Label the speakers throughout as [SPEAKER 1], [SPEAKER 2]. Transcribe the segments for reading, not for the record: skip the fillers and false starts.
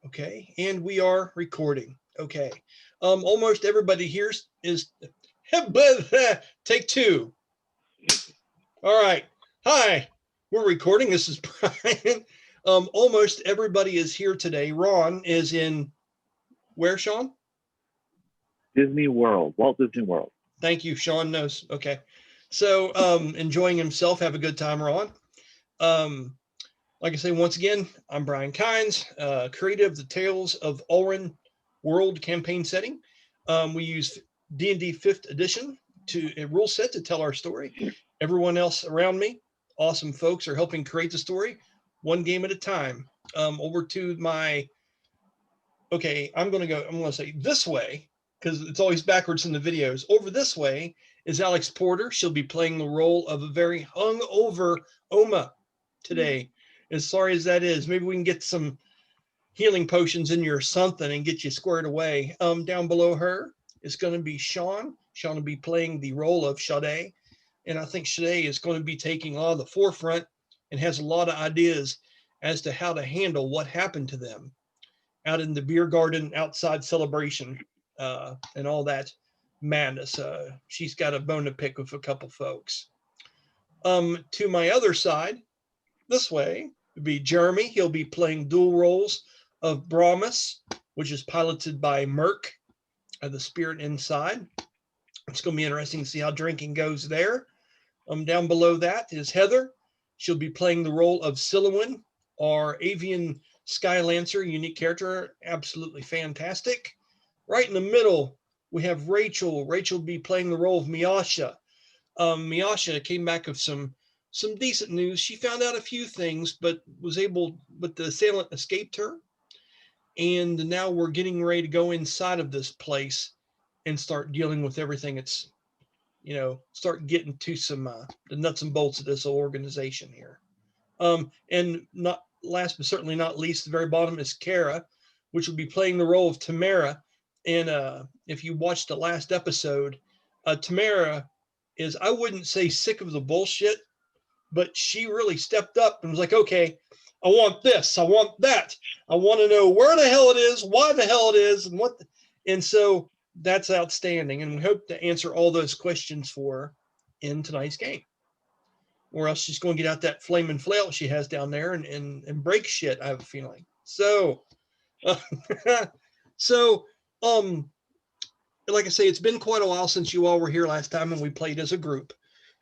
[SPEAKER 1] Okay, and we are recording. Okay, almost everybody here is take two. All right, hi, we're recording. This is Brian. Almost everybody is here today. Ron is in where, Sean?
[SPEAKER 2] Disney World, Walt Disney World.
[SPEAKER 1] Thank you, Sean knows. Okay, so enjoying himself. Have a good time, Ron. Um, like I say, once again, I'm Brian Kynes, creator of the Tales of Ulran world campaign setting. We use D&D 5th edition to a rule set to tell our story. Everyone else around me, awesome folks, are helping create the story one game at a time. Over to my, okay, I'm going to say this way, because it's always backwards in the videos. Over this way is Alex Porter. She'll be playing the role of a very hungover Oma today. As sorry as that is, maybe we can get some healing potions in you or something and get you squared away. Down below her is going to be Sean. Sean will be playing the role of Sha-dae. And I think Sha-dae is going to be taking a lot of the forefront and has a lot of ideas as to how to handle what happened to them out in the beer garden outside celebration and all that madness. She's got a bone to pick with a couple folks. To my other side, this way, would be Jeremy. He'll be playing dual roles of Brahmus, which is piloted by Merc, the spirit inside. It's going to be interesting to see how drinking goes there. Down below that is Heather. She'll be playing the role of Silowin, our avian sky lancer, unique character, absolutely fantastic. Right in the middle, we have Rachel. Rachel will be playing the role of Miasha. Miasha came back with some decent news. She found out a few things, but the assailant escaped her. And now we're getting ready to go inside of this place and start dealing with everything. It's, start getting to some the nuts and bolts of this organization here. And not last, but certainly not least, the very bottom is Kara, which will be playing the role of Tamara. And if you watched the last episode, Tamara is, I wouldn't say sick of the bullshit, but she really stepped up and was like, okay, I want this, I want that, I want to know where the hell it is, why the hell it is, and what. And so that's outstanding, and we hope to answer all those questions for her in tonight's game. Or else she's going to get out that flaming flail she has down there and break shit, I have a feeling. So, so, like I say, it's been quite a while since you all were here last time and we played as a group.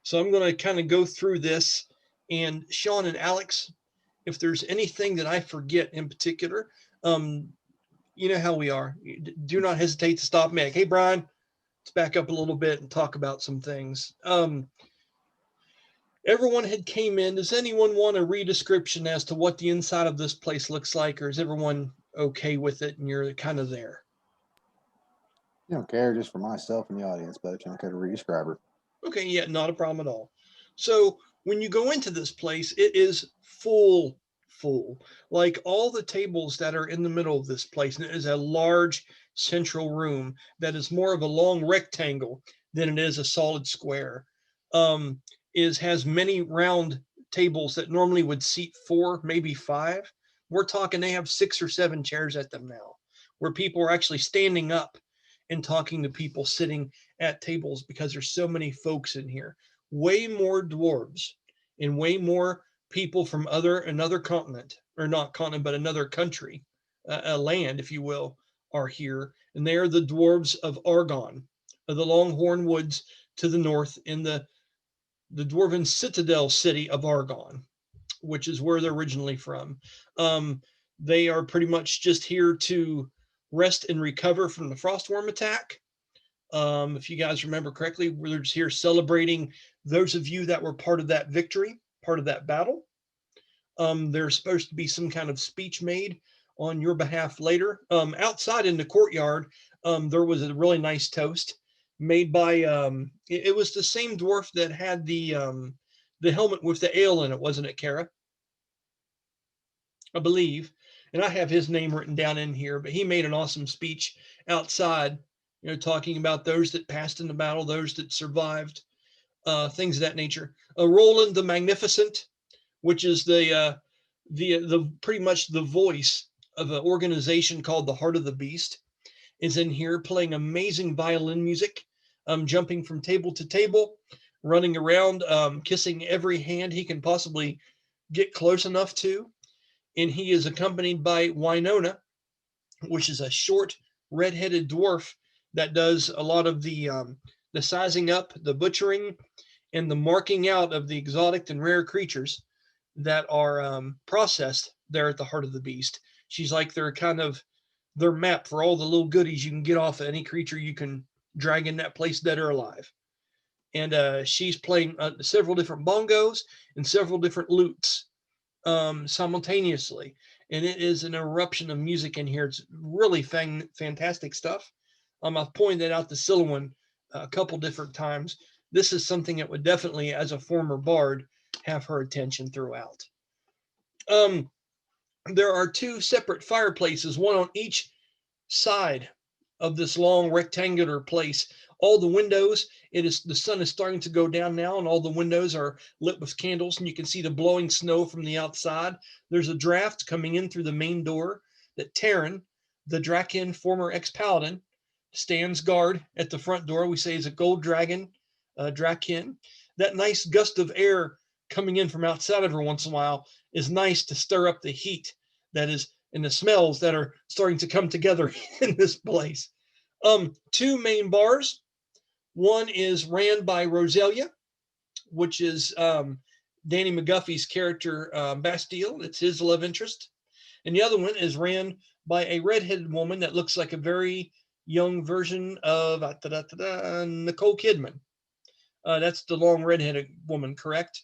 [SPEAKER 1] So I'm going to kind of go through this. And Sean and Alex, if there's anything that I forget in particular, you know how we are. Do not hesitate to stop me. Like, hey, Brian, let's back up a little bit and talk about some things. Everyone had came in. Does anyone want a re-description as to what the inside of this place looks like, or is everyone okay with it and you're kind of there?
[SPEAKER 3] You don't care, just for myself and the audience, but you don't care to re-describe her.
[SPEAKER 1] Okay, yeah, not a problem at all. So when you go into this place, it is full. Like all the tables that are in the middle of this place, and it is a large central room that is more of a long rectangle than it is a solid square. Has many round tables that normally would seat 4, maybe 5. We're talking they have 6 or 7 chairs at them now, where people are actually standing up and talking to people sitting at tables because there's so many folks in here. Way more dwarves and way more people from another continent, or not continent, but another country, a land, if you will, are here. And they are the dwarves of Argon, of the Longhorn Woods to the north in the dwarven citadel city of Argon, which is where they're originally from. They are pretty much just here to rest and recover from the frostworm attack. If you guys remember correctly, we're just here celebrating those of you that were part of that victory, part of that battle. There's supposed to be some kind of speech made on your behalf later. Outside in the courtyard, there was a really nice toast made by, it was the same dwarf that had the helmet with the ale in it, wasn't it, Kara? I believe. And I have his name written down in here, but he made an awesome speech outside, talking about those that passed in the battle, those that survived, things of that nature. Roland the Magnificent, which is the pretty much the voice of an organization called the Heart of the Beast, is in here playing amazing violin music, jumping from table to table, running around, kissing every hand he can possibly get close enough to. And he is accompanied by Winona, which is a short, red-headed dwarf that does a lot of the sizing up, the butchering, and the marking out of the exotic and rare creatures that are processed there at the Heart of the Beast. She's like their map for all the little goodies you can get off of any creature you can drag in that place, dead or alive. And she's playing several different bongos and several different lutes simultaneously. And it is an eruption of music in here. It's really fantastic stuff. I've pointed that out to Silwyn a couple different times. This is something that would definitely, as a former bard, have her attention throughout. There are two separate fireplaces, one on each side of this long rectangular place. All the windows, the sun is starting to go down now, and all the windows are lit with candles, and you can see the blowing snow from the outside. There's a draft coming in through the main door that Taryn, the Draken former ex-paladin, stands guard at the front door. We say is a gold dragon, Draken. That nice gust of air coming in from outside every once in a while is nice to stir up the heat that is and the smells that are starting to come together in this place. Two main bars. One is ran by Roselia, which is Danny McGuffey's character Bastille. It's his love interest. And the other one is ran by a redheaded woman that looks like a very young version of Nicole Kidman. That's the long redheaded woman, correct?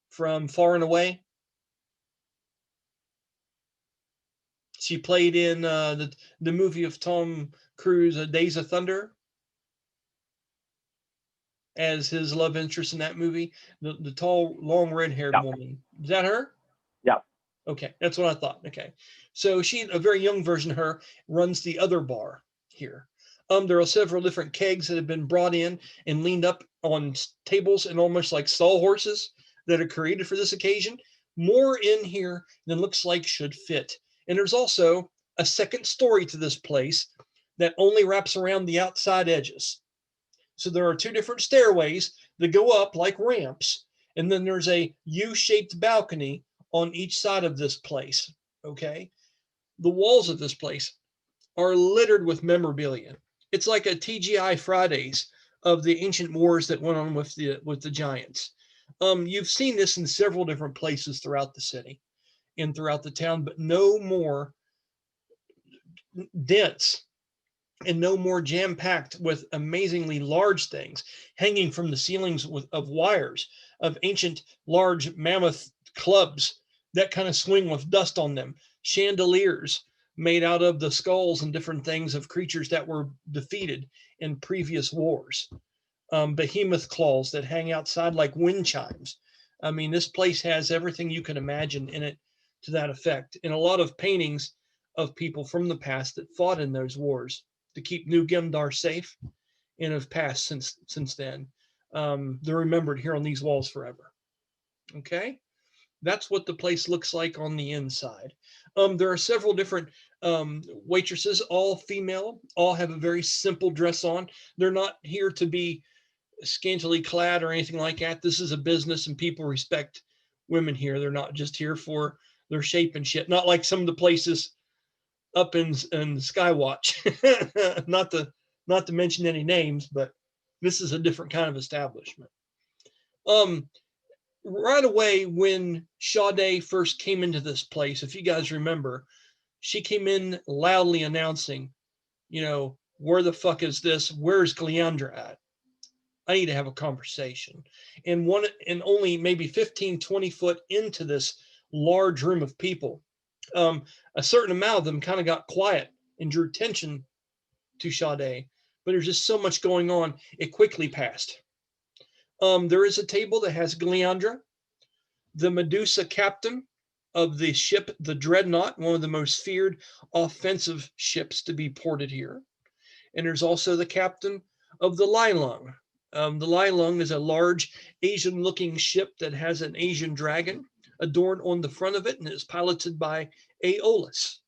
[SPEAKER 1] From Far and Away. She played in the movie of Tom Cruise, Days of Thunder, as his love interest in that movie. The tall, long, red-haired woman. Is that her?
[SPEAKER 2] Yeah.
[SPEAKER 1] Okay, that's what I thought. Okay, so she, a very young version of her, runs the other bar here. There are several different kegs that have been brought in and leaned up on tables and almost like sawhorses that are created for this occasion. More in here than looks like should fit. And there's also a second story to this place that only wraps around the outside edges. So there are two different stairways that go up like ramps. And then there's a U-shaped balcony on each side of this place. Okay. The walls of this place are littered with memorabilia. It's like a TGI Fridays of the ancient wars that went on with the giants. You've seen this in several different places throughout the city and throughout the town, but no more dense and no more jam-packed with amazingly large things hanging from the ceilings of wires, of ancient large mammoth clubs that kind of swing with dust on them, chandeliers made out of the skulls and different things of creatures that were defeated in previous wars, behemoth claws that hang outside like wind chimes. I mean, this place has everything you can imagine in it to that effect, and a lot of paintings of people from the past that fought in those wars to keep New Gemdar safe and have passed since then. They're remembered here on these walls forever. Okay, that's what the place looks like on the inside. There are several different waitresses, all female, all have a very simple dress on. They're not here to be scantily clad or anything like that. This is a business and people respect women here. They're not just here for their shape and shit. Not like some of the places up in Skywatch. not to mention any names, but this is a different kind of establishment. Right away when Sha-dae first came into this place, if you guys remember, she came in loudly announcing, where the fuck is this? Where's Gleandra at? I need to have a conversation. And only maybe 15, 20 foot into this large room of people, a certain amount of them kind of got quiet and drew attention to Sha-dae, but there's just so much going on, it quickly passed. There is a table that has Gleandra, the Medusa captain of the ship, the Dreadnought, one of the most feared offensive ships to be ported here. And there's also the captain of the Lilung. The Lilung is a large Asian-looking ship that has an Asian dragon adorned on the front of it and is piloted by Aeolus.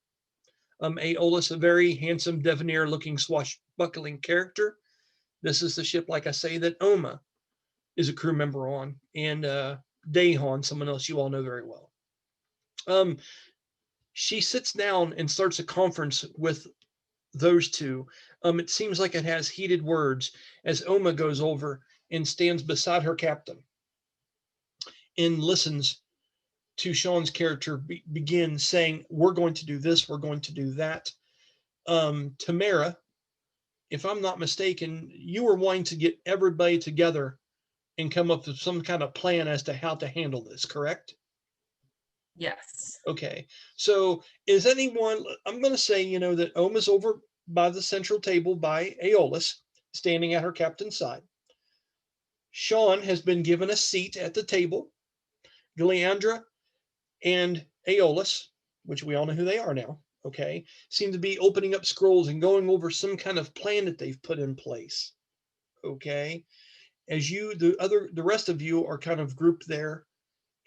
[SPEAKER 1] Aeolus, a very handsome, debonair-looking, swashbuckling character. This is the ship, like I say, that Oma is a crew member on, and Daehan, someone else you all know very well. She sits down and starts a conference with those two. It seems like it has heated words as Oma goes over and stands beside her captain and listens to Sean's character begin saying, we're going to do this, we're going to do that. Tamara, if I'm not mistaken, you were wanting to get everybody together and come up with some kind of plan as to how to handle this, correct?
[SPEAKER 4] Yes.
[SPEAKER 1] Okay. So is anyone, I'm going to say, that Oma's over by the central table by Aeolus, standing at her captain's side. Sean has been given a seat at the table. Galeandra and Aeolus, which we all know who they are now, okay, seem to be opening up scrolls and going over some kind of plan that they've put in place. Okay. As the rest of you are kind of grouped there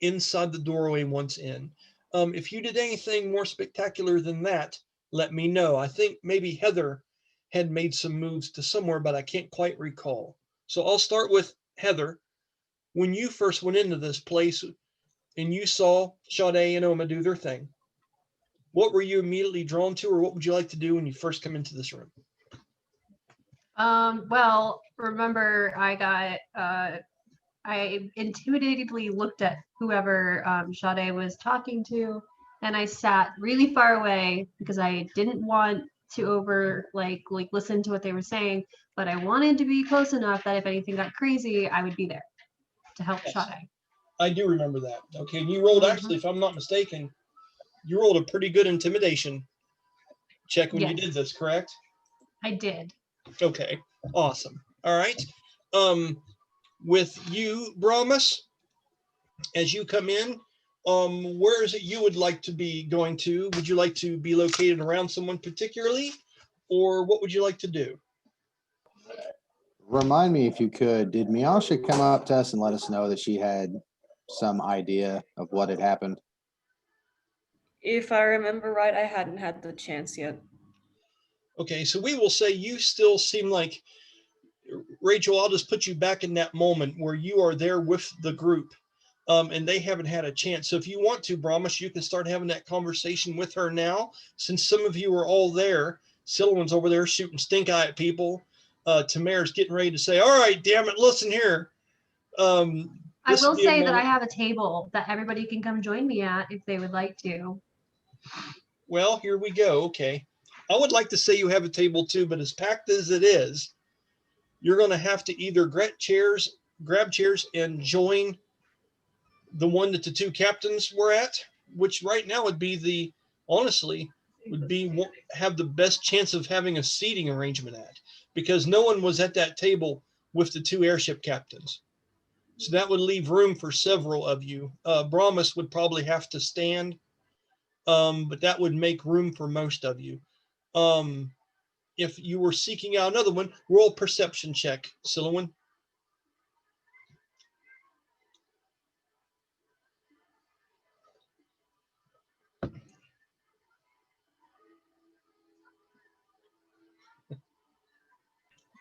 [SPEAKER 1] inside the doorway once in. If you did anything more spectacular than that, let me know. I think maybe Heather had made some moves to somewhere, but I can't quite recall. So I'll start with Heather. When you first went into this place and you saw Sha-dae and Oma do their thing, what were you immediately drawn to, or what would you like to do when you first come into this room?
[SPEAKER 5] Well, remember I intuitively looked at whoever Sha-dae was talking to, and I sat really far away because I didn't want to listen to what they were saying, but I wanted to be close enough that if anything got crazy, I would be there to help
[SPEAKER 1] Yes.
[SPEAKER 5] Sha-dae.
[SPEAKER 1] I do remember that. Okay, and you rolled, actually, if I'm not mistaken, you rolled a pretty good intimidation check when you did this, correct?
[SPEAKER 5] I did.
[SPEAKER 1] Okay, awesome. All right. With you, Brahmus, as you come in, where is it you would like to be going to? Would you like to be located around someone particularly, or what would you like to do?
[SPEAKER 3] Remind me if you could, did Miasha come up to us and let us know that she had some idea of what had happened?
[SPEAKER 4] If I remember right, I hadn't had the chance yet.
[SPEAKER 1] Okay, so we will say you still seem like, Rachel, I'll just put you back in that moment where you are there with the group, and they haven't had a chance. So if you want to, Brahmus, you can start having that conversation with her now. Since some of you are all there, Silwan's over there shooting stink eye at people. Tamara's getting ready to say, all right, damn it, listen here.
[SPEAKER 5] I will say that I have a table that everybody can come join me at if they would like to.
[SPEAKER 1] Well, here we go. Okay. I would like to say you have a table too, but as packed as it is, you're going to have to either grab chairs and join the one that the two captains were at, which right now would be have the best chance of having a seating arrangement at, because no one was at that table with the two airship captains. So that would leave room for several of you. Brahmus would probably have to stand, but that would make room for most of you. If you were seeking out another one, roll perception check, Silwan.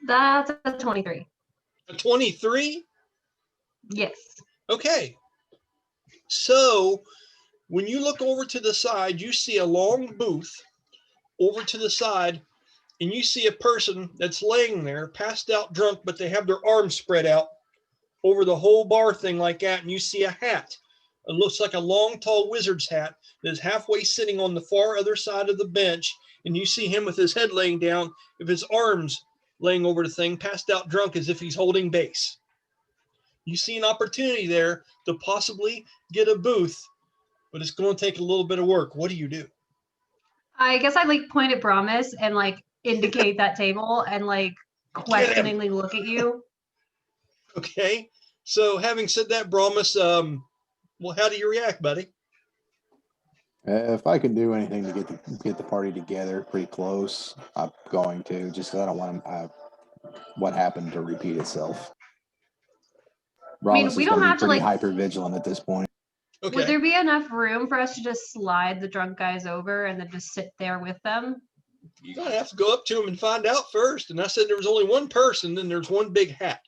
[SPEAKER 5] That's a 23.
[SPEAKER 1] A 23?
[SPEAKER 5] Yes.
[SPEAKER 1] Okay. So when you look over to the side, you see a long booth over to the side, and you see a person that's laying there, passed out drunk, but they have their arms spread out over the whole bar thing like that, and you see a hat. It looks like a long, tall wizard's hat that is halfway sitting on the far other side of the bench, and you see him with his head laying down, with his arms laying over the thing, passed out drunk as if he's holding base. You see an opportunity there to possibly get a booth, but it's going to take a little bit of work. What do you do?
[SPEAKER 5] I guess I point at Brahmus and indicate that table and questioningly look at you.
[SPEAKER 1] Okay. So having said that, Brahmus, well, how do you react, buddy?
[SPEAKER 3] If I can do anything to get the party together pretty close, I'm going to, just because I don't want what happened to repeat itself. Brahmus
[SPEAKER 5] we
[SPEAKER 3] is
[SPEAKER 5] don't
[SPEAKER 3] going to
[SPEAKER 5] have
[SPEAKER 3] be
[SPEAKER 5] to
[SPEAKER 3] pretty hyper vigilant at this point.
[SPEAKER 5] Would
[SPEAKER 1] Okay.
[SPEAKER 5] there be enough room for us to just slide the drunk guys over and then just sit there with them?
[SPEAKER 1] You're gonna have to go up to him and find out first. And I said there was only one person, then there's one big hat.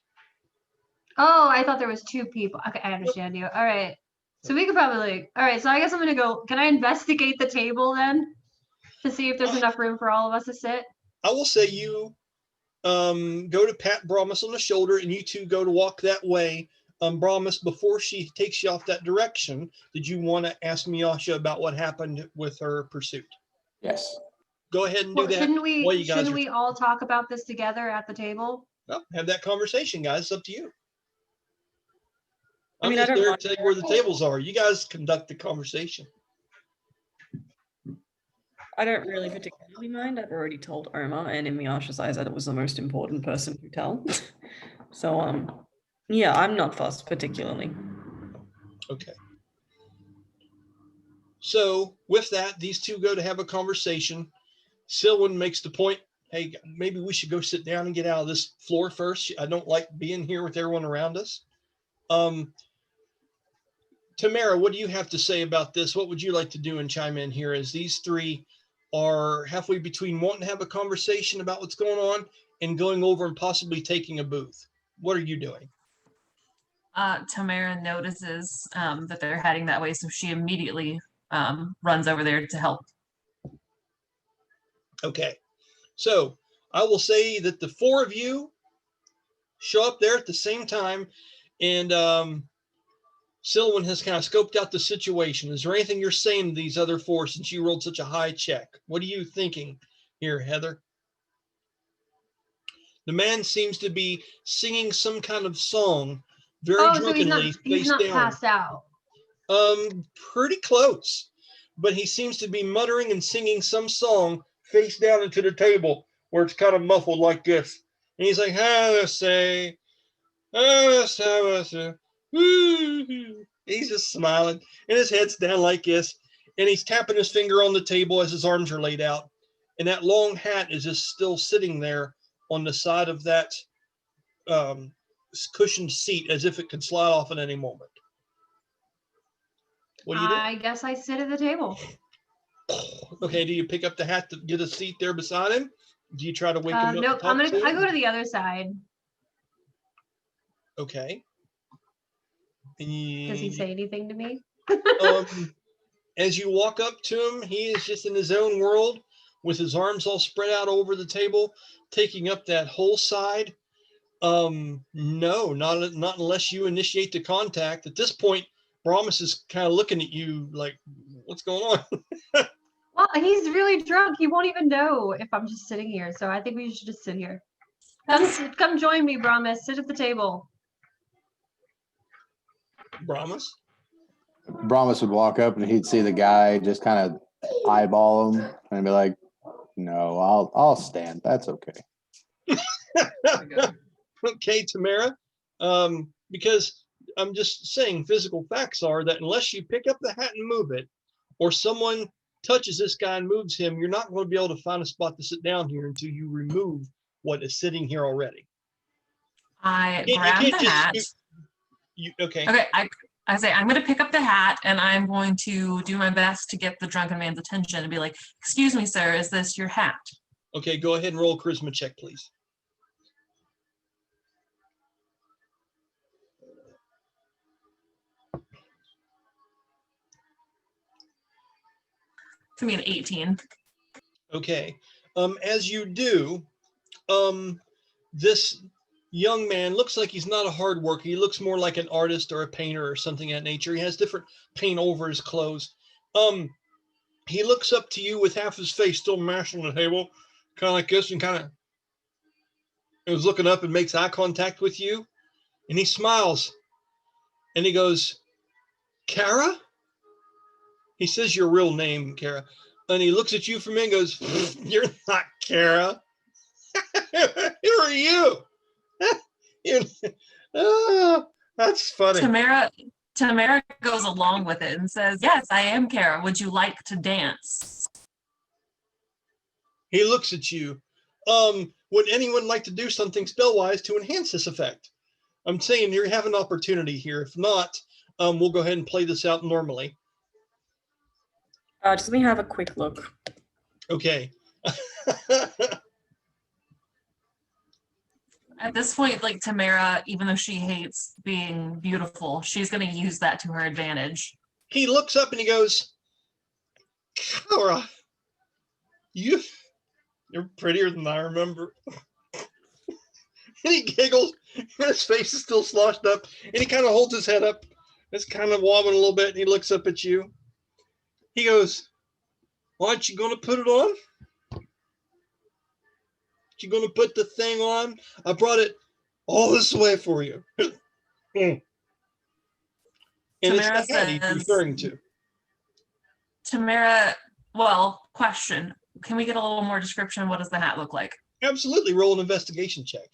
[SPEAKER 5] Oh, I thought there was 2 people. Okay, I understand you. All right. So we could probably, all right, so I guess I'm gonna go, can I investigate the table then? To see if there's enough room for all of us to sit?
[SPEAKER 1] I will say you go to pat Brahmus on the shoulder, and you two go to walk that way. Brahmus, before she takes you off that direction, did you want to ask Miasha about what happened with her pursuit?
[SPEAKER 3] Yes.
[SPEAKER 1] Go ahead and do
[SPEAKER 5] Well,
[SPEAKER 1] that. while you guys
[SPEAKER 5] shouldn't
[SPEAKER 1] are
[SPEAKER 5] we all talk about this together at the table?
[SPEAKER 1] well, have that conversation, guys. It's up to you.
[SPEAKER 4] I
[SPEAKER 1] I'm
[SPEAKER 4] mean, I
[SPEAKER 1] just
[SPEAKER 4] don't
[SPEAKER 1] there
[SPEAKER 4] mind.
[SPEAKER 1] to tell you where the tables are. You guys conduct the conversation.
[SPEAKER 4] I don't really particularly mind. I've already told Omar, and in Miasha's eyes, that it was the most important person to tell. So, yeah, I'm not fussed particularly.
[SPEAKER 1] Okay. So with that, these two go to have a conversation. Silwyn makes the point, hey, maybe we should go sit down and get out of this floor first. I don't like being here with everyone around us. Tamara, what do you have to say about this? What would you like to do and chime in here as these three are halfway between wanting to have a conversation about what's going on and going over and possibly taking a booth? What are you doing?
[SPEAKER 6] Tamara notices that they're heading that way, so she immediately runs over there to help.
[SPEAKER 1] Okay. So I will say that the 4 of you show up there at the same time, and Silwyn has kind of scoped out the situation. Is there anything you're saying to these other 4 since you rolled such a high check? What are you thinking here, Heather? The man seems to be singing some kind of song very
[SPEAKER 5] Oh, so
[SPEAKER 1] drunkenly,
[SPEAKER 5] he's
[SPEAKER 1] face
[SPEAKER 5] not
[SPEAKER 1] down.
[SPEAKER 5] passed out.
[SPEAKER 1] Pretty close, but he seems to be muttering and singing some song face down into the table where it's kind of muffled like this. And he's like, say, he's just smiling and his head's down like this. And he's tapping his finger on the table as his arms are laid out. And that long hat is just still sitting there on the side of that cushioned seat as if it could slide off at any moment. What do you do?
[SPEAKER 5] I guess I sit at the table.
[SPEAKER 1] Okay, do you pick up the hat to get a seat there beside him? Do you try to wake him up?
[SPEAKER 5] Nope, I go to the other side.
[SPEAKER 1] Okay.
[SPEAKER 5] Does he say anything to me?
[SPEAKER 1] As you walk up to him, he is just in his own world with his arms all spread out over the table, taking up that whole side. No, not unless you initiate the contact. At this point, Brahmus is kind of looking at you like, what's going on?
[SPEAKER 5] Well, he's really drunk. He won't even know if I'm just sitting here. So I think we should just sit here. Come join me, Brahmus. Sit at the table.
[SPEAKER 1] Brahmus?
[SPEAKER 3] Brahmus would walk up and he'd see the guy just kind of eyeball him and be like, "No, I'll stand. That's okay."
[SPEAKER 1] Okay, Tamara. Because I'm just saying physical facts are that unless you pick up the hat and move it, or someone touches this guy and moves him, you're not going to be able to find a spot to sit down here until you remove what is sitting here already.
[SPEAKER 6] I grab the hat.
[SPEAKER 1] Okay.
[SPEAKER 6] Okay, I say, I'm going to pick up the hat and I'm going to do my best to get the drunken man's attention and be like, "Excuse me, sir, is this your hat?"
[SPEAKER 1] Okay, go ahead and roll a charisma check, please.
[SPEAKER 6] To me, an 18.
[SPEAKER 1] Okay. As you do, this young man looks like he's not a hard worker. He looks more like an artist or a painter or something of that nature. He has different paint over his clothes. He looks up to you with half his face still mashed on the table, kind of like this, and kind of is looking up and makes eye contact with you. And he smiles. And he goes, "Kara?" He says your real name, Kara. And he looks at you from and goes, "You're not Kara." Who are you? That's funny.
[SPEAKER 6] Tamara goes along with it and says, "Yes, I am Kara. Would you like to dance?"
[SPEAKER 1] He looks at you. Would anyone like to do something spell-wise to enhance this effect? I'm saying you have an opportunity here. If not, we'll go ahead and play this out normally.
[SPEAKER 4] Just let me have a quick look.
[SPEAKER 1] Okay.
[SPEAKER 6] At this point, like Tamara, even though she hates being beautiful, she's going to use that to her advantage.
[SPEAKER 1] He looks up and he goes, Kara, you're prettier than I remember. And he giggles, and his face is still sloshed up, and he kind of holds his head up. It's kind of wobbling a little bit, and he looks up at you. He goes, "Well, aren't you going to put it on? You going to put the thing on? I brought it all this way for you." And
[SPEAKER 6] Tamara
[SPEAKER 1] it's the hat he's
[SPEAKER 6] says-
[SPEAKER 1] referring to.
[SPEAKER 6] Tamara, well, question. Can we get a little more description? What does the hat look like?
[SPEAKER 1] Absolutely, roll an investigation check.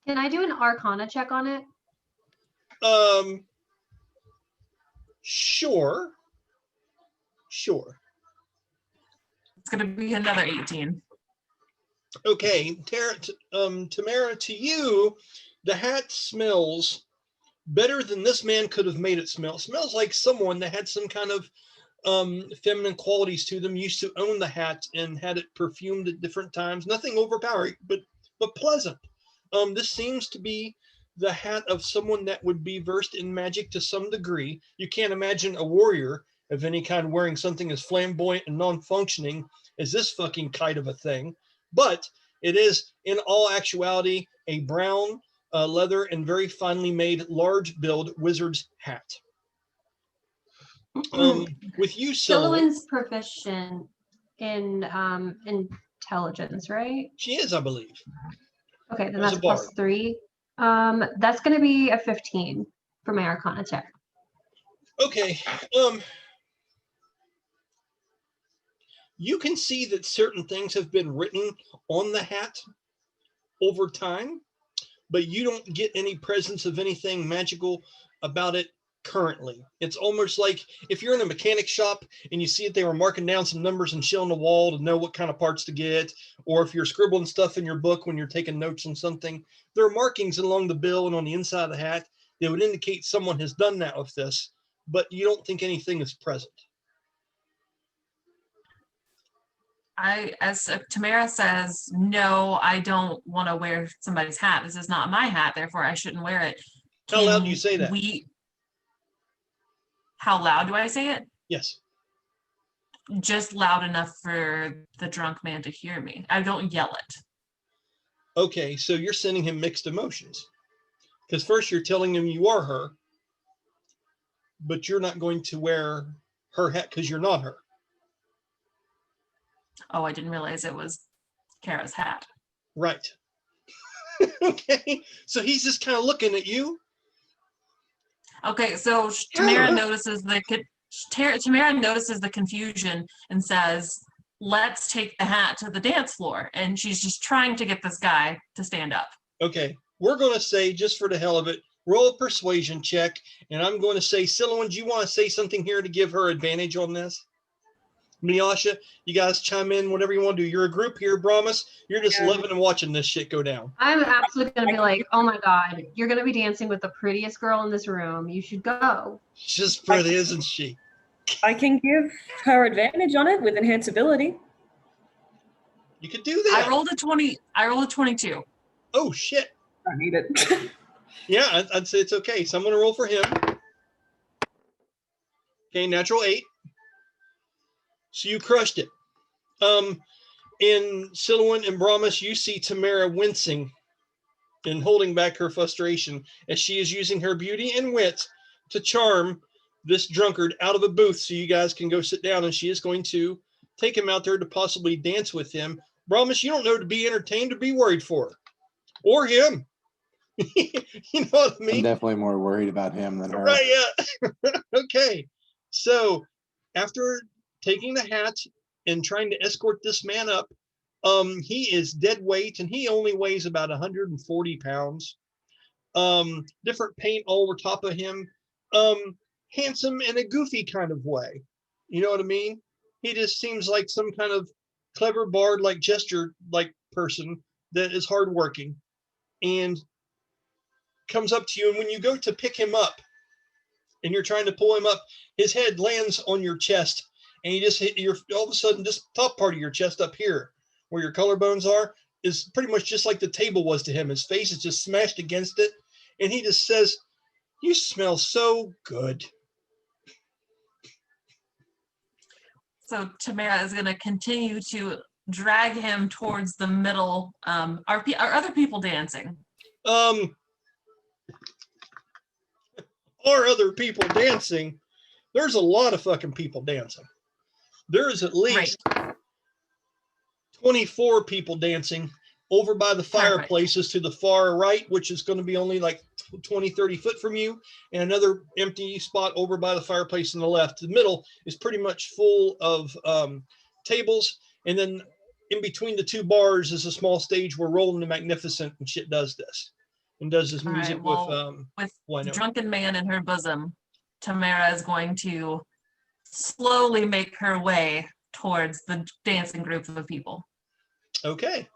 [SPEAKER 5] Can I do an Arcana check on it?
[SPEAKER 1] Sure.
[SPEAKER 6] It's going to be another 18.
[SPEAKER 1] Okay, Tamara, to you, the hat smells better than this man could have made it smell. It smells like someone that had some kind of feminine qualities to them, used to own the hat and had it perfumed at different times. Nothing overpowering, but pleasant. This seems to be the hat of someone that would be versed in magic to some degree. You can't imagine a warrior of any kind wearing something as flamboyant and non-functioning as this fucking kite of a thing. But it is, in all actuality, a brown leather and very finely made, large build wizard's hat. With you,
[SPEAKER 5] Silouan's proficient in intelligence, right?
[SPEAKER 1] she is, I believe.
[SPEAKER 5] Okay, then
[SPEAKER 1] As
[SPEAKER 5] that's
[SPEAKER 1] a bard.
[SPEAKER 5] +3. That's going to be a 15 for my Arcana check.
[SPEAKER 1] Okay. You can see that certain things have been written on the hat over time, but you don't get any presence of anything magical about it currently. It's almost like if you're in a mechanic shop and you see that they were marking down some numbers and shit on the wall to know what kind of parts to get, or if you're scribbling stuff in your book when you're taking notes on something, there are markings along the bill and on the inside of the hat that would indicate someone has done that with this, but you don't think anything is present.
[SPEAKER 6] As Tamara says, no, I don't want to wear somebody's hat. This is not my hat, therefore I shouldn't wear it.
[SPEAKER 1] How loud do you say that?
[SPEAKER 6] How loud do I say it?
[SPEAKER 1] Yes.
[SPEAKER 6] Just loud enough for the drunk man to hear me. I don't yell it.
[SPEAKER 1] Okay, so you're sending him mixed emotions. Because first you're telling him you are her, but you're not going to wear her hat because you're not her.
[SPEAKER 6] Oh, I didn't realize it was Kara's hat.
[SPEAKER 1] Right. Okay, so he's just kind of looking at you.
[SPEAKER 6] Okay, so Tamara notices Tamara notices the confusion and says, "Let's take the hat to the dance floor." And she's just trying to get this guy to stand up.
[SPEAKER 1] Okay, we're going to say, just for the hell of it, roll a persuasion check, and I'm going to say, Silouan, do you want to say something here to give her advantage on this? Miasha, you guys chime in, whatever you want to do. You're a group here, Brahmus. You're just living and watching this shit go down.
[SPEAKER 5] I'm absolutely going to be like, oh my God, you're going to be dancing with the prettiest girl in this room. You should go.
[SPEAKER 1] She's pretty, isn't she?
[SPEAKER 4] I can give her advantage on it with enhanced ability.
[SPEAKER 1] You could do that.
[SPEAKER 6] I rolled a 20. I rolled a 22.
[SPEAKER 1] Oh, shit.
[SPEAKER 4] I need it.
[SPEAKER 1] Yeah, I'd say it's okay. So I'm going to roll for him. Okay, natural 8. So you crushed it. In Silouan and Brahmus, you see Tamara wincing and holding back her frustration as she is using her beauty and wit to charm this drunkard out of a booth so you guys can go sit down, and she is going to take him out there to possibly dance with him. Brahmus, you don't know to be entertained or be worried for her. Or him. You know what I mean?
[SPEAKER 3] I'm definitely more worried about him than her.
[SPEAKER 1] Right, yeah. Okay. So after taking the hat and trying to escort this man up, he is dead weight and he only weighs about 140 pounds. Different paint all over top of him. Handsome in a goofy kind of way. You know what I mean? He just seems like some kind of clever bard, like gesture, like person that is hardworking. And comes up to you, and when you go to pick him up and you're trying to pull him up, his head lands on your chest, and you just hit your, all of a sudden, this top part of your chest up here where your collarbones are is pretty much just like the table was to him. His face is just smashed against it, and he just says, "You smell so good."
[SPEAKER 6] So Tamara is going to continue to drag him towards the middle. Are other people dancing?
[SPEAKER 1] Are other people dancing? There's a lot of fucking people dancing. There is at least 24 people dancing over by the fireplaces to the far right, which is going to be only like 20, 30 foot from you, and another empty spot over by the fireplace on the left. The middle is pretty much full of tables, and then in between the two bars is a small stage where Roland the Magnificent and shit does this, and does his music
[SPEAKER 6] with the drunken man in her bosom. Tamara is going to slowly make her way towards the dancing group of people.
[SPEAKER 1] Okay.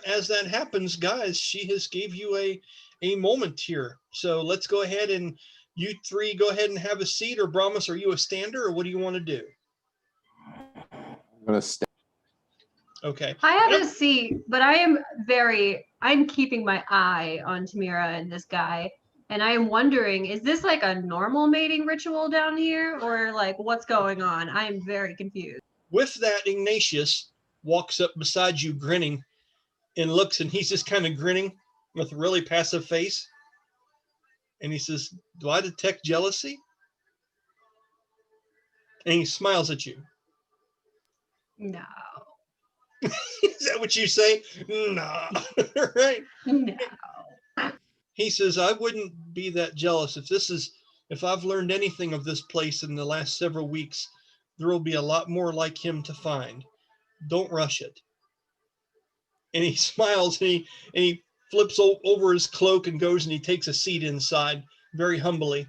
[SPEAKER 1] As that happens, guys, she has gave you a moment here. So let's go ahead and you three go ahead and have a seat. Or Brahmus, are you a stander, or what do you want to do?
[SPEAKER 3] I'm gonna stay.
[SPEAKER 1] Okay.
[SPEAKER 5] I have a seat, but I'm keeping my eye on Tamira and this guy. And I am wondering, is this like a normal mating ritual down here, or like what's going on? I am very confused.
[SPEAKER 1] With that, Ignatius walks up beside you grinning and looks, and he's just kind of grinning with a really passive face. And he says, "Do I detect jealousy?" And he smiles at you.
[SPEAKER 5] No.
[SPEAKER 1] Is that what you say? No. Right?
[SPEAKER 5] No.
[SPEAKER 1] He says, "I wouldn't be that jealous. If I've learned anything of this place in the last several weeks, there will be a lot more like him to find. Don't rush it." And he smiles, and he flips over his cloak and goes and he takes a seat inside very humbly.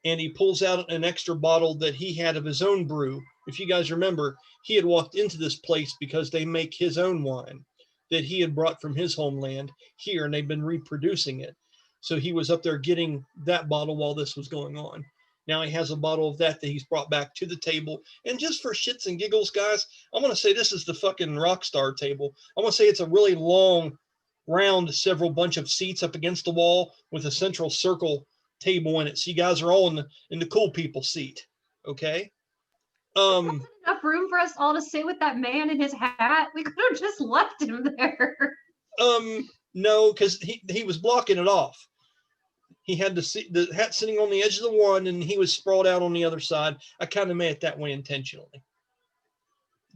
[SPEAKER 1] And he pulls out an extra bottle that he had of his own brew. If you guys remember, he had walked into this place because they make his own wine that he had brought from his homeland here, and they've been reproducing it. So he was up there getting that bottle while this was going on. Now he has a bottle of that he's brought back to the table. And just for shits and giggles, guys, I'm going to say this is the fucking rock star table. I'm going to say it's a really long, round, several bunch of seats up against the wall with a central circle table in it. So you guys are all in the cool people seat. Okay?
[SPEAKER 5] Enough room for us all to sit with that man in his hat. We could have just left him there.
[SPEAKER 1] No, because he was blocking it off. He had the hat sitting on the edge of the one, and he was sprawled out on the other side. I kind of made it that way intentionally.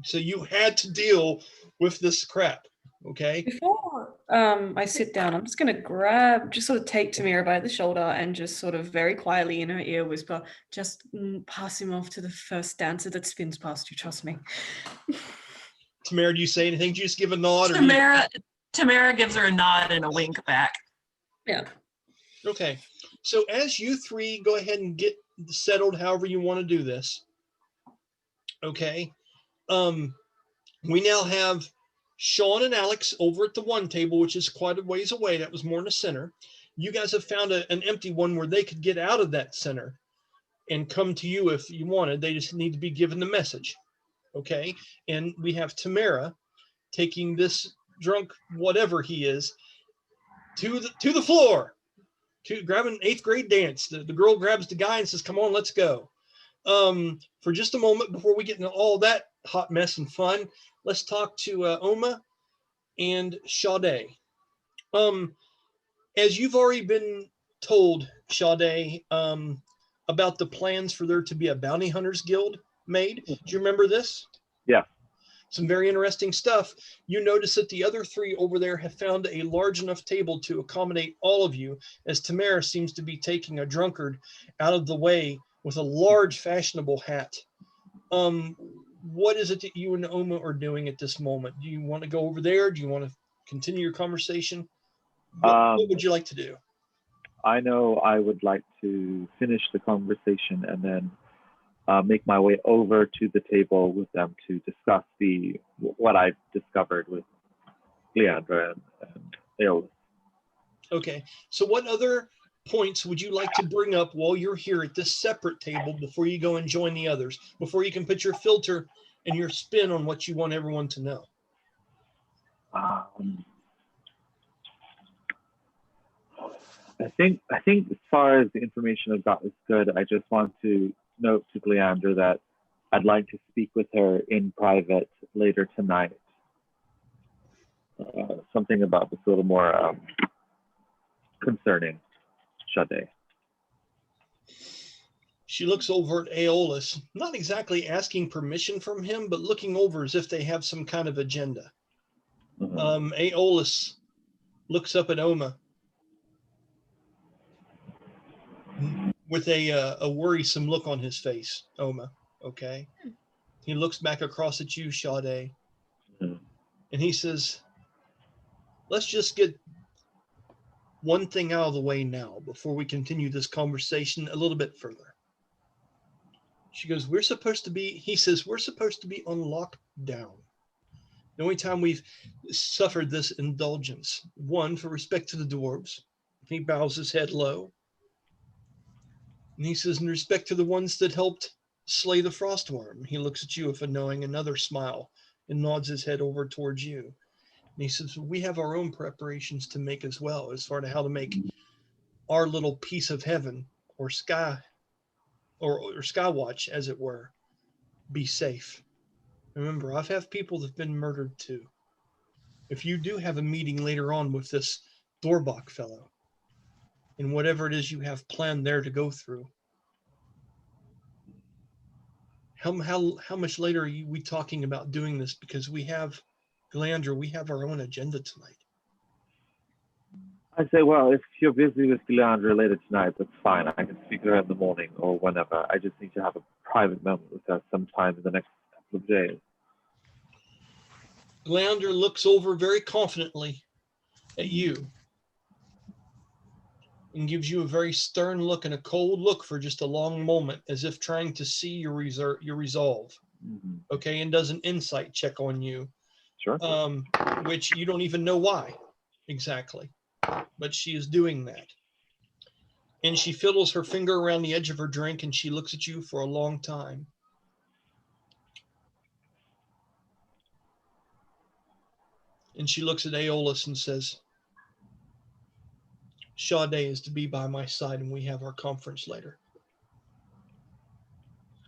[SPEAKER 1] So you had to deal with this crap, okay?
[SPEAKER 4] Before I sit down, I'm just going to just sort of take Tamira by the shoulder and just sort of very quietly in her ear whisper, "Just pass him off to the first dancer that spins past you, trust me."
[SPEAKER 1] Tamara, do you say anything? Do you just give a nod?
[SPEAKER 6] Tamara gives her a nod and a wink back.
[SPEAKER 4] Yeah.
[SPEAKER 1] Okay. So as you three go ahead and get settled however you want to do this, okay, we now have Sean and Alex over at the one table, which is quite a ways away. That was more in the center. You guys have found an empty one where they could get out of that center and come to you if you wanted. They just need to be given the message. Okay. And we have Tamara taking this drunk, whatever he is, to the floor, to grab an 8th grade dance. The girl grabs the guy and says, "Come on, let's go." For just a moment before we get into all that hot mess and fun, let's talk to Oma and Sha-dae. As you've already been told, Sha-dae, about the plans for there to be a bounty hunters guild made. Do you remember this?
[SPEAKER 2] Yeah.
[SPEAKER 1] Some very interesting stuff. You notice that the other three over there have found a large enough table to accommodate all of you, as Tamara seems to be taking a drunkard out of the way with a large fashionable hat. What is it that you and Oma are doing at this moment? Do you want to go over there? Do you want to continue your conversation? What would you like to do?
[SPEAKER 2] I know I would like to finish the conversation and then make my way over to the table with them to discuss what I've discovered with Leandra and Aeolus.
[SPEAKER 1] Okay. So what other points would you like to bring up while you're here at this separate table before you go and join the others, before you can put your filter and your spin on what you want everyone to know?
[SPEAKER 2] I think as far as the information I've got is good. I just want to note to Gleandra that I'd like to speak with her in private later tonight. Something about this a little more concerning Sha-dae.
[SPEAKER 1] She looks over at Aeolus, not exactly asking permission from him, but looking over as if they have some kind of agenda. Aeolus looks up at Oma with a worrisome look on his face. Oma, okay? He looks back across at you, Sha-dae, and he says, let's just get one thing out of the way now before we continue this conversation a little bit further. She goes, he says, we're supposed to be on lockdown. The only time we've suffered this indulgence, one, for respect to the dwarves. He bows his head low. And he says, in respect to the ones that helped slay the frostworm. He looks at you with a knowing another smile and nods his head over towards you. And he says, we have our own preparations to make as well, as far to how to make our little piece of heaven or sky or skywatch, as it were, be safe. Remember, I've had people that have been murdered too. If you do have a meeting later on with this Dorbac fellow, and whatever it is you have planned there to go through, how much later are we talking about doing this? Because we have, Gleandra, we have our own agenda tonight.
[SPEAKER 2] I say, well, if you're busy with Gleandra later tonight, that's fine. I can speak to her in the morning or whenever. I just need to have a private moment with her sometime in the next couple of days.
[SPEAKER 1] Gleandra looks over very confidently at you and gives you a very stern look and a cold look for just a long moment, as if trying to see your resolve. Okay, and does an insight check on you.
[SPEAKER 2] Sure.
[SPEAKER 1] Which you don't even know why exactly, but she is doing that. And she fiddles her finger around the edge of her drink, and she looks at you for a long time. And she looks at Aeolus and says, Sha-dae is to be by my side, and we have our conference later.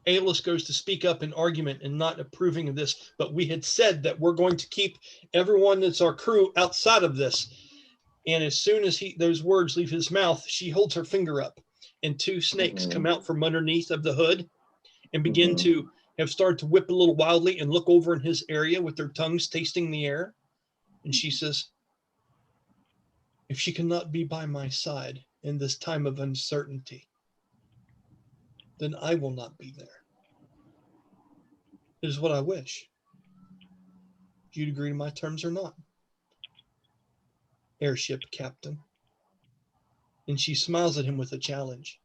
[SPEAKER 1] Aeolus goes to speak up in argument and not approving of this, but we had said that we're going to keep everyone that's our crew outside of this. And as soon as those words leave his mouth, she holds her finger up, and two snakes come out from underneath of the hood and begin to have started to whip a little wildly and look over in his area with their tongues tasting the air. And she says, if she cannot be by my side in this time of uncertainty, then I will not be there. It is what I wish. Do you agree to my terms or not? Airship captain. And she smiles at him with a challenge.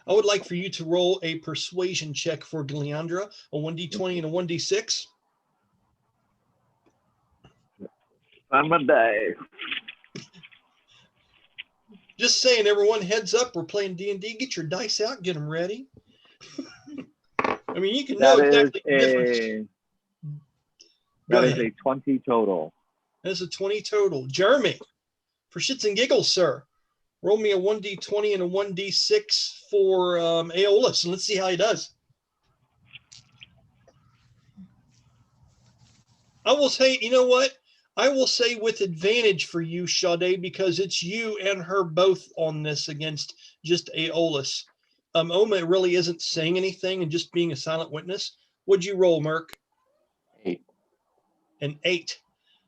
[SPEAKER 1] I would like for you to roll a persuasion check for Gleandra, a 1d20 and a 1d6.
[SPEAKER 2] I'm a day.
[SPEAKER 1] Just saying, everyone, heads up. We're playing D&D. Get your dice out. Get them ready. I mean, you can know exactly the difference.
[SPEAKER 2] That is a 20 total.
[SPEAKER 1] That's a 20 total. Jeremy, for shits and giggles, sir, roll me a 1d20 and a 1d6 for Aeolus, and let's see how he does. I will say, you know what? I will say with advantage for you, Sha-dae, because it's you and her both on this against just Aeolus. Oma really isn't saying anything and just being a silent witness. What'd you roll, Merc?
[SPEAKER 3] 8.
[SPEAKER 1] An 8.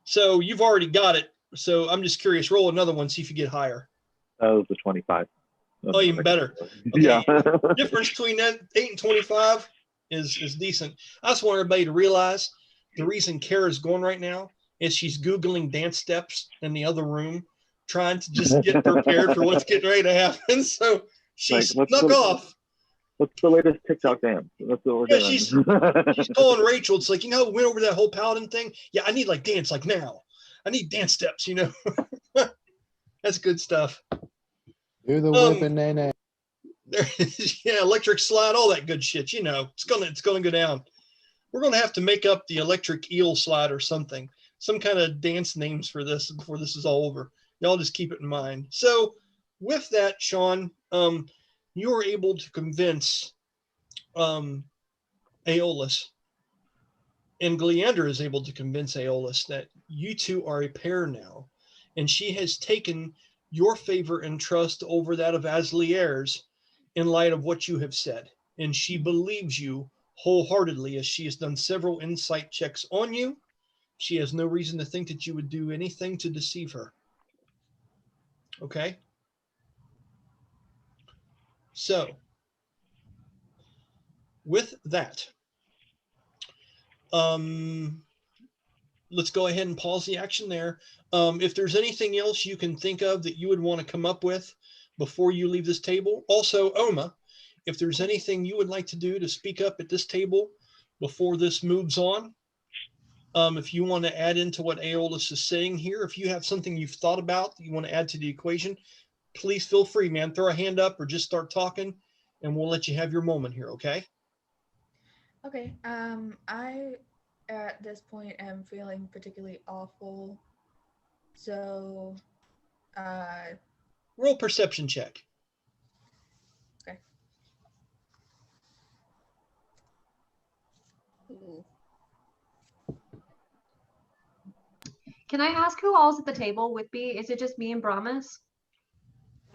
[SPEAKER 1] So you've already got it. So I'm just curious. Roll another one, see if you get higher.
[SPEAKER 2] That was the 25.
[SPEAKER 1] Oh, even better. Okay.
[SPEAKER 2] Yeah.
[SPEAKER 1] Difference between that 8 and 25 is decent. I just want everybody to realize the reason Kara's going right now is she's Googling dance steps in the other room, trying to just get prepared for what's getting ready to happen. So she snuck off.
[SPEAKER 2] What's the latest TikTok dance? That's what we're doing.
[SPEAKER 1] She's calling Rachel. It's like, we went over that whole paladin thing. Yeah, I need like dance like now. I need dance steps, That's good stuff.
[SPEAKER 3] Do the whipping, nay.
[SPEAKER 1] There is, yeah, electric slide, all that good shit. You know, it's gonna go down. We're gonna have to make up the electric eel slide or something, some kind of dance names for this before this is all over. Y'all just keep it in mind. So, with that, Sean, you are able to convince Aeolus, and Gleander is able to convince Aeolus that you two are a pair now, and she has taken your favor and trust over that of Aslier's in light of what you have said, and she believes you wholeheartedly as she has done several insight checks on you. She has no reason to think that you would do anything to deceive her. Okay? So, with that, let's go ahead and pause the action there. If there's anything else you can think of that you would want to come up with before you leave this table. Also, Oma, if there's anything you would like to do to speak up at this table before this moves on, if you want to add into what Aeolus is saying here, if you have something you've thought about that you want to add to the equation, please feel free, man. Throw a hand up or just start talking, and we'll let you have your moment here, okay?
[SPEAKER 7] Okay. I at this point am feeling particularly awful. So
[SPEAKER 1] roll perception check.
[SPEAKER 7] Okay. Ooh.
[SPEAKER 5] Can I ask who all's at the table with me? Is it just me and Brahmus?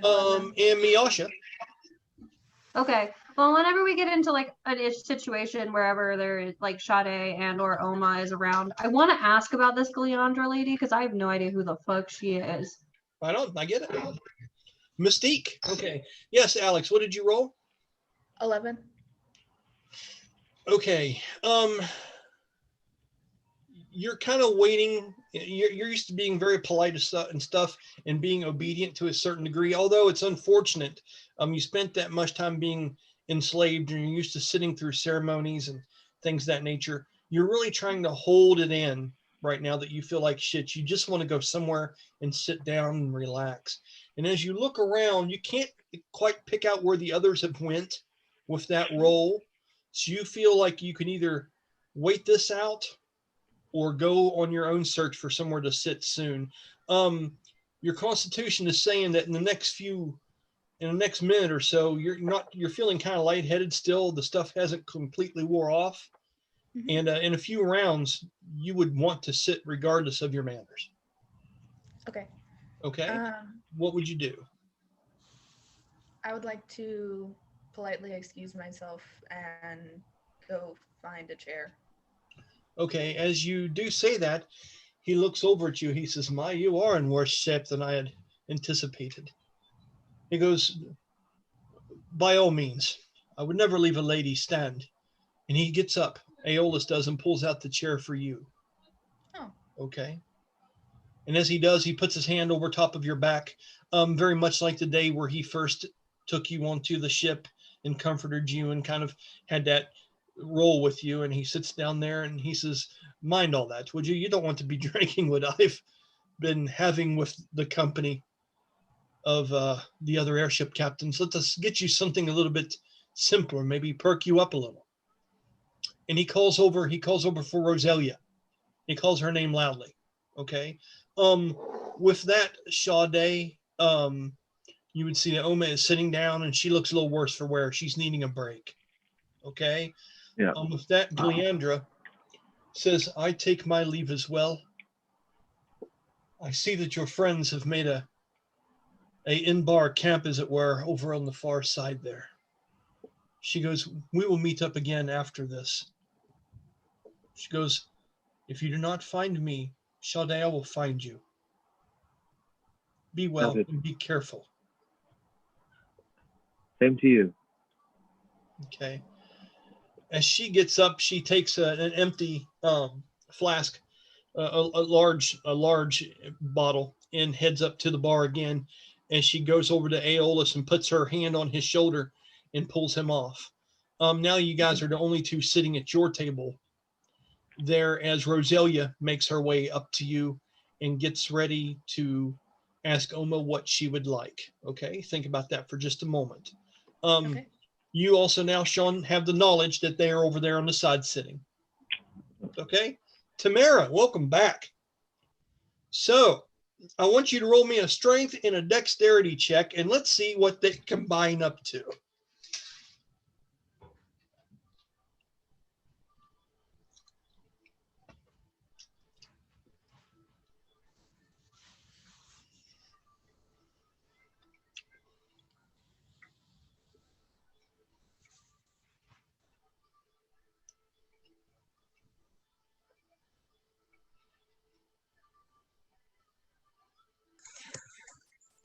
[SPEAKER 1] And Miasha.
[SPEAKER 5] Okay. Well, whenever we get into like an ish situation wherever there is like Sha-dae and or Oma is around, I want to ask about this Gleandra lady because I have no idea who the fuck she is.
[SPEAKER 1] I don't. I get it. Mystique. Okay. Yes, Alex. What did you roll?
[SPEAKER 7] 11.
[SPEAKER 1] Okay. You're kind of waiting. You're used to being very polite and stuff and being obedient to a certain degree. Although it's unfortunate, you spent that much time being enslaved and you're used to sitting through ceremonies and things of that nature. You're really trying to hold it in right now that you feel like shit. You just want to go somewhere and sit down and relax. And as you look around, you can't quite pick out where the others have went with that role. So you feel like you can either wait this out or go on your own search for somewhere to sit soon. Your constitution is saying that in the next minute or so, you're feeling kind of lightheaded still. The stuff hasn't completely wore off. Mm-hmm. And in a few rounds, you would want to sit regardless of your manners.
[SPEAKER 7] Okay.
[SPEAKER 1] Okay. What would you do?
[SPEAKER 7] I would like to politely excuse myself and go find a chair.
[SPEAKER 1] Okay, as you do say that, he looks over at you. He says, "My, you are in worse shape than I had anticipated." He goes, "By all means, I would never leave a lady stand." And he gets up, Aeolus does, and pulls out the chair for you.
[SPEAKER 7] Oh.
[SPEAKER 1] Okay. And as he does, he puts his hand over top of your back, very much like the day where he first took you onto the ship and comforted you and kind of had that roll with you. And he sits down there and he says, "Mind all that, would you? You don't want to be drinking what I've been having with the company of the other airship captains. Let us get you something a little bit simpler, maybe perk you up a little." And he calls over for Roselia. He calls her name loudly. Okay. With that, Sha-dae, you would see that Oma is sitting down and she looks a little worse for wear. She's needing a break. Okay.
[SPEAKER 2] Yeah.
[SPEAKER 1] With that, Gleandra says, "I take my leave as well. I see that your friends have made a in-bar camp, as it were, over on the far side there." She goes, "We will meet up again after this." She goes, "If you do not find me, Sha-dae, I will find you. Be well and be careful."
[SPEAKER 2] Same to you.
[SPEAKER 1] Okay. As she gets up, she takes an empty flask, a large bottle, and heads up to the bar again. And she goes over to Aeolus and puts her hand on his shoulder and pulls him off. Now you guys are the only two sitting at your table there, as Roselia makes her way up to you and gets ready to ask Oma what she would like. Okay, think about that for just a moment.
[SPEAKER 7] Okay.
[SPEAKER 1] You also now, Sean, have the knowledge that they are over there on the side sitting. Okay, Tamara, welcome back. So I want you to roll me a strength and a dexterity check, and let's see what they combine up to.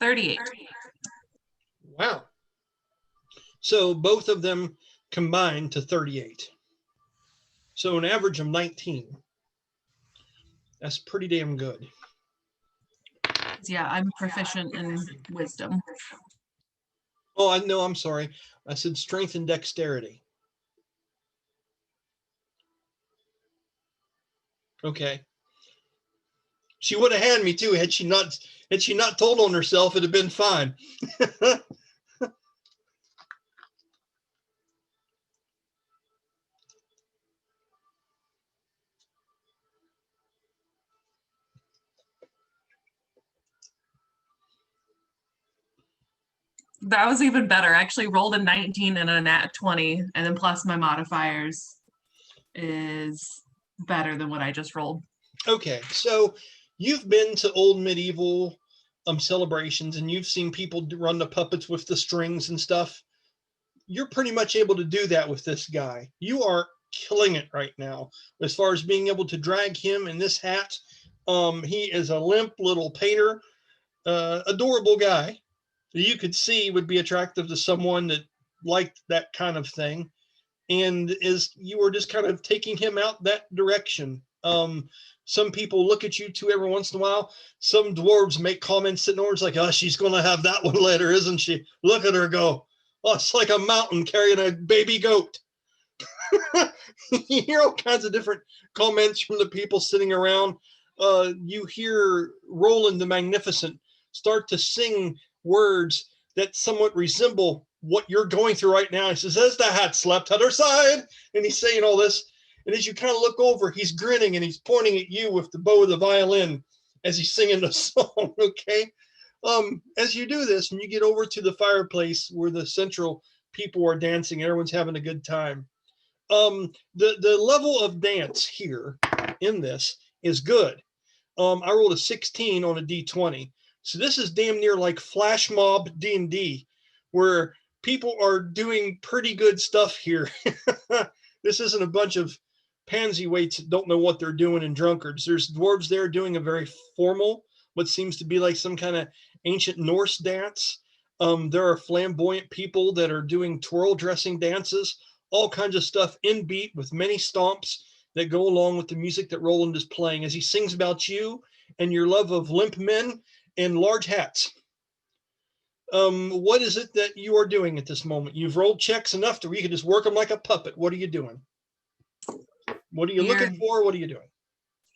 [SPEAKER 6] $38.
[SPEAKER 1] Wow. So both of them combined to 38. So an average of 19. That's pretty damn good.
[SPEAKER 6] Yeah, I'm proficient in wisdom.
[SPEAKER 1] Oh, I know. I'm sorry. I said strength and dexterity. Okay. She would have had me too had she not told on herself. It'd have been fine.
[SPEAKER 6] That was even better. I actually rolled a 19 and a nat 20, and then plus my modifiers is better than what I just rolled.
[SPEAKER 1] Okay, so you've been to old medieval celebrations, and you've seen people run the puppets with the strings and stuff. You're pretty much able to do that with this guy. You are killing it right now as far as being able to drag him in this hat. He is a limp little painter, adorable guy. You could see would be attractive to someone that liked that kind of thing. And as you were just kind of taking him out that direction, some people look at you too every once in a while. Some dwarves make comments sitting over, it's like, oh, she's going to have that one later, isn't she? Look at her go. Oh, it's like a mountain carrying a baby goat. You hear all kinds of different comments from the people sitting around. You hear Roland the Magnificent start to sing words that somewhat resemble what you're going through right now. He says, as the hat slept at her side, and he's saying all this. And as you kind of look over, he's grinning and he's pointing at you with the bow of the violin as he's singing the song. Okay. As you do this, and you get over to the fireplace where the central people are dancing, everyone's having a good time. The level of dance here in this is good. I rolled a 16 on a D20. So this is damn near like flash mob D&D, where people are doing pretty good stuff here. This isn't a bunch of pansy waits that don't know what they're doing and drunkards. There's dwarves there doing a very formal, what seems to be like some kind of ancient Norse dance. There are flamboyant people that are doing twirl dressing dances, all kinds of stuff in beat with many stomps that go along with the music that Roland is playing as he sings about you and your love of limp men in large hats. What is it that you are doing at this moment? You've rolled checks enough to where you can just work them like a puppet. What are you doing? What are you looking for? What are you doing?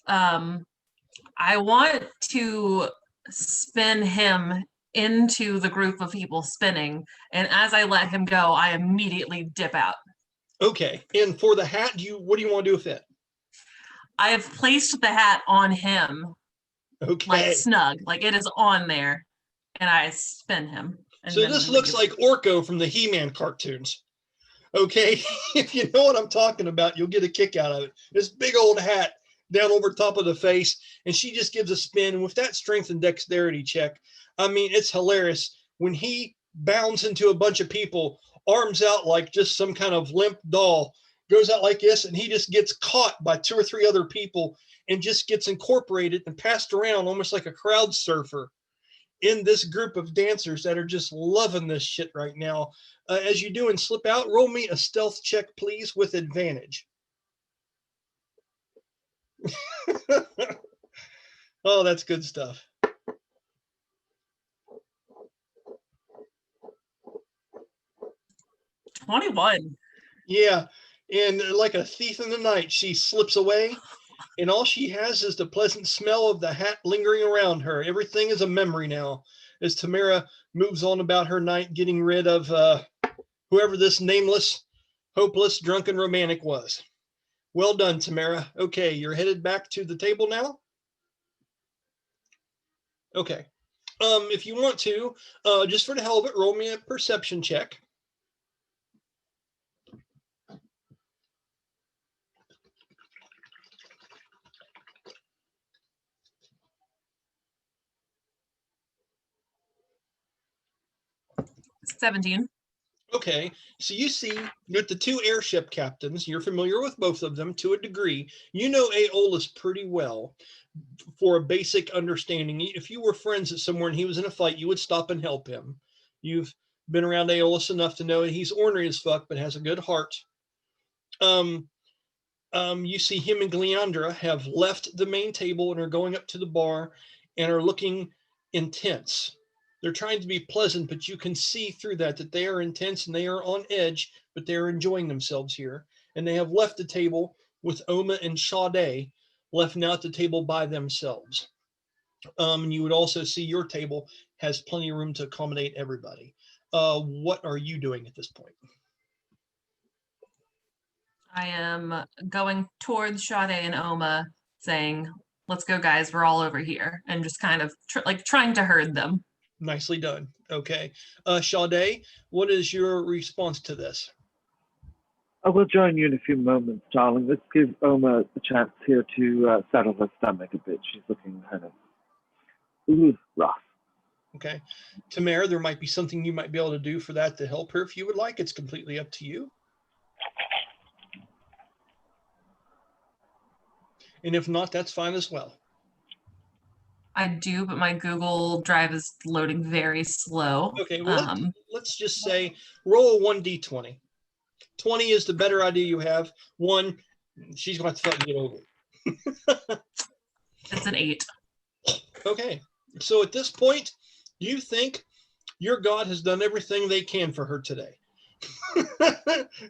[SPEAKER 6] I want to spin him into the group of people spinning, and as I let him go, I immediately dip out.
[SPEAKER 1] Okay, and for the hat, what do you want to do with it?
[SPEAKER 6] I have placed the hat on him,
[SPEAKER 1] okay,
[SPEAKER 6] like snug, like it is on there, and I spin him. And
[SPEAKER 1] so this looks like Orko from the He-Man cartoons. Okay, if you know what I'm talking about, you'll get a kick out of it. This big old hat down over top of the face, and she just gives a spin. And with that strength and dexterity check, I mean, it's hilarious. When he bounds into a bunch of people, arms out like just some kind of limp doll, goes out like this, and he just gets caught by 2 or 3 other people and just gets incorporated and passed around almost like a crowd surfer in this group of dancers that are just loving this shit right now. As you do and slip out, roll me a stealth check, please, with advantage. Oh, that's good stuff.
[SPEAKER 6] $21.
[SPEAKER 1] Yeah, and like a thief in the night, she slips away, and all she has is the pleasant smell of the hat lingering around her. Everything is a memory now, as Tamara moves on about her night, getting rid of whoever this nameless, hopeless, drunken romantic was. Well done, Tamara. Okay, you're headed back to the table now? Okay. If you want to, just for the hell of it, roll me a perception check.
[SPEAKER 6] $17.
[SPEAKER 1] Okay, so you see with the two airship captains, you're familiar with both of them to a degree. You know Aeolus pretty well for a basic understanding. If you were friends at somewhere and he was in a fight, you would stop and help him. You've been around Aeolus enough to know he's ornery as fuck, but has a good heart. You see him and Gleandra have left the main table and are going up to the bar and are looking intense. They're trying to be pleasant, but you can see through that they are intense and they are on edge, but they are enjoying themselves here. And they have left the table with Oma and Sha-dae left now at the table by themselves. And you would also see your table has plenty of room to accommodate everybody. What are you doing at this point?
[SPEAKER 6] I am going towards Sha-dae and Oma, saying, "Let's go, guys. We're all over here," and just kind of trying to herd them.
[SPEAKER 1] Nicely done. Okay. Sha-dae, what is your response to this?
[SPEAKER 2] I will join you in a few moments, darling. Let's give Oma a chance here to settle her stomach a bit. She's looking kind of rough.
[SPEAKER 1] Okay. Tamara, there might be something you might be able to do for that to help her if you would like. It's completely up to you. And if not, that's fine as well.
[SPEAKER 6] I do, but my Google Drive is loading very slow.
[SPEAKER 1] Okay, well, let's just say roll a 1d20. 20 is the better idea you have. 1, she's going to have to fucking get over it.
[SPEAKER 6] It's an 8.
[SPEAKER 1] Okay, so at this point, you think your God has done everything they can for her today.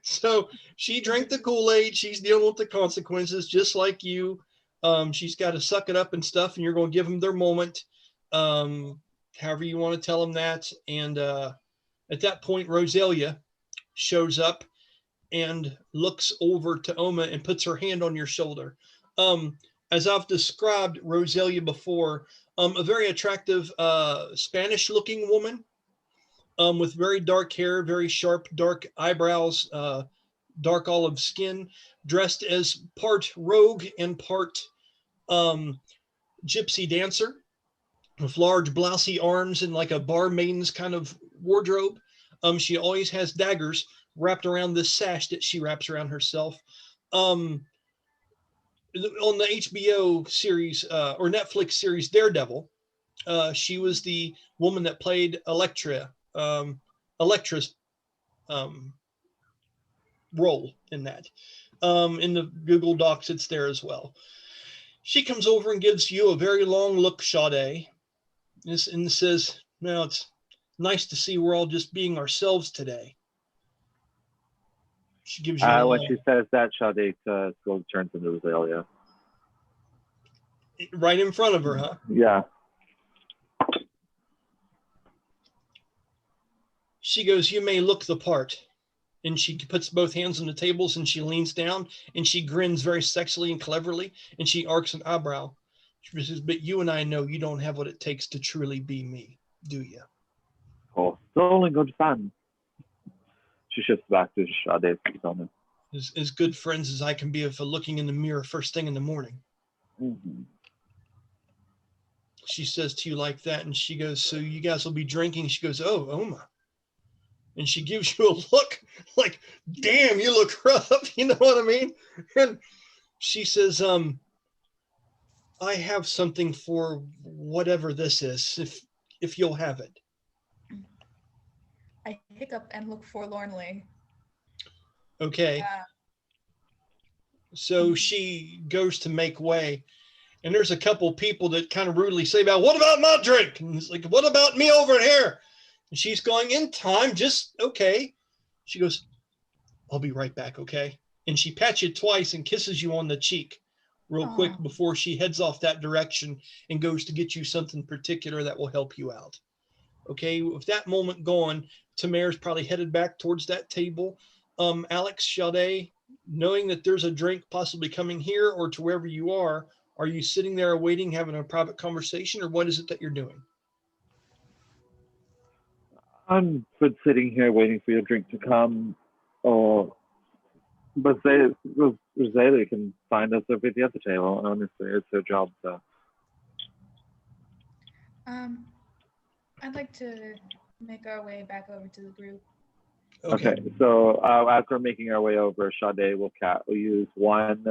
[SPEAKER 1] So she drank the Kool-Aid. She's dealing with the consequences just like you. She's got to suck it up and stuff, and you're going to give them their moment. However you want to tell them that. And at that point, Rosalia shows up and looks over to Oma and puts her hand on your shoulder. As I've described Rosalia before, a very attractive Spanish-looking woman with very dark hair, very sharp, dark eyebrows, dark olive skin, dressed as part rogue and part gypsy dancer, with large blousy arms and like a barmaid's kind of wardrobe. She always has daggers wrapped around this sash that she wraps around herself. On the HBO series or Netflix series Daredevil, she was the woman that played Elektra's role in that. In the Google Docs, it's there as well. She comes over and gives you a very long look, Sha-dae, and says, "Now it's nice to see we're all just being ourselves today." She gives you
[SPEAKER 2] when she says that, Sha-dae turns into Rosalia.
[SPEAKER 1] Right in front of her, huh?
[SPEAKER 2] Yeah.
[SPEAKER 1] She goes, "You may look the part." And she puts both hands on the tables and she leans down and she grins very sexily and cleverly and she arcs an eyebrow. She says, "But you and I know you don't have what it takes to truly be me, do you?"
[SPEAKER 2] Oh, still in good fun. She shifts back to Sha-dae.
[SPEAKER 1] As good friends as I can be for looking in the mirror first thing in the morning.
[SPEAKER 2] Mm-hmm.
[SPEAKER 1] She says to you like that and she goes, "So you guys will be drinking?" She goes, "Oh, Oma." And she gives you a look like, "Damn, you look rough." You know what I mean? And she says, "I have something for whatever this is, if you'll have it."
[SPEAKER 7] I hiccup and look forlornly.
[SPEAKER 1] Okay. So she goes to make way. And there's a couple people that kind of rudely say "What about my drink?" And it's like, "What about me over here?" And she's going, "In time, just okay." She goes, "I'll be right back, okay?" And she pats you twice and kisses you on the cheek. real quick
[SPEAKER 7] Aw.
[SPEAKER 1] before she heads off that direction and goes to get you something particular that will help you out. Okay, with that moment gone, Tamar's probably headed back towards that table. Alex, Sha-dae, knowing that there's a drink possibly coming here or to wherever you are you sitting there waiting, having a private conversation, or what is it that you're doing?
[SPEAKER 2] I'm good sitting here waiting for your drink to come, or Rosalia can find us over at the other table. Honestly, it's her job. So
[SPEAKER 7] I'd like to make our way back over to the group.
[SPEAKER 2] okay. So as we're making our way over, Sha-dae will use one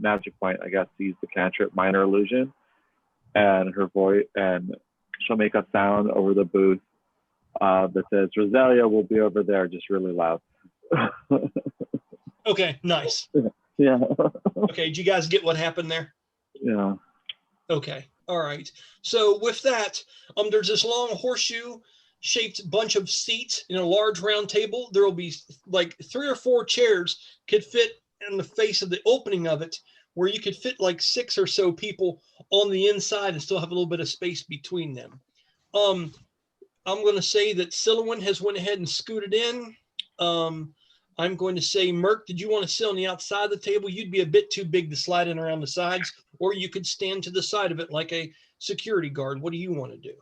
[SPEAKER 2] magic point, I guess, to use the cantrip minor illusion, and her voice, and she'll make a sound over the booth that says Rosalia will be over there, just really loud.
[SPEAKER 1] Okay, nice.
[SPEAKER 2] Yeah.
[SPEAKER 1] Okay, did you guys get what happened there?
[SPEAKER 2] Yeah.
[SPEAKER 1] Okay, all right. So with that, there's this long horseshoe shaped bunch of seats in a large round table. There will be like 3 or 4 chairs could fit in the face of the opening of it, where you could fit like 6 or so people on the inside and still have a little bit of space between them. I'm going to say that Silowin has went ahead and scooted in. I'm going to say, Merc, did you want to sit on the outside of the table? You'd be a bit too big to slide in around the sides, or you could stand to the side of it like a security guard. What do you want to do?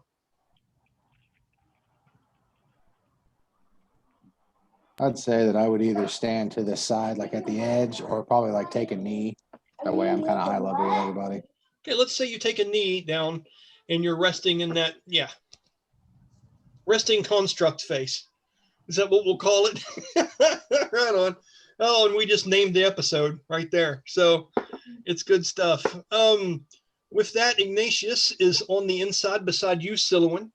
[SPEAKER 3] I'd say that I would either stand to the side, like at the edge, or probably like take a knee. That way I'm kind of eye level with everybody.
[SPEAKER 1] Okay, let's say you take a knee down and you're resting in that, resting construct face. Is that what we'll call it? Right on. Oh, and we just named the episode right there. So it's good stuff. With that, Ignatius is on the inside beside you, Silowin,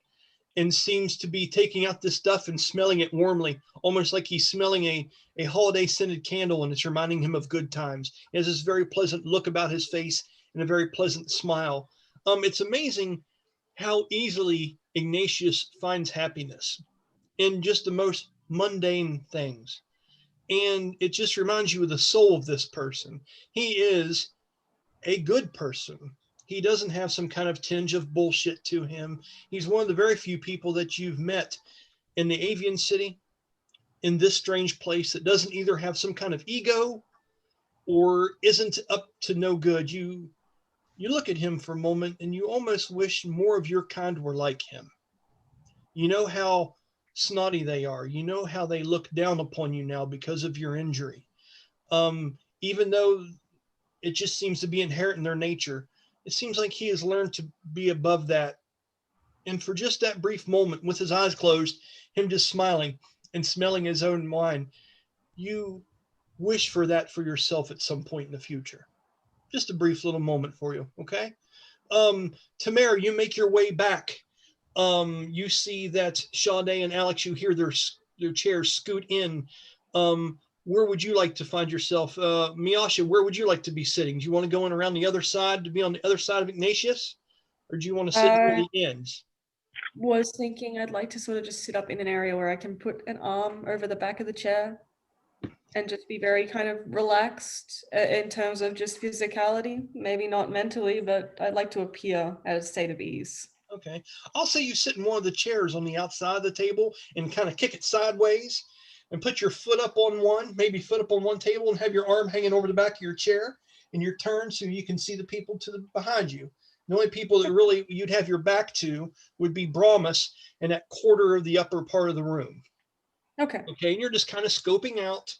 [SPEAKER 1] and seems to be taking out this stuff and smelling it warmly, almost like he's smelling a holiday scented candle, and it's reminding him of good times. He has this very pleasant look about his face and a very pleasant smile. It's amazing how easily Ignatius finds happiness in just the most mundane things. And it just reminds you of the soul of this person. He is a good person. He doesn't have some kind of tinge of bullshit to him. He's one of the very few people that you've met in the avian city, in this strange place, that doesn't either have some kind of ego or isn't up to no good. You look at him for a moment and you almost wish more of your kind were like him. You know how snotty they are. You know how they look down upon you now because of your injury. Even though it just seems to be inherent in their nature, it seems like he has learned to be above that. And for just that brief moment, with his eyes closed, him just smiling and smelling his own wine, you wish for that for yourself at some point in the future. Just a brief little moment for you, okay? Tamara, you make your way back. You see that Sha-dae and Alex, you hear their chairs scoot in. Where would you like to find yourself? Miasha, where would you like to be sitting? Do you want to go in around the other side to be on the other side of Ignatius? Or do you want to sit near the ends?
[SPEAKER 4] Was thinking I'd like to sort of just sit up in an area where I can put an arm over the back of the chair and just be very kind of relaxed in terms of just physicality, maybe not mentally, but I'd like to appear at a state of ease.
[SPEAKER 1] Okay. I'll say you sit in one of the chairs on the outside of the table and kind of kick it sideways and put your foot up on one, maybe foot up on one table, and have your arm hanging over the back of your chair, and you're turned so you can see the people behind you. The only people that really you'd have your back to would be Brahmus and that quarter of the upper part of the room.
[SPEAKER 4] Okay.
[SPEAKER 1] Okay, and you're just kind of scoping out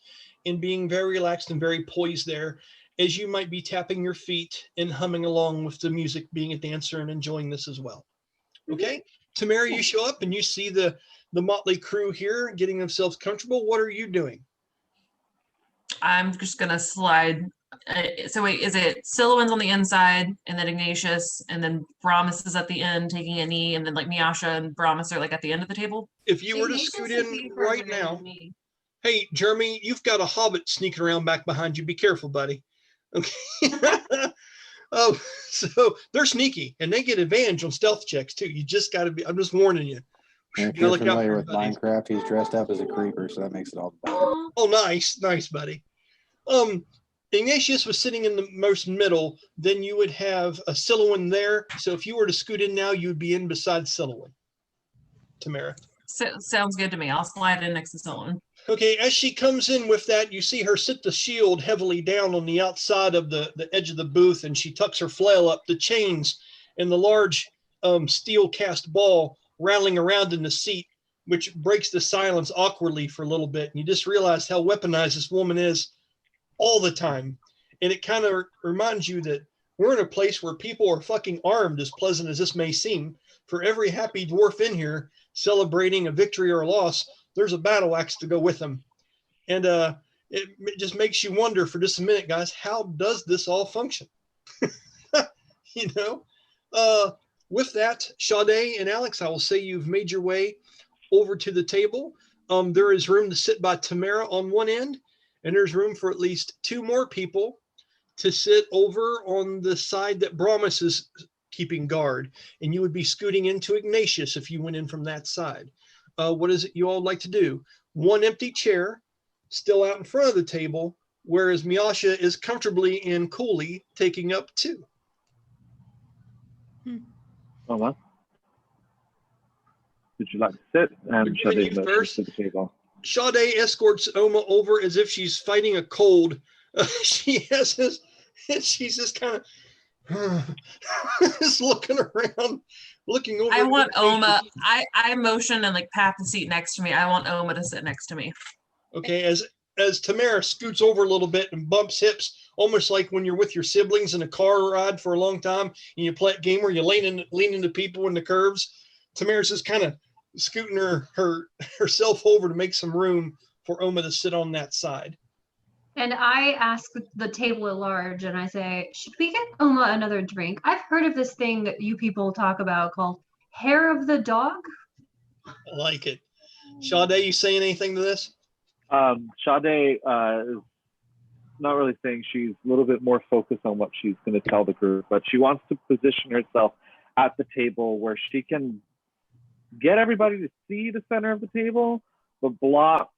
[SPEAKER 1] and being very relaxed and very poised there, as you might be tapping your feet and humming along with the music, being a dancer and enjoying this as well. Okay, Tamara, you show up and you see the motley crew here getting themselves comfortable. What are you doing?
[SPEAKER 6] I'm just gonna slide. So wait, is it Silowin's on the inside, and then Ignatius, and then Brahmus is at the end taking a knee, and then like Miasha and Brahmus are like at the end of the table?
[SPEAKER 1] If you were to
[SPEAKER 5] Ignatius
[SPEAKER 1] scoot
[SPEAKER 5] would be
[SPEAKER 1] in
[SPEAKER 5] further
[SPEAKER 1] right
[SPEAKER 5] in
[SPEAKER 1] now,
[SPEAKER 5] than me.
[SPEAKER 1] hey, Jeremy, you've got a hobbit sneaking around back behind you. Be careful, buddy. Okay. Oh, so they're sneaky and they get advantage on stealth checks too. You just got to be, I'm just warning you.
[SPEAKER 3] And if
[SPEAKER 1] You
[SPEAKER 3] you're
[SPEAKER 1] gotta look out for
[SPEAKER 3] familiar with
[SPEAKER 1] everybody.
[SPEAKER 3] Minecraft, he's dressed up as a creeper, so that makes it all better.
[SPEAKER 6] Aw.
[SPEAKER 1] Oh, nice, buddy. Ignatius was sitting in the most middle. Then you would have a Silouan there. So if you were to scoot in now, you would be in beside Silouan. Tamara.
[SPEAKER 6] Sounds good to me. I'll slide in next to Solon.
[SPEAKER 1] Okay, as she comes in with that, you see her sit the shield heavily down on the outside of the edge of the booth, and she tucks her flail up. The chains and the large steel cast ball rattling around in the seat, which breaks the silence awkwardly for a little bit. And you just realize how weaponized this woman is all the time. And it kind of reminds you that we're in a place where people are fucking armed, as pleasant as this may seem. For every happy dwarf in here celebrating a victory or a loss, there's a battle axe to go with them. And it just makes you wonder for just a minute, guys, how does this all function? You know? With that, Sha-dae and Alex, I will say you've made your way over to the table. There is room to sit by Tamara on one end, and there's room for at least two more people to sit over on the side that Brahmus is keeping guard, and you would be scooting into Ignatius if you went in from that side. What is it you all like to do? One empty chair still out in front of the table, whereas Miasha is comfortably and coolly taking up two.
[SPEAKER 2] Oma, would you like to sit? And
[SPEAKER 1] We're giving
[SPEAKER 2] Sha-dae
[SPEAKER 1] you
[SPEAKER 2] motions
[SPEAKER 1] first.
[SPEAKER 2] to the table.
[SPEAKER 1] Sha-dae escorts Oma over as if she's fighting a cold. She has this, and she's just kind of just looking around, looking over.
[SPEAKER 6] I want Oma. I motion and like pat the seat next to me. I want Oma to sit next to me.
[SPEAKER 1] Okay, as Tamara scoots over a little bit and bumps hips, almost like when you're with your siblings in a car ride for a long time and you play a game where you lean into people in the curves. Tamara's just kind of scooting herself over to make some room for Oma to sit on that side.
[SPEAKER 5] And I ask the table at large and I say, should we get Oma another drink? I've heard of this thing that you people talk about called hair of the dog.
[SPEAKER 1] I like it. Sha-dae, you saying anything to this?
[SPEAKER 2] Sha-dae is not really saying. She's a little bit more focused on what she's going to tell the group, but she wants to position herself at the table where she can get everybody to see the center of the table, but block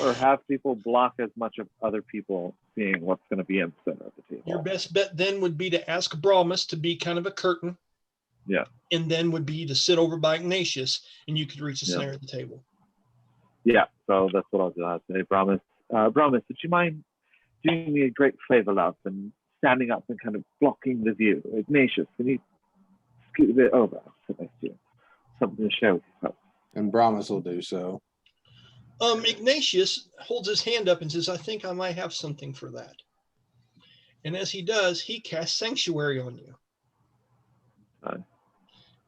[SPEAKER 2] or have people block as much of other people seeing what's going to be in the center of the table.
[SPEAKER 1] Your best bet then would be to ask Brahmus to be kind of a curtain.
[SPEAKER 2] Yeah.
[SPEAKER 1] And then would be to sit over by Ignatius, and you could reach the
[SPEAKER 2] Yeah.
[SPEAKER 1] center of the table.
[SPEAKER 2] Yeah, so that's what I'll do. I'll say, Brahmus, would you mind doing me a great favor, love, and standing up and kind of blocking the view? Ignatius, can you scoot a bit over? Sit next to you. Something to share with you folks.
[SPEAKER 3] And Brahmus will do so.
[SPEAKER 1] Ignatius holds his hand up and says, I think I might have something for that. And as he does, he casts Sanctuary on you.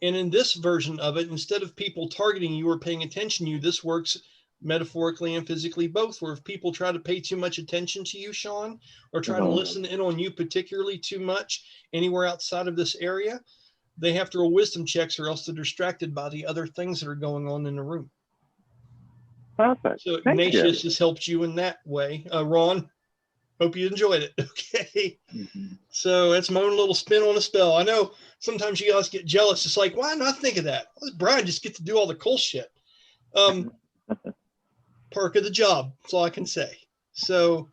[SPEAKER 1] And in this version of it, instead of people targeting you or paying attention to you, this works metaphorically and physically both, where if people try to pay too much attention to you, Sean, or try to listen in on you particularly too much anywhere outside of this area, they have to roll wisdom checks or else they're distracted by the other things that are going on in the room.
[SPEAKER 2] Perfect.
[SPEAKER 1] So
[SPEAKER 2] Thank
[SPEAKER 1] Ignatius
[SPEAKER 2] you.
[SPEAKER 1] has helped you in that way. Ron, hope you enjoyed it. Okay.
[SPEAKER 2] Mm-hmm.
[SPEAKER 1] So that's my own little spin on a spell. I know sometimes you guys get jealous. It's like, why not think of that? Let Brian just get to do all the cool shit. Perk of the job. That's all I can say. So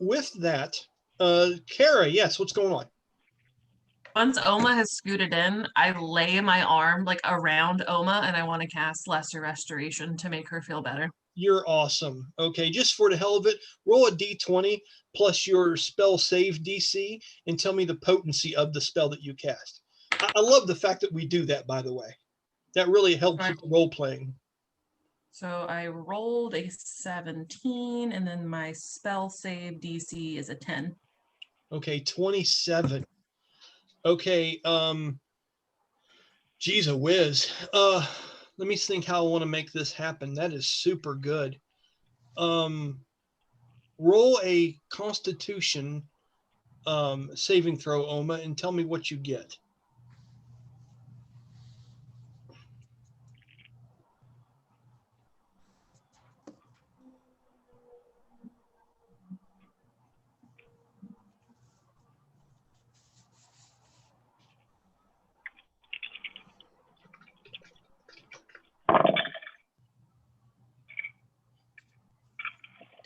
[SPEAKER 1] with that, Kara, yes, what's going on?
[SPEAKER 6] Once Oma has scooted in, I lay my arm like around Oma and I want to cast Lesser Restoration to make her feel better.
[SPEAKER 1] You're awesome. Okay, just for the hell of it, roll a d20 plus your spell save DC and tell me the potency of the spell that you cast. I love the fact that we do that, by the way. That really helps with the role playing.
[SPEAKER 6] So I rolled a 17 and then my spell save DC is a 10.
[SPEAKER 1] Okay, 27. Okay, geez a whiz. Let me think how I want to make this happen. That is super good. Roll a Constitution saving throw, Oma, and tell me what you get.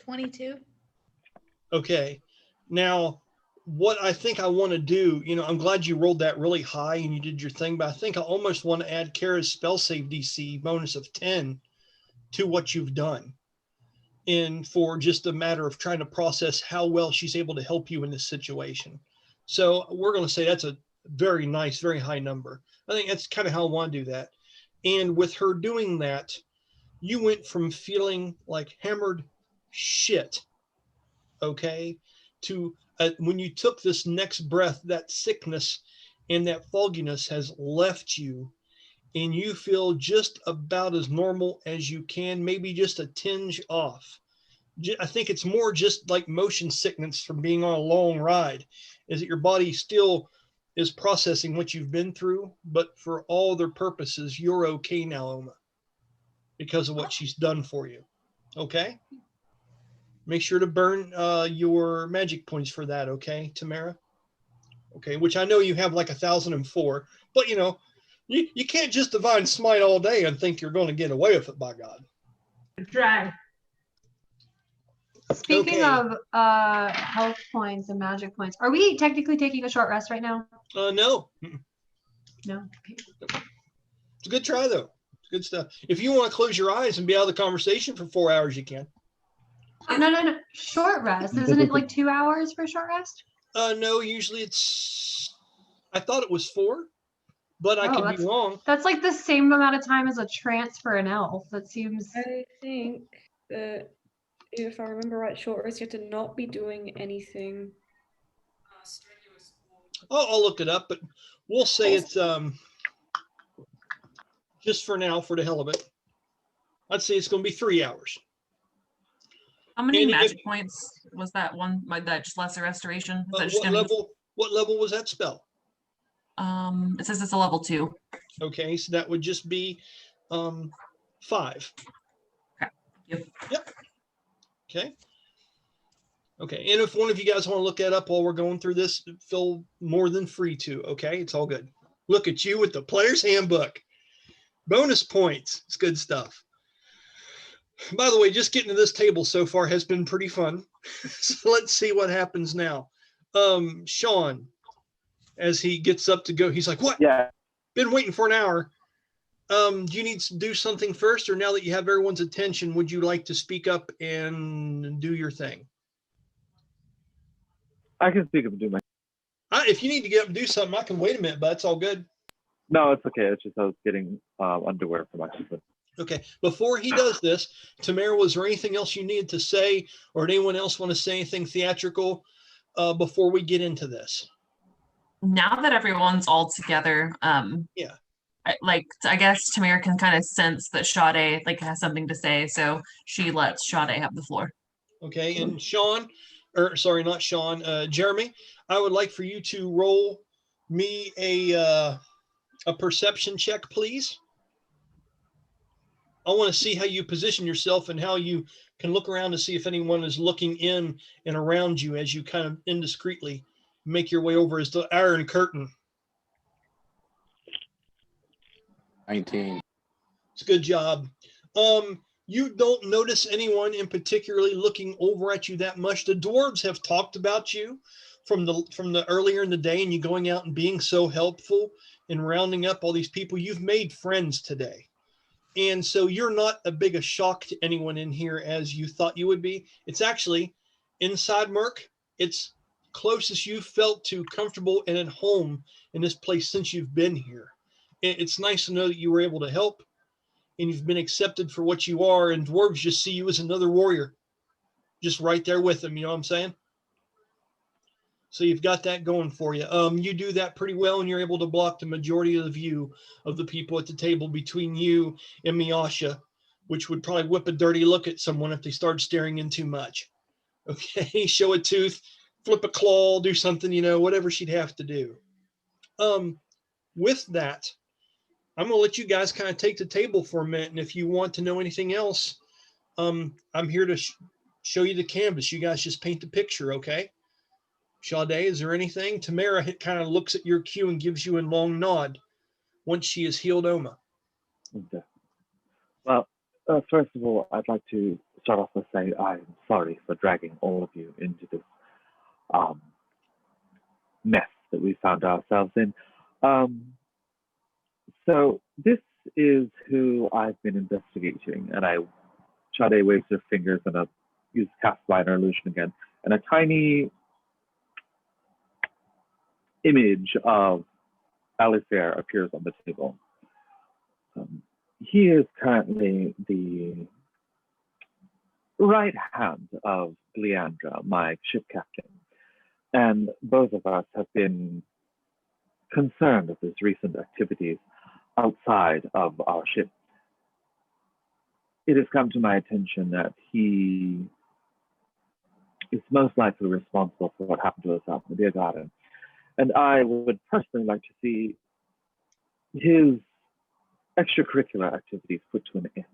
[SPEAKER 7] $22.
[SPEAKER 1] Okay. Now, what I think I want to do, I'm glad you rolled that really high and you did your thing, but I think I almost want to add Kara's spell save DC bonus of 10 to what you've done. And for just a matter of trying to process how well she's able to help you in this situation. So we're going to say that's a very nice, very high number. I think that's kind of how I want to do that. And with her doing that, you went from feeling like hammered shit, okay, to when you took this next breath, that sickness and that fogginess has left you, and you feel just about as normal as you can, maybe just a tinge off. I think it's more just like motion sickness from being on a long ride, is that your body still is processing what you've been through, but for all their purposes, you're okay now, Oma, because of what she's done for you. Okay? Make sure to burn your magic points for that, okay, Tamara? Okay, which I know you have like 1,004, but you can't just divine smite all day and think you're going to get away with it, by God.
[SPEAKER 5] Try. Speaking
[SPEAKER 1] Okay.
[SPEAKER 5] of health points and magic points, are we technically taking a short rest right now?
[SPEAKER 1] No.
[SPEAKER 5] No. Okay.
[SPEAKER 1] It's a good try, though. It's good stuff. If you want to close your eyes and be out of the conversation for 4 hours, you can.
[SPEAKER 5] No. Short rest. Isn't it like 2 hours for short rest?
[SPEAKER 1] No, usually I thought it was 4, but I could be wrong.
[SPEAKER 5] That's like the same amount of time as a trance for an elf. That seems.
[SPEAKER 4] I think that if I remember right, short rest, you have to not be doing anything strenuous.
[SPEAKER 1] I'll look it up, but we'll say it's just for now, for the hell of it. I'd say it's going to be 3 hours.
[SPEAKER 6] How many magic points was that one? That just lesser restoration? Is that just
[SPEAKER 1] what level was that spell?
[SPEAKER 6] It says it's a level 2.
[SPEAKER 1] Okay, so that would just be 5.
[SPEAKER 6] Okay.
[SPEAKER 1] Yep. Okay. Okay, and if one of you guys want to look that up while we're going through this, feel more than free to. Okay, it's all good. Look at you with the player's handbook. Bonus points. It's good stuff. By the way, just getting to this table so far has been pretty fun. So let's see what happens now. Sean, as he gets up to go, he's like, "What?
[SPEAKER 2] Yeah.
[SPEAKER 1] Been waiting for an hour. Do you need to do something first, or now that you have everyone's attention, would you like to speak up and do your thing?"
[SPEAKER 2] I can speak up and do my.
[SPEAKER 1] If you need to get up and do something, I can wait a minute, but it's all good.
[SPEAKER 2] No, it's okay. It's just I was getting underwear for my husband.
[SPEAKER 1] Okay. Before he does this, Tamara, was there anything else you needed to say, or did anyone else want to say anything theatrical before we get into this?
[SPEAKER 6] Now that everyone's all together,
[SPEAKER 1] yeah,
[SPEAKER 6] I guess Tamara can kind of sense that Sha-dae has something to say, so she lets Sha-dae have the floor.
[SPEAKER 1] Okay, and Sean, or sorry, not Sean, Jeremy, I would like for you to roll me a perception check, please. I want to see how you position yourself and how you can look around to see if anyone is looking in and around you as you kind of indiscreetly make your way over as the Iron Curtain.
[SPEAKER 3] 19.
[SPEAKER 1] It's a good job. You don't notice anyone in particularly looking over at you that much. The dwarves have talked about you from the earlier in the day, and you going out and being so helpful and rounding up all these people. You've made friends today. And so you're not a big a shock to anyone in here as you thought you would be. It's actually inside Merc. It's closest you've felt to comfortable and at home in this place since you've been here. It's nice to know that you were able to help and you've been accepted for what you are. And dwarves just see you as another warrior, just right there with them. You know what I'm saying? So you've got that going for you. You do that pretty well, and you're able to block the majority of the view of the people at the table between you and Miasha, which would probably whip a dirty look at someone if they started staring in too much. Okay, show a tooth, flip a claw, do something, whatever she'd have to do. With that, I'm going to let you guys kind of take the table for a minute, and if you want to know anything else, I'm here to show you the canvas. You guys just paint the picture, okay? Sha-dae, is there anything? Tamara kind of looks at your cue and gives you a long nod once she has healed Oma.
[SPEAKER 2] Okay. Well, first of all, I'd like to start off by saying I'm sorry for dragging all of you into this mess that we found ourselves in. So this is who I've been investigating, and Sha-dae waves her fingers and use cast minor illusion again, and a tiny image of Alistair appears on the table. He is currently the right hand of Leandra, my ship captain, and both of us have been concerned of his recent activities outside of our ship. It has come to my attention that he is most likely responsible for what happened to us out in the beer garden. And I would personally like to see his extracurricular activities put to an end.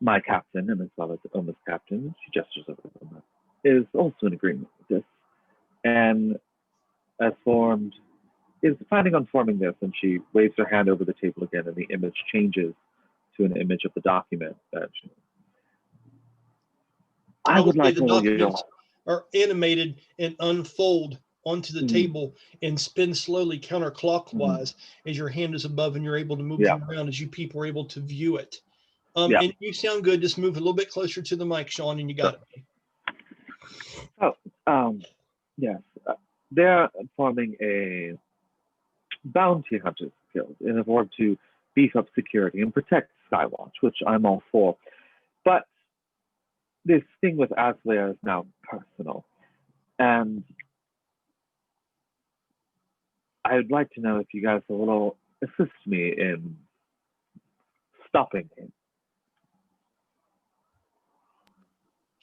[SPEAKER 2] My captain, and as well as Oma's captain, she gestures over to Oma, is also in agreement with this, and is planning on forming this, and she waves her hand over the table again, and the image changes to an image of the document that I would like
[SPEAKER 1] the
[SPEAKER 2] all of you
[SPEAKER 1] documents are animated and unfold onto the table and spin slowly counterclockwise as your hand is above and you're able to move them around as you people are able to view it. And you sound good. Just move a little bit closer to the mic, Sean, and you got
[SPEAKER 2] it. Yes. They're forming a bounty hunters guild in order to beef up security and protect Skywatch, which I'm all for. But this thing with Aslear is now personal. And I would like to know if you guys will assist me in stopping him.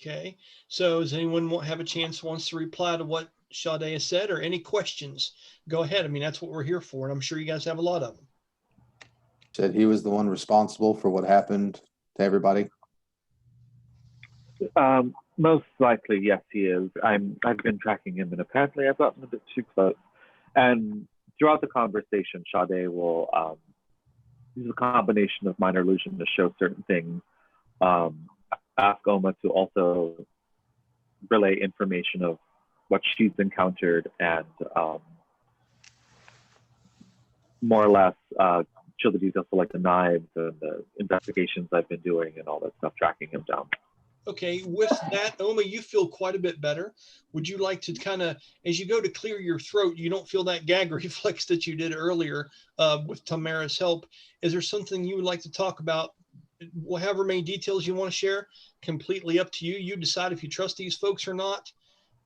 [SPEAKER 1] Okay. So does anyone have a chance wants to reply to what Sha-dae has said, or any questions? Go ahead. I mean, that's what we're here for, and I'm sure you guys have a lot of them.
[SPEAKER 3] Said he was the one responsible for what happened to everybody.
[SPEAKER 2] Most likely, yes, he is. I've been tracking him, and apparently I've gotten a bit too close. And throughout the conversation, Sha-dae will use a combination of minor illusion to show certain things. Ask Oma to also relay information of what she's encountered, and more or less show the details for like the knives and the investigations I've been doing and all that stuff, tracking him down.
[SPEAKER 1] Okay, with that, Oma, you feel quite a bit better. Would you like to kind of, as you go to clear your throat, you don't feel that gag reflex that you did earlier with Tamara's help. Is there something you would like to talk about? However many details you want to share, completely up to you. You decide if you trust these folks or not.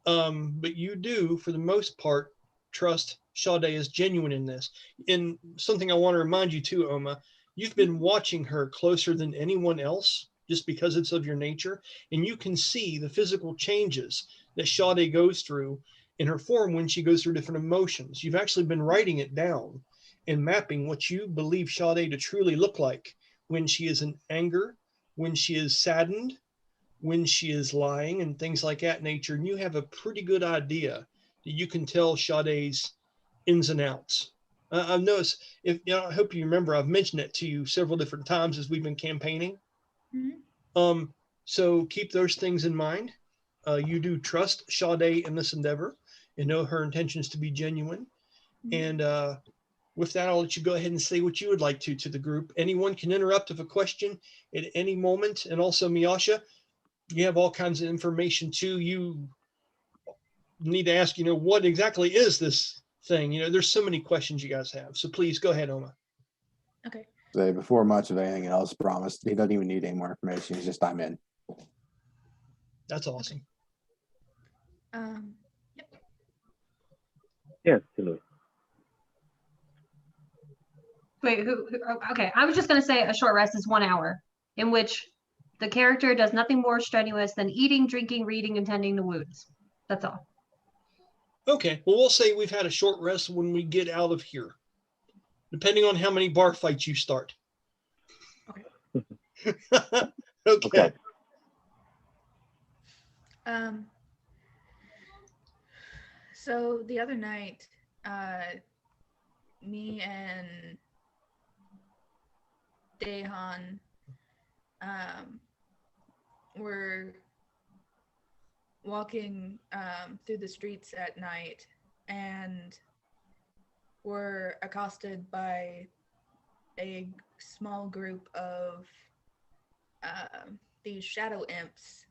[SPEAKER 1] But you do, for the most part, trust Sha-dae is genuine in this. And something I want to remind you too, Oma, you've been watching her closer than anyone else, just because it's of your nature, and you can see the physical changes that Sha-dae goes through in her form when she goes through different emotions. You've actually been writing it down and mapping what you believe Sha-dae to truly look like when she is in anger, when she is saddened, when she is lying, and things like that nature. And you have a pretty good idea that you can tell Sha-dae's ins and outs. I've noticed, I hope you remember, I've mentioned it to you several different times as we've been campaigning. Mm-hmm. So keep those things in mind. You do trust Sha-dae in this endeavor and know her intentions to be genuine. Mm-hmm. And with that, I'll let you go ahead and say what you would like to the group. Anyone can interrupt if a question at any moment. And also, Miasha, you have all kinds of information too. You need to ask, what exactly is this thing? There's so many questions you guys have. So please go ahead, Oma.
[SPEAKER 7] Okay.
[SPEAKER 3] So before much of anything else, Brahmus, he doesn't even need any more information. He's just, I'm in.
[SPEAKER 1] That's awesome.
[SPEAKER 7] Yep.
[SPEAKER 2] Yes, Louis.
[SPEAKER 5] Wait, okay, I was just going to say a short rest is 1 hour in which the character does nothing more strenuous than eating, drinking, reading, and tending to wounds. That's all.
[SPEAKER 1] Okay, well, we'll say we've had a short rest when we get out of here, depending on how many bar fights you start.
[SPEAKER 7] Okay.
[SPEAKER 1] Okay.
[SPEAKER 7] So the other night, me and Daehan were walking through the streets at night and were accosted by a small group of these shadow imps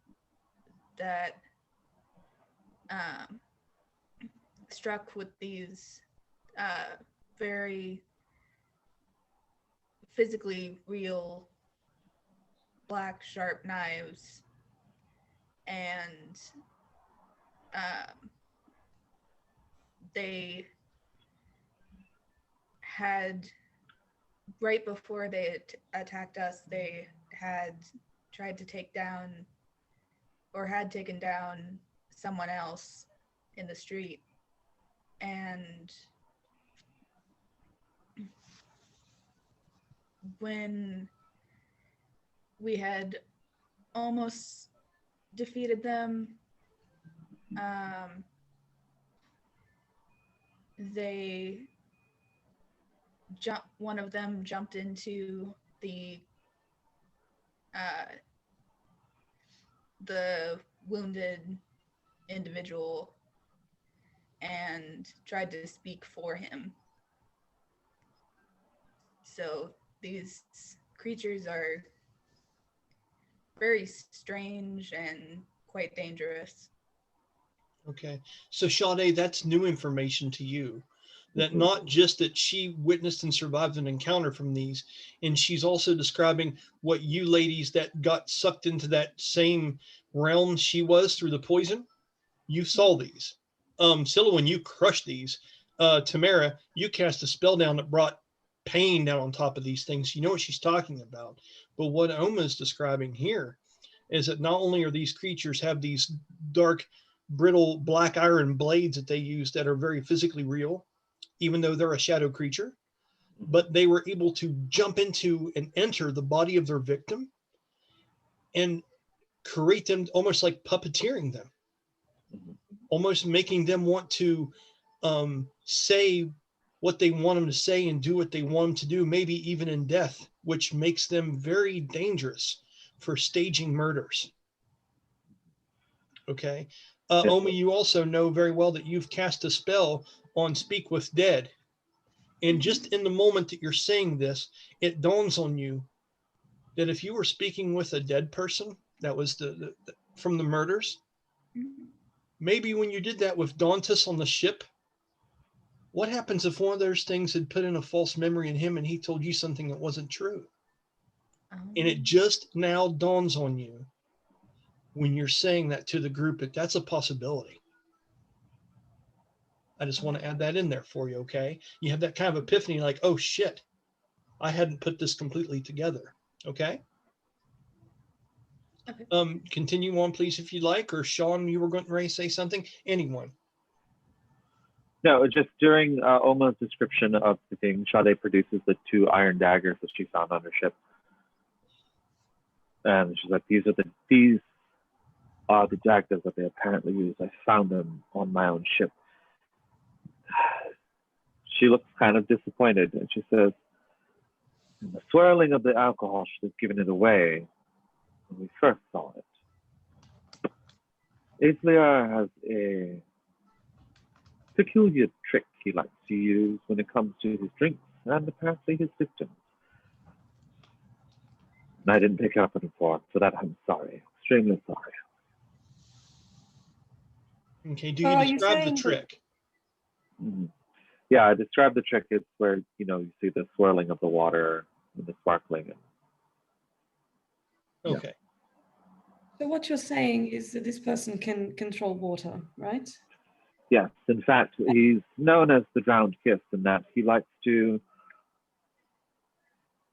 [SPEAKER 7] that struck with these very physically real black sharp knives, and they had, right before they attacked us, they had tried to take down or had taken down someone else in the street. And when we had almost defeated them, one of them jumped into the wounded individual and tried to speak for him. So these creatures are very strange and quite dangerous.
[SPEAKER 1] Okay. So Sha-dae, that's new information to you. That not just that she witnessed and survived an encounter from these, and she's also describing what you ladies that got sucked into that same realm she was through the poison, you saw these. Silouan, you crushed these. Tamara, you cast a spell down that brought pain down on top of these things. You know what she's talking about. But what Oma is describing here is that not only are these creatures have these dark, brittle black iron blades that they use that are very physically real, even though they're a shadow creature, but they were able to jump into and enter the body of their victim and create them, almost like puppeteering them, almost making them want to say what they want them to say and do what they want them to do, maybe even in death, which makes them very dangerous for staging murders. Okay. Omi, you also know very well that you've cast a spell on Speak with Dead. And just in the moment that you're saying this, it dawns on you that if you were speaking with a dead person that was from the murders, maybe when you did that with Dauntus on the ship, what happens if one of those things had put in a false memory in him and he told you something that wasn't true? And it just now dawns on you when you're saying that to the group that that's a possibility. I just want to add that in there for you, okay? You have that kind of epiphany like, oh shit, I hadn't put this completely together, okay?
[SPEAKER 7] Okay.
[SPEAKER 1] Continue on, please, if you'd like, or Sean, you were going to say something? Anyone?
[SPEAKER 2] No, just during Oma's description of the thing, Sha-dae produces the 2 iron daggers that she found on her ship. And she's like, these are the daggers that they apparently use. I found them on my own ship. She looks kind of disappointed, and she says, the swirling of the alcohol should have given it away when we first saw it. Aesliar has a peculiar trick he likes to use when it comes to his drinks and apparently his victims. And I didn't pick up on it before, for that I'm sorry. Extremely sorry.
[SPEAKER 1] Okay, do you describe the trick?
[SPEAKER 2] Mm-hmm. Yeah, I described the trick. It's where, you see the swirling of the water and the sparkling.
[SPEAKER 1] Okay.
[SPEAKER 2] Yeah.
[SPEAKER 4] So what you're saying is that this person can control water, right?
[SPEAKER 2] Yes. In fact, he's known as the drowned kiss in that he likes to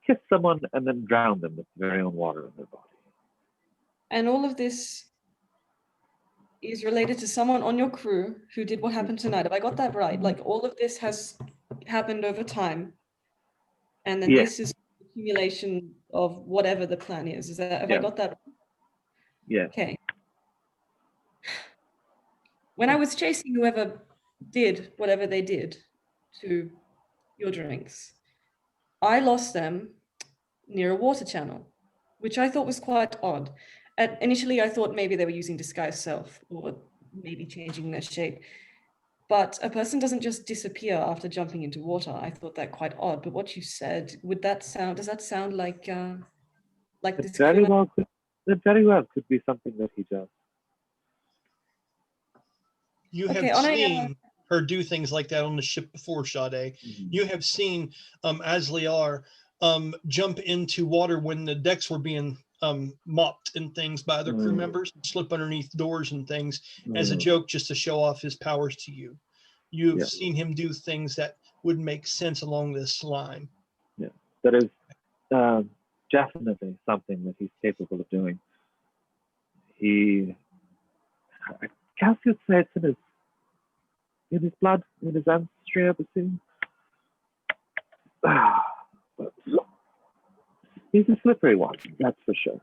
[SPEAKER 2] kiss someone and then drown them with their very own water in their body.
[SPEAKER 4] And all of this is related to someone on your crew who did what happened tonight. Have I got that right? Like all of this has happened over time. And then this is accumulation of whatever the plan is. Have I got that right?
[SPEAKER 2] Yeah.
[SPEAKER 4] Okay. When I was chasing whoever did whatever they did to your drinks, I lost them near a water channel, which I thought was quite odd. Initially, I thought maybe they were using disguise self or maybe changing their shape. But a person doesn't just disappear after jumping into water. I thought that quite odd. But what you said, does that sound like
[SPEAKER 2] It
[SPEAKER 4] this
[SPEAKER 2] very
[SPEAKER 4] crew?
[SPEAKER 2] well could. It very well could be something that he does.
[SPEAKER 1] You
[SPEAKER 4] Okay,
[SPEAKER 1] have
[SPEAKER 4] on a
[SPEAKER 1] seen her do things like that on the ship before, Sha-dae. You have seen Asliar jump into water when the decks were being mopped and things by other crew members, slip underneath doors and things as a joke just to show off his powers to you. You've
[SPEAKER 2] Yeah.
[SPEAKER 1] seen him do things that would make sense along this line.
[SPEAKER 2] Yeah, that is definitely something that he's capable of doing. I guess you'd say it's in his blood, in his ancestry, I would assume. But he's a slippery one, that's for sure.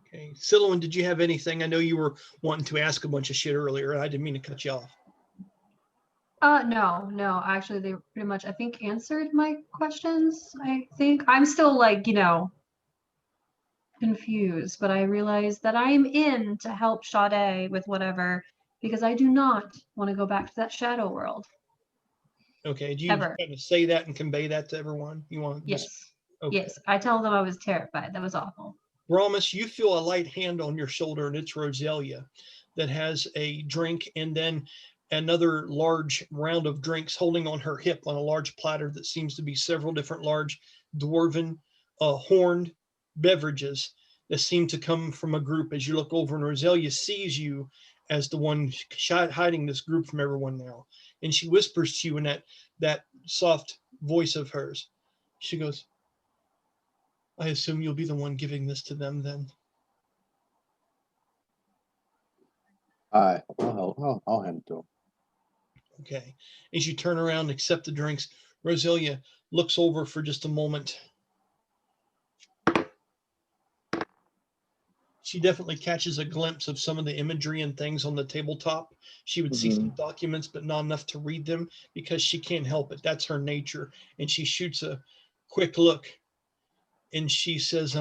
[SPEAKER 1] Okay, Silouan, did you have anything? I know you were wanting to ask a bunch of shit earlier, and I didn't mean to cut you off.
[SPEAKER 5] No. Actually, they pretty much, I think, answered my questions. I think I'm still like, confused, but I realize that I'm in to help Sha-dae with whatever, because I do not want to go back to that shadow world.
[SPEAKER 1] Okay, do you
[SPEAKER 5] Ever.
[SPEAKER 1] kind of say that and convey that to everyone? You want to
[SPEAKER 5] Yes.
[SPEAKER 1] just, okay.
[SPEAKER 5] Yes. I tell them I was terrified. That was awful.
[SPEAKER 1] Brahmus, you feel a light hand on your shoulder, and it's Roselia that has a drink and then another large round of drinks holding on her hip on a large platter that seems to be several different large dwarven horned beverages that seem to come from a group. As you look over, and Roselia sees you as the one hiding this group from everyone now, and she whispers to you in that soft voice of hers. She goes, I assume you'll be the one giving this to them then.
[SPEAKER 3] I'll hand it to him.
[SPEAKER 1] Okay. As you turn around and accept the drinks, Roselia looks over for just a moment. She definitely catches a glimpse of some of the imagery and things on the tabletop. She would see some documents, but not enough to read them because she can't help it. That's her nature. And she shoots a quick look, and she says,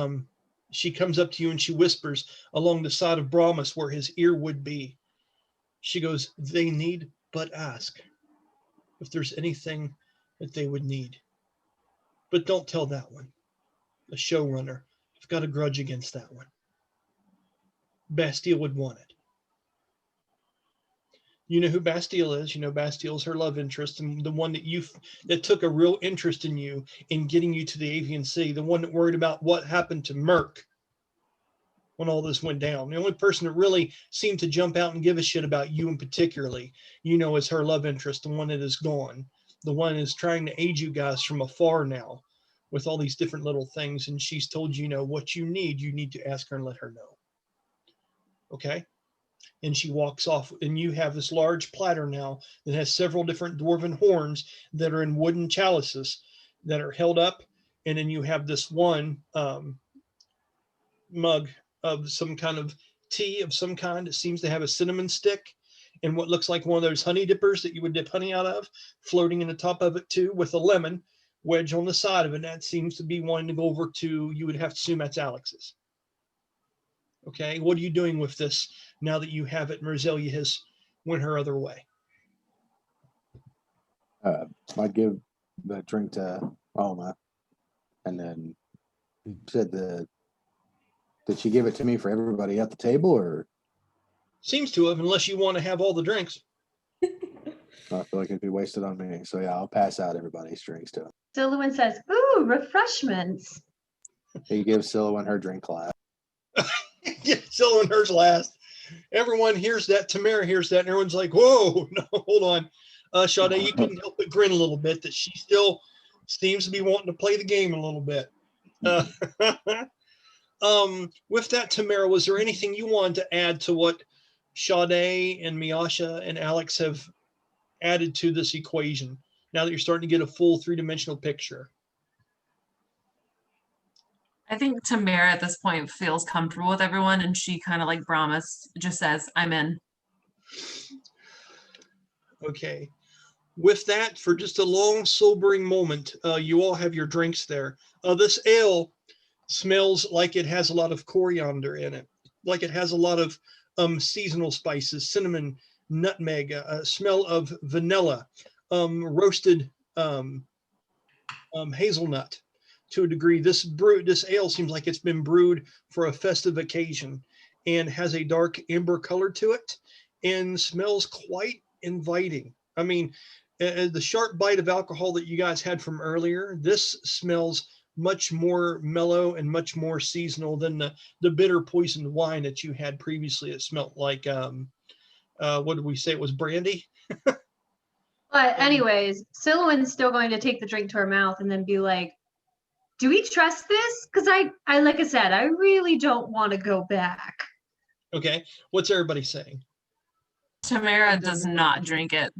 [SPEAKER 1] she comes up to you and she whispers along the side of Brahmus where his ear would be. She goes, they need but ask if there's anything that they would need. But don't tell that one. The showrunner, I've got a grudge against that one. Bastille would want it. You know who Bastille is. You know Bastille's her love interest, and the one that took a real interest in you in getting you to the Avian Sea, the one that worried about what happened to Merc when all this went down. The only person that really seemed to jump out and give a shit about you in particularly, is her love interest, the one that is gone. The one is trying to aid you guys from afar now with all these different little things. And she's told what you need to ask her and let her know. Okay? And she walks off, and you have this large platter now that has several different dwarven horns that are in wooden chalices that are held up. And then you have this one mug of some kind of tea of some kind. It seems to have a cinnamon stick and what looks like one of those honey dippers that you would dip honey out of, floating in the top of it too, with a lemon wedge on the side of it. That seems to be wanting to go over to, you would have to assume that's Alex's. Okay, what are you doing with this now that you have it and Roselia has went her other way?
[SPEAKER 3] I'd give the drink to Oma, and then you said did she give it to me for everybody at the table, or?
[SPEAKER 1] Seems to have, unless you want to have all the drinks.
[SPEAKER 3] I feel like it'd be wasted on me. So yeah, I'll pass out everybody's drinks to him.
[SPEAKER 5] Silouan says, ooh, refreshments.
[SPEAKER 3] He gives Silouan her drink glass.
[SPEAKER 1] Yeah, Silouan hers last. Everyone hears that. Tamara hears that, and everyone's like, whoa, no, hold on. Sha-dae, you couldn't help but grin a little bit that she still seems to be wanting to play the game a little bit. With that, Tamara, was there anything you wanted to add to what Sha-dae and Miasha and Alex have added to this equation now that you're starting to get a full three-dimensional picture?
[SPEAKER 6] I think Tamara at this point feels comfortable with everyone, and she kind of like Brahmus just says, I'm in.
[SPEAKER 1] Okay. With that, for just a long, sobering moment, you all have your drinks there. This ale Smells like it has a lot of coriander in it, like it has a lot of seasonal spices, cinnamon, nutmeg, smell of vanilla, roasted hazelnut to a degree. This ale seems like it's been brewed for a festive occasion and has a dark amber color to it and smells quite inviting. I mean, the sharp bite of alcohol that you guys had from earlier, this smells much more mellow and much more seasonal than the bitter poisoned wine that you had previously. It smelled like, what did we say? It was brandy?
[SPEAKER 5] But anyways, Silouan's still going to take the drink to her mouth and then be like, do we trust this? Because I like I said, I really don't want to go back.
[SPEAKER 1] Okay. What's everybody saying?
[SPEAKER 6] Tamara does not drink it.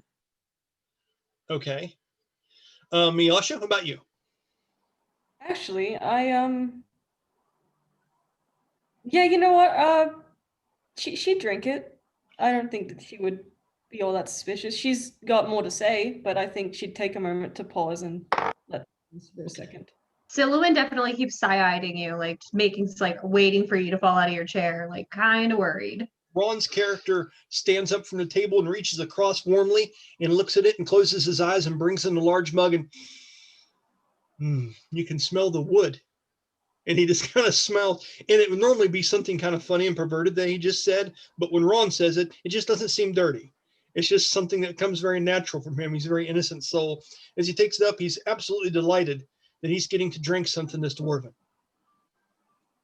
[SPEAKER 1] Okay. Miasha, how about you?
[SPEAKER 4] Actually, yeah, you know what? She'd drink it. I don't think that she would be all that suspicious. She's got more to say, but I think she'd take a moment to pause and let this for a second.
[SPEAKER 5] Silouan definitely keeps side-eyeing you, like making like waiting for you to fall out of your chair, like kind of worried.
[SPEAKER 1] Ron's character stands up from the table and reaches across warmly and looks at it and closes his eyes and brings in a large mug and you can smell the wood. And he just kind of smells, and it would normally be something kind of funny and perverted that he just said, but when Ron says it, it just doesn't seem dirty. It's just something that comes very natural from him. He's a very innocent soul. As he takes it up, he's absolutely delighted that he's getting to drink something that's dwarven.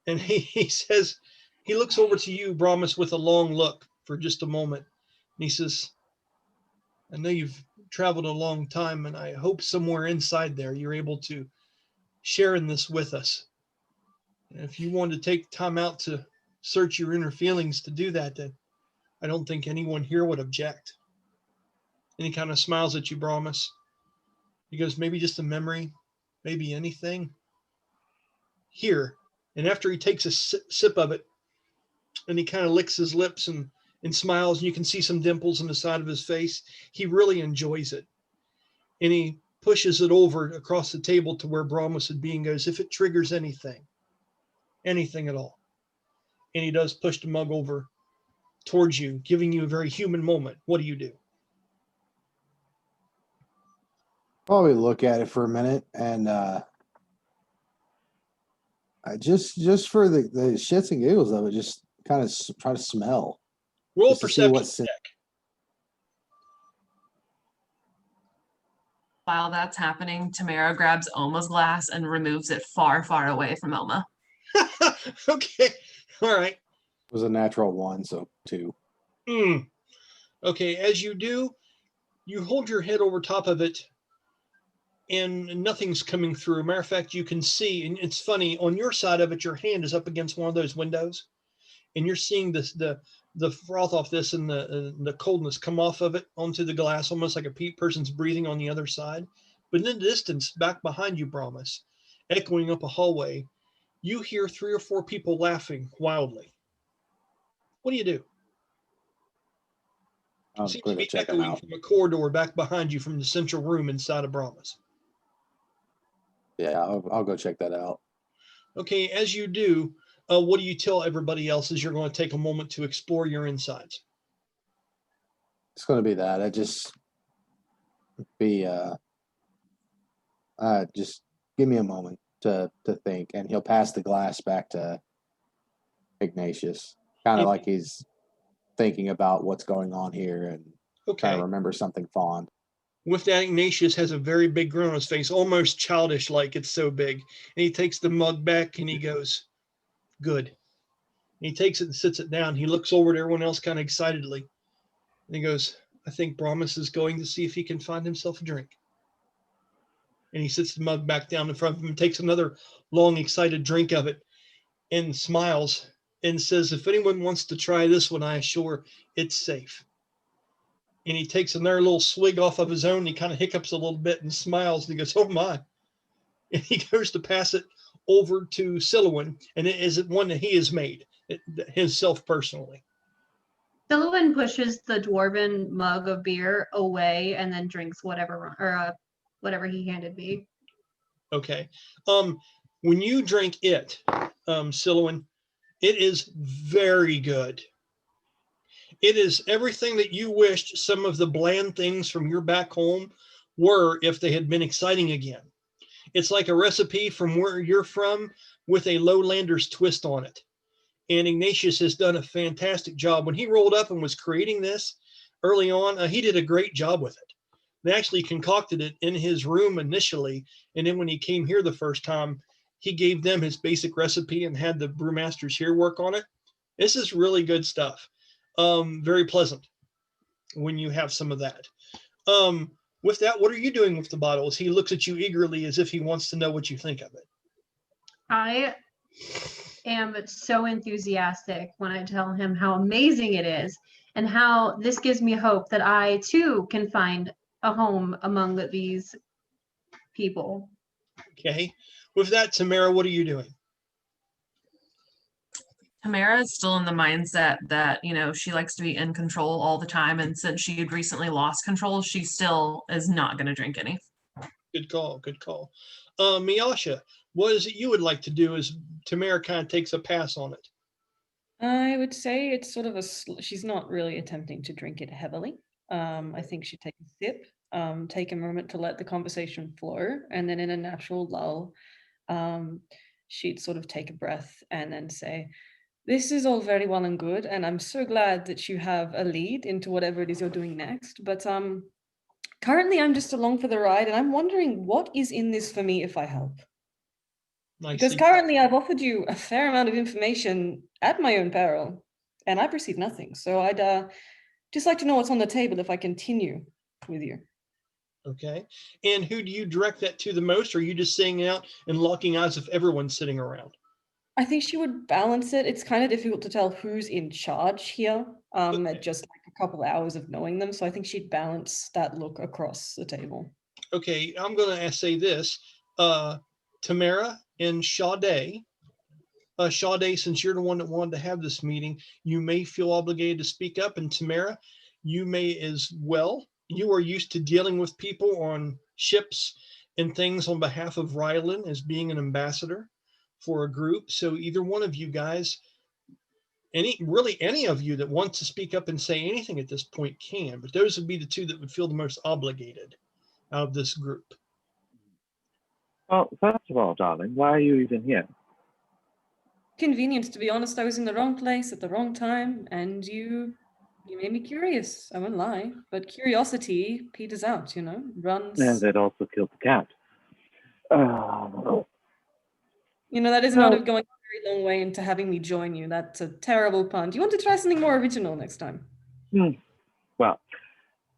[SPEAKER 1] And he says, he looks over to you, Brahmus, with a long look for just a moment. And he says, I know you've traveled a long time, and I hope somewhere inside there you're able to share in this with us. And if you want to take time out to search your inner feelings to do that, then I don't think anyone here would object. And he kind of smiles at you, Brahmus. He goes, maybe just a memory, maybe anything. Here. And after he takes a sip of it, and he kind of licks his lips and smiles, and you can see some dimples on the side of his face. He really enjoys it. And he pushes it over across the table to where Brahmus would be and goes, if it triggers anything at all. And he does push the mug over towards you, giving you a very human moment. What do you do?
[SPEAKER 3] Probably look at it for a minute and I just for the shits and giggles of it, just kind of try to smell.
[SPEAKER 1] Roll
[SPEAKER 3] Just to see
[SPEAKER 1] perception
[SPEAKER 3] what's in.
[SPEAKER 1] check.
[SPEAKER 6] While that's happening, Tamara grabs Oma's glass and removes it far, far away from Oma.
[SPEAKER 1] Okay. All right.
[SPEAKER 3] It was a natural 1, so 2.
[SPEAKER 1] Okay. As you do, you hold your head over top of it and nothing's coming through. Matter of fact, you can see, and it's funny, on your side of it, your hand is up against one of those windows and you're seeing this, the froth off this and the coldness come off of it onto the glass, almost like a person's breathing on the other side. But in the distance, back behind you, Brahmus, echoing up a hallway, you hear 3 or 4 people laughing wildly. What do you do?
[SPEAKER 3] I'm
[SPEAKER 1] Seems to
[SPEAKER 3] going to
[SPEAKER 1] be
[SPEAKER 3] check them
[SPEAKER 1] echoing
[SPEAKER 3] out.
[SPEAKER 1] from a corridor back behind you from the central room inside of Brahmus.
[SPEAKER 3] Yeah, I'll go check that out.
[SPEAKER 1] Okay, as you do, what do you tell everybody else as you're going to take a moment to explore your insides?
[SPEAKER 3] It's going to be that. I just be just give me a moment to think, and he'll pass the glass back to Ignatius, kind of like he's thinking about what's going on here and trying to remember something fond.
[SPEAKER 1] With that, Ignatius has a very big grin on his face, almost childish like, it's so big. And he takes the mug back and he goes, good. And he takes it and sits it down. He looks over at everyone else kind of excitedly. And he goes, I think Brahmus is going to see if he can find himself a drink. And he sits the mug back down in front of him and takes another long, excited drink of it and smiles and says, if anyone wants to try this one, I assure it's safe. And he takes another little swig off of his own. He kind of hiccups a little bit and smiles. And he goes, oh my. And he goes to pass it over to Silouan. And it is one that he has made himself personally.
[SPEAKER 5] Silouan pushes the dwarven mug of beer away and then drinks whatever he handed me.
[SPEAKER 1] Okay. When you drink it, Silouan, it is very good. It is everything that you wished some of the bland things from your back home were if they had been exciting again. It's like a recipe from where you're from with a lowlander's twist on it. And Ignatius has done a fantastic job. When he rolled up and was creating this early on, he did a great job with it. They actually concocted it in his room initially, and then when he came here the first time, he gave them his basic recipe and had the brewmasters here work on it. This is really good stuff. Very pleasant when you have some of that. With that, what are you doing with the bottles? He looks at you eagerly as if he wants to know what you think of it.
[SPEAKER 5] I am so enthusiastic when I tell him how amazing it is and how this gives me hope that I too can find a home among these people.
[SPEAKER 1] Okay. With that, Tamara, what are you doing?
[SPEAKER 6] Tamara is still in the mindset that, she likes to be in control all the time. And since she had recently lost control, she still is not going to drink any.
[SPEAKER 1] Good call. Good call. Miasha, what is it you would like to do as Tamara kind of takes a pass on it?
[SPEAKER 4] I would say it's sort of she's not really attempting to drink it heavily. I think she'd take a sip, take a moment to let the conversation flow, and then in a natural lull, she'd sort of take a breath and then say, this is all very well and good, and I'm so glad that you have a lead into whatever it is you're doing next. But currently, I'm just along for the ride, and I'm wondering what is in this for me if I help. Because currently, I've offered you a fair amount of information at my own peril, and I've received nothing. So I'd just like to know what's on the table if I continue with you.
[SPEAKER 1] Okay. And who do you direct that to the most? Or are you just saying out and locking eyes with everyone sitting around?
[SPEAKER 4] I think she would balance it. It's kind of difficult to tell who's in charge here at just like a couple hours of knowing them. So I think she'd balance that look across the table.
[SPEAKER 1] Okay, I'm going to say this. Tamara and Sha-dae. Sha-dae, since you're the one that wanted to have this meeting, you may feel obligated to speak up. And Tamara, you may as well. You are used to dealing with people on ships and things on behalf of Rylan as being an ambassador for a group. So either one of you guys, any of you that wants to speak up and say anything at this point can, but those would be the two that would feel the most obligated out of this group.
[SPEAKER 2] Well, first of all, darling, why are you even here?
[SPEAKER 4] Convenience, to be honest. I was in the wrong place at the wrong time, and you made me curious. I won't lie, but curiosity peters out, runs.
[SPEAKER 2] And they'd also killed the cat.
[SPEAKER 4] That is not going a very long way into having me join you. That's a terrible pun. Do you want to try something more original next time?
[SPEAKER 2] Well,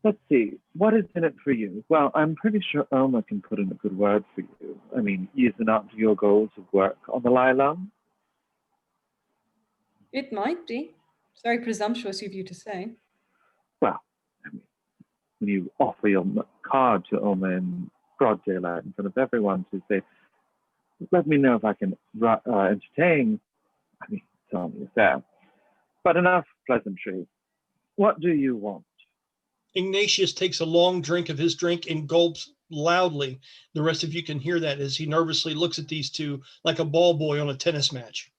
[SPEAKER 2] let's see. What is in it for you? Well, I'm pretty sure Oma can put in a good word for you. I mean, using up your goals of work on the Lailam.
[SPEAKER 4] It might be. It's very presumptuous of you to say.
[SPEAKER 2] Well, I mean, when you offer your card to Oma in broad daylight in front of everyone to say, let me know if I can entertain, I mean, it's only fair. But enough pleasantry. What do you want?
[SPEAKER 1] Ignatius takes a long drink of his drink and gulps loudly. The rest of you can hear that as he nervously looks at these two like a ball boy on a tennis match.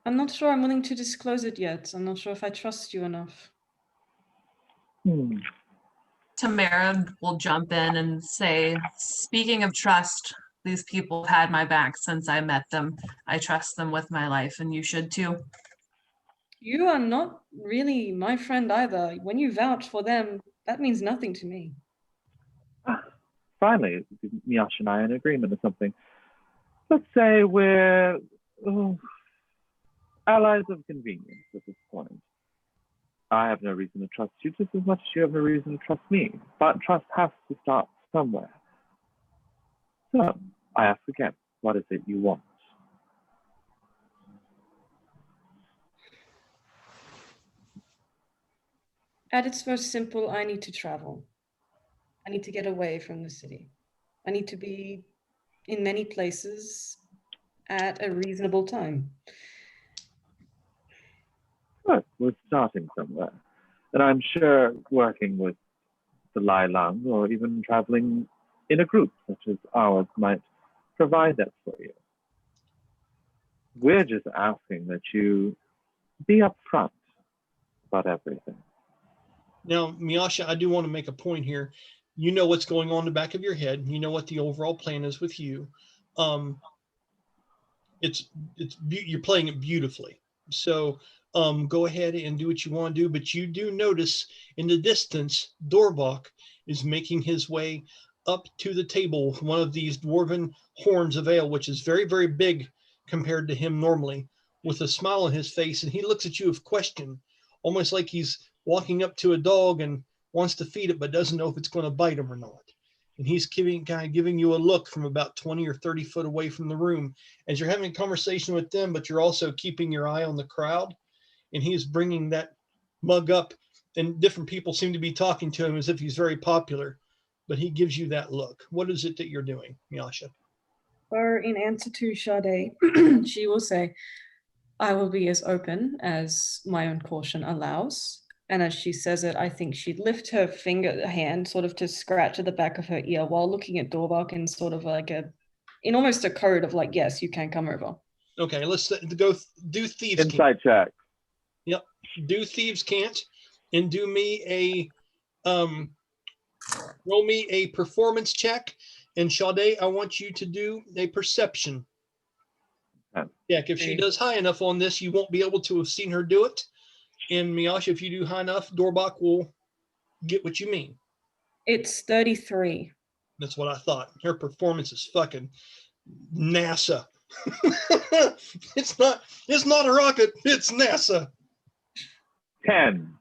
[SPEAKER 4] I'm not sure I'm willing to disclose it yet. I'm not sure if I trust you enough.
[SPEAKER 6] Tamara will jump in and say, speaking of trust, these people have had my back since I met them. I trust them with my life, and you should too.
[SPEAKER 4] You are not really my friend either. When you vouch for them, that means nothing to me.
[SPEAKER 2] Finally, Miasha and I are in agreement or something. Let's say we're allies of convenience at this point. I have no reason to trust you just as much as you have no reason to trust me. But trust has to start somewhere. So, I ask again, what is it you want?
[SPEAKER 4] At its most simple, I need to travel. I need to get away from the city. I need to be in many places at a reasonable time.
[SPEAKER 2] Good, we're starting somewhere. And I'm sure working with the Lai Lung or even traveling in a group such as ours might provide that for you. We're just asking that you be upfront about everything.
[SPEAKER 1] Now, Miasha, I do want to make a point here. You know what's going on in the back of your head. You know what the overall plan is with you. You're playing it beautifully. So go ahead and do what you want to do. But you do notice in the distance, Dorbac is making his way up to the table with one of these dwarven horns of ale, which is very, very big compared to him normally, with a smile on his face. And he looks at you with question, almost like he's walking up to a dog and wants to feed it, but doesn't know if it's going to bite him or not. And he's giving you a look from about 20 or 30 foot away from the room as you're having a conversation with them, but you're also keeping your eye on the crowd. And he's bringing that mug up, and different people seem to be talking to him as if he's very popular, but he gives you that look. What is it that you're doing, Miasha?
[SPEAKER 4] Or in answer to Sha-dae, she will say, I will be as open as my own caution allows. And as she says it, I think she'd lift her hand sort of to scratch at the back of her ear while looking at Dorbac in sort of like in almost a code of like, yes, you can come over.
[SPEAKER 1] Okay, let's go do thieves.
[SPEAKER 2] Inside check.
[SPEAKER 1] Yep, do thieves can't, and do me a roll me a performance check. And Sha-dae, I want you to do a perception check. If she does high enough on this, you won't be able to have seen her do it. And Miasha, if you do high enough, Dorbac will get what you mean.
[SPEAKER 4] It's 33.
[SPEAKER 1] That's what I thought. Her performance is fucking NASA. It's not a rocket, it's NASA.
[SPEAKER 2] 10.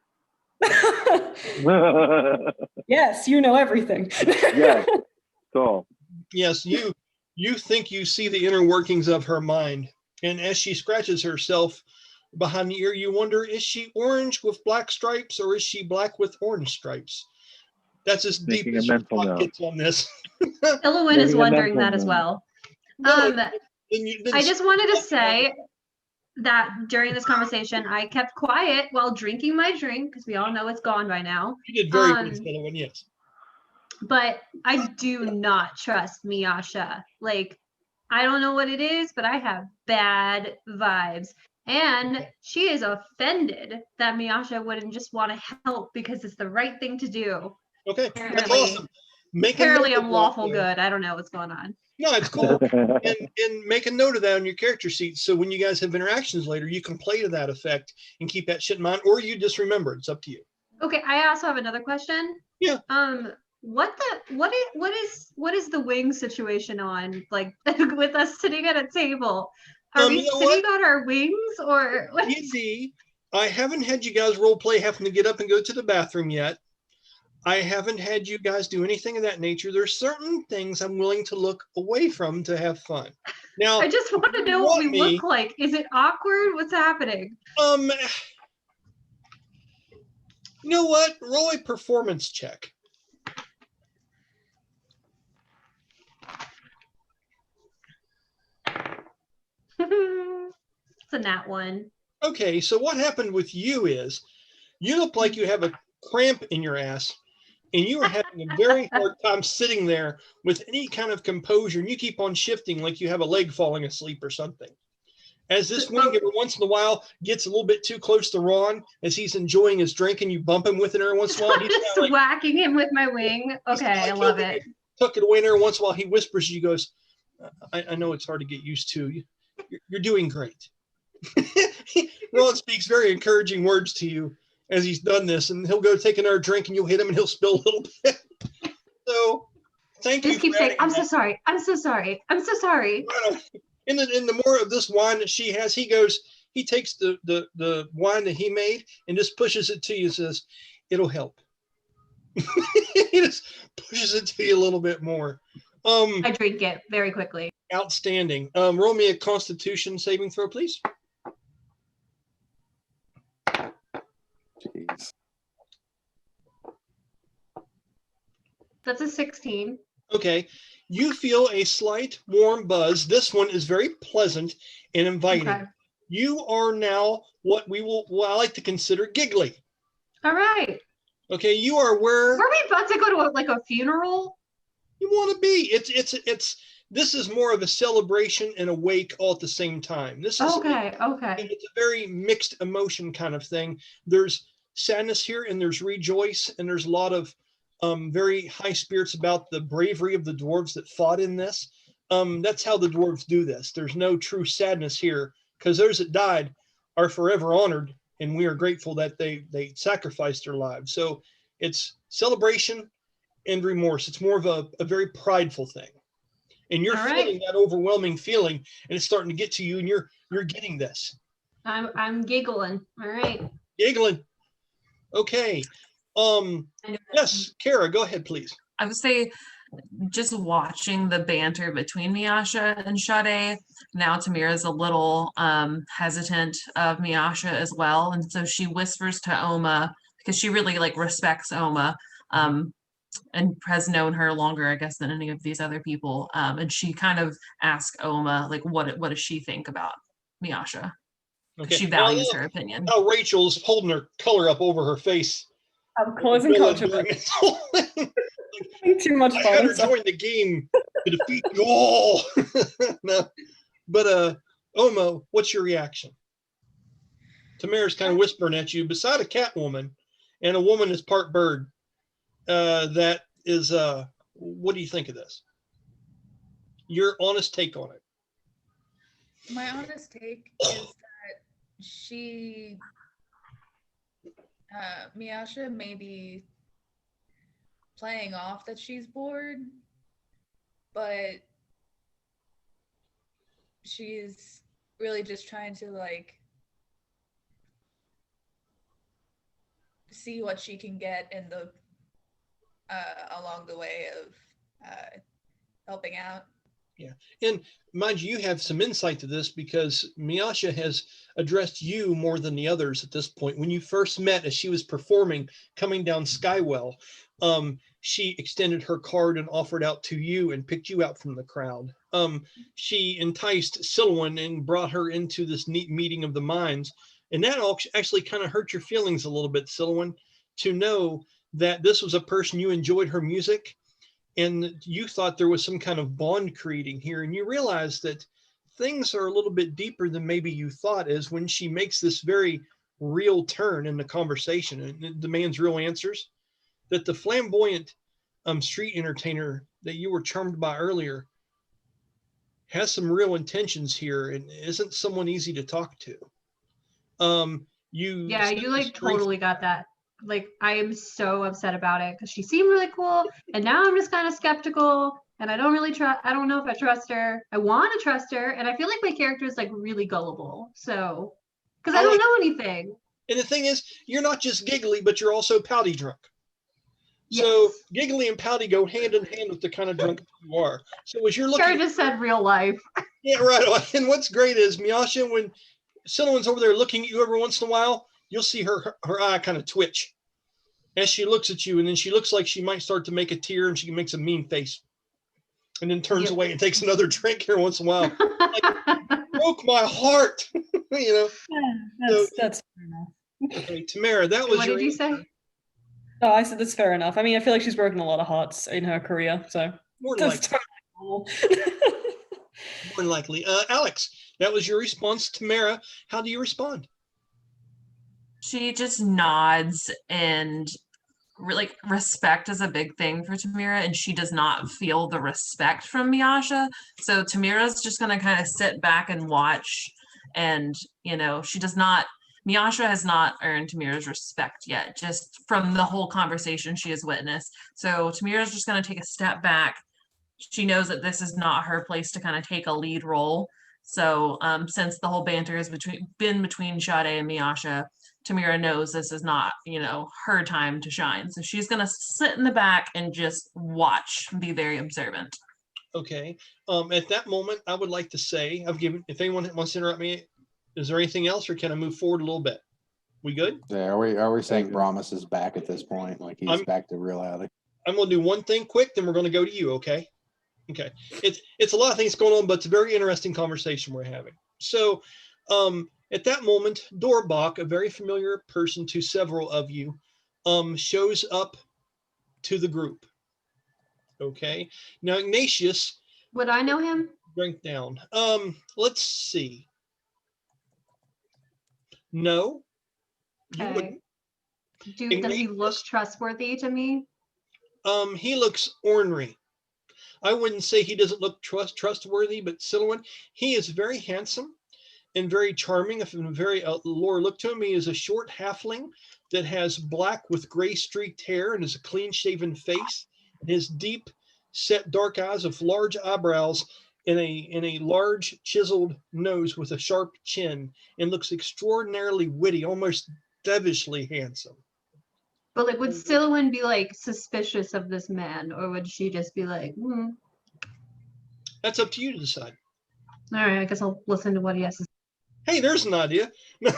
[SPEAKER 4] Yes, you know everything.
[SPEAKER 2] Yes. Cool.
[SPEAKER 1] Yes, you think you see the inner workings of her mind. And as she scratches herself behind the ear, you wonder, is she orange with black stripes or is she black with orange stripes? That's as deep as your thought gets on this.
[SPEAKER 5] Illowin is wondering that as well.
[SPEAKER 1] Then
[SPEAKER 5] I just wanted to say that during this conversation, I kept quiet while drinking my drink because we all know it's gone by now.
[SPEAKER 1] You did very good, Illowin, yes.
[SPEAKER 5] But I do not trust Miasha. Like, I don't know what it is, but I have bad vibes. And she is offended that Miasha wouldn't just want to help because it's the right thing to do.
[SPEAKER 1] Okay, that's awesome.
[SPEAKER 5] Apparently I'm lawful good. I don't know what's going on.
[SPEAKER 1] No, it's cool. and make a note of that on your character sheet. So when you guys have interactions later, you can play to that effect and keep that shit in mind, or you just remember. It's up to you.
[SPEAKER 5] Okay, I also have another question.
[SPEAKER 1] Yeah.
[SPEAKER 5] What is the wing situation on? Like with us sitting at a table? Are we sitting on our wings or what?
[SPEAKER 1] Easy. I haven't had you guys role play having to get up and go to the bathroom yet. I haven't had you guys do anything of that nature. There's certain things I'm willing to look away from to have fun. Now,
[SPEAKER 5] I just want to know what we look like. Is it awkward? What's happening?
[SPEAKER 1] You know what? Roll a performance check.
[SPEAKER 5] It's a nat one.
[SPEAKER 1] Okay, so what happened with you is you look like you have a cramp in your ass and you are having a very hard time sitting there with any kind of composure, and you keep on shifting like you have a leg falling asleep or something. As this wing every once in a while gets a little bit too close to Ron as he's enjoying his drink, and you bump him with it every once in a while.
[SPEAKER 5] He's just like, whacking him with my wing. Okay, I love it.
[SPEAKER 1] Tuck it away, and every once in a while he whispers, he goes, I know it's hard to get used to. You're doing great. Ron speaks very encouraging words to you as he's done this, and he'll go take another drink and you'll hit him and he'll spill a little bit. So thank you.
[SPEAKER 5] Just keep saying, I'm so sorry. I'm so sorry. I'm so sorry.
[SPEAKER 1] In the more of this wine that she has, he takes the wine that he made and just pushes it to you and says, it'll help. He just pushes it to you a little bit more.
[SPEAKER 5] I drink it very quickly.
[SPEAKER 1] Outstanding. Roll me a Constitution saving throw, please.
[SPEAKER 3] Jeez.
[SPEAKER 5] That's a 16.
[SPEAKER 1] Okay. You feel a slight warm buzz. This one is very pleasant and inviting. Okay. You are now what I like to consider giggly.
[SPEAKER 5] All right.
[SPEAKER 1] Okay, you are where?
[SPEAKER 5] Were we about to go to a funeral?
[SPEAKER 1] You want to be. It's. This is more of a celebration and a wake all at the same time. This is
[SPEAKER 5] Okay.
[SPEAKER 1] and it's a very mixed emotion kind of thing. There's sadness here, and there's rejoice, and there's a lot of very high spirits about the bravery of the dwarves that fought in this. That's how the dwarves do this. There's no true sadness here because those that died are forever honored, and we are grateful that they sacrificed their lives. So it's celebration and remorse. It's more of a very prideful thing, and you're
[SPEAKER 5] All right.
[SPEAKER 1] feeling that overwhelming feeling, and it's starting to get to you, and you're getting this.
[SPEAKER 5] I'm giggling. All right.
[SPEAKER 1] Giggling. Okay. Yes, Kara, go ahead, please.
[SPEAKER 6] I would say just watching the banter between Miasha and Sha-dae, now Tamira's a little hesitant of Miasha as well. And so she whispers to Oma, because she really like respects Oma, and has known her longer, I guess, than any of these other people. And she kind of asks Oma, like, what does she think about Miasha?
[SPEAKER 1] Okay.
[SPEAKER 6] She values her opinion.
[SPEAKER 1] Now Rachel's holding her color up over her face.
[SPEAKER 4] I'm causing controversy. Too much
[SPEAKER 1] I
[SPEAKER 4] fun.
[SPEAKER 1] had her join the game to defeat you all. No. But Oma, what's your reaction? Tamara's kind of whispering at you beside a cat woman and a woman is part bird. That is what do you think of this? Your honest take on it.
[SPEAKER 7] My honest take is that she Miasha may be playing off that she's bored, but she's really just trying to like see what she can get in the along the way of helping out.
[SPEAKER 1] Yeah. And mind you, you have some insight to this because Miasha has addressed you more than the others at this point. When you first met as she was performing coming down Skywell, she extended her card and offered out to you and picked you out from the crowd. She enticed Silwen and brought her into this neat meeting of the minds. And that actually kind of hurt your feelings a little bit, Silwen, to know that this was a person you enjoyed her music and you thought there was some kind of bond creating here, and you realize that things are a little bit deeper than maybe you thought, is when she makes this very real turn in the conversation and it demands real answers, that the flamboyant street entertainer that you were charmed by earlier has some real intentions here and isn't someone easy to talk to. You
[SPEAKER 5] like totally got that. Like, I am so upset about it because she seemed really cool, and now I'm just kind of skeptical, and I don't really trust. I don't know if I trust her. I want to trust her, and I feel like my character is like really gullible. So, because I don't know anything.
[SPEAKER 1] And the thing is, you're not just giggly, but you're also pouty drunk.
[SPEAKER 5] Yes.
[SPEAKER 1] So giggly and pouty go hand in hand with the kind of drunk you are. So as you're looking,
[SPEAKER 5] Kara just said real life.
[SPEAKER 1] Yeah, right. And what's great is Miasha, when someone's over there looking at you every once in a while, you'll see her eye kind of twitch as she looks at you, and then she looks like she might start to make a tear, and she makes a mean face, and then turns away and takes another drink here once in a while. Like, broke my heart, you know.
[SPEAKER 4] Yeah, that's fair enough.
[SPEAKER 1] Okay, Tamara, that was
[SPEAKER 5] what did you say?
[SPEAKER 4] Oh, I said that's fair enough. I mean, I feel like she's broken a lot of hearts in her career, so
[SPEAKER 1] more than likely. More than likely. Alex, that was your response to Tamara. How do you respond?
[SPEAKER 6] She just nods, and like respect is a big thing for Tamira, and she does not feel the respect from Miasha. So Tamira's just gonna kind of sit back and watch, and you know, she does not. Miasha has not earned Tamira's respect yet, just from the whole conversation she has witnessed. So Tamira's just gonna take a step back. She knows that this is not her place to kind of take a lead role. So since the whole banter has been between Sha-dae and Miasha, Tamira knows this is not, you know, her time to shine. So she's going to sit in the back and just watch, be very observant.
[SPEAKER 1] Okay. At that moment, I would like to say, if anyone wants to interrupt me, is there anything else, or can I move forward a little bit? We good?
[SPEAKER 3] Yeah, are we saying Brahmus is back at this point? Like he's back to reality?
[SPEAKER 1] I'm going to do one thing quick, then we're going to go to you, okay? Okay. It's a lot of things going on, but it's a very interesting conversation we're having. So at that moment, Dorbac, a very familiar person to several of you, shows up to the group. Okay. Now, Ignatius,
[SPEAKER 5] Would I know him?
[SPEAKER 1] drink down. Let's see. No, you
[SPEAKER 5] Okay.
[SPEAKER 1] wouldn't.
[SPEAKER 5] Does he look
[SPEAKER 1] Ignatius,
[SPEAKER 5] trustworthy to me?
[SPEAKER 1] he looks ornery. I wouldn't say he doesn't look trustworthy, but Silouan, he is very handsome and very charming. If a very lower look to him, he is a short halfling that has black with gray streaked hair and is a clean shaven face. And his deep set dark eyes with large eyebrows and a large chiseled nose with a sharp chin, and looks extraordinarily witty, almost devilishly handsome.
[SPEAKER 5] But like, would Silouan be like suspicious of this man, or would she just be like,
[SPEAKER 1] That's up to you to decide.
[SPEAKER 5] all right, I guess I'll listen to what he has to say.
[SPEAKER 1] Hey, there's an idea. No,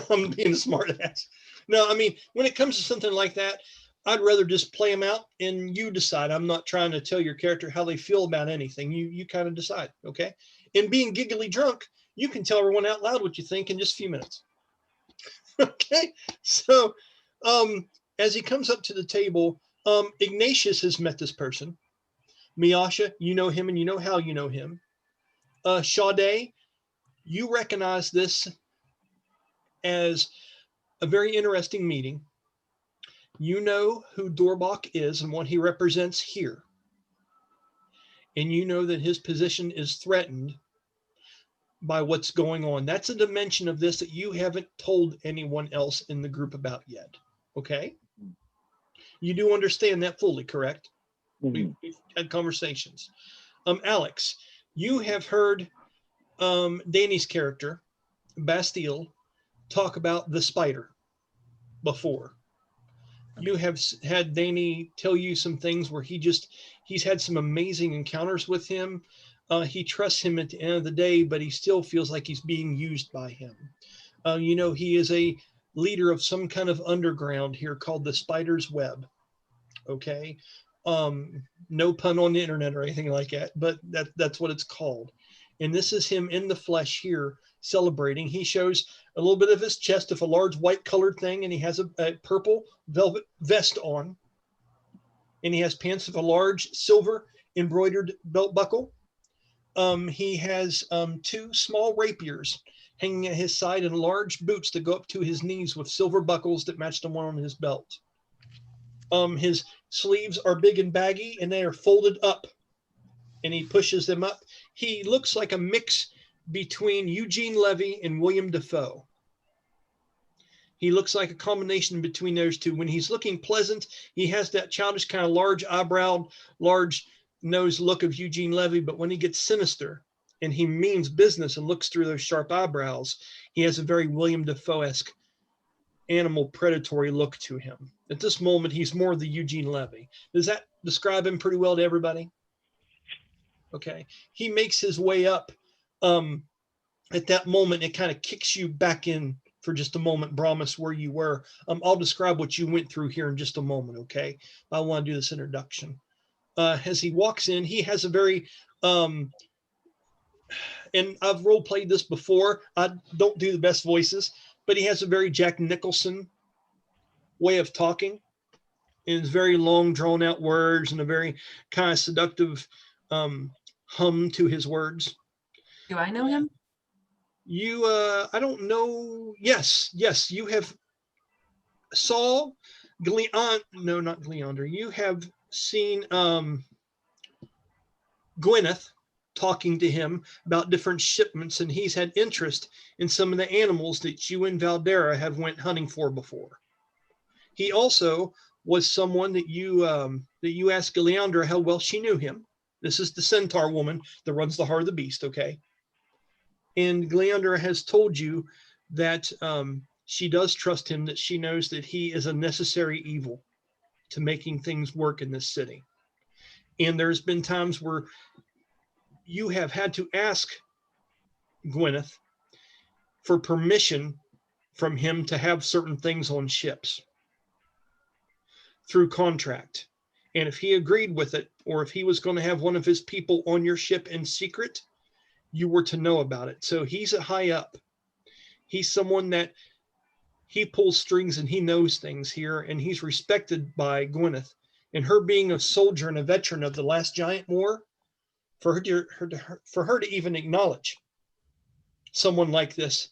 [SPEAKER 1] I'm being a smart ass. No, I mean, when it comes to something like that, I'd rather just play them out and you decide. I'm not trying to tell your character how they feel about anything. You kind of decide, okay? And being giggly drunk, you can tell everyone out loud what you think in just a few minutes. Okay, so as he comes up to the table, Ignatius has met this person. Miasha, you know him and you know how you know him. Sha-dae, you recognize this as a very interesting meeting. You know who Dorbac is and what he represents here. And you know that his position is threatened by what's going on. That's a dimension of this that you haven't told anyone else in the group about yet. Okay? You do understand that fully, correct?
[SPEAKER 2] Mm-hmm.
[SPEAKER 1] We've had conversations. Alex, you have heard Danny's character, Bastille, talk about the spider before. You have had Danny tell you some things where he's had some amazing encounters with him. He trusts him at the end of the day, but he still feels like he's being used by him. You know, he is a leader of some kind of underground here called the Spider's Web. Okay. No pun on the internet or anything like that, but that's what it's called. And this is him in the flesh here celebrating. He shows a little bit of his chest of a large white colored thing, and he has a purple velvet vest on. And he has pants of a large silver embroidered belt buckle. He has two small rapiers hanging at his side and large boots that go up to his knees with silver buckles that match the one on his belt. His sleeves are big and baggy, and they are folded up, and he pushes them up. He looks like a mix between Eugene Levy and William Dafoe. He looks like a combination between those two. When he's looking pleasant, he has that childish kind of large eyebrow, large nose look of Eugene Levy. But when he gets sinister and he means business and looks through those sharp eyebrows, he has a very William Dafoe-esque animal predatory look to him. At this moment, he's more the Eugene Levy. Does that describe him pretty well to everybody? Okay. He makes his way up. At that moment, it kind of kicks you back in for just a moment, Brahmus, where you were. I'll describe what you went through here in just a moment, okay? I want to do this introduction. As he walks in, he has a very, and I've role played this before. I don't do the best voices, but he has a very Jack Nicholson way of talking. And it's very long, drawn out words and a very kind of seductive hum to his words.
[SPEAKER 6] Do I know him?
[SPEAKER 1] You, I don't know. Yes, you have saw no, not Gleander. You have seen Gwyneth talking to him about different shipments, and he's had interest in some of the animals that you and Valdera have went hunting for before. He also was someone that you asked Gleander how well she knew him. This is the centaur woman that runs the Heart of the Beast, okay? And Gleander has told you that she does trust him, that she knows that he is a necessary evil to making things work in this city. And there's been times where you have had to ask Gwyneth for permission from him to have certain things on ships through contract. And if he agreed with it, or if he was going to have one of his people on your ship in secret, you were to know about it. So he's a high up. He's someone that he pulls strings and he knows things here, and he's respected by Gwyneth And her being a soldier and a veteran of the last giant war, for her to even acknowledge someone like this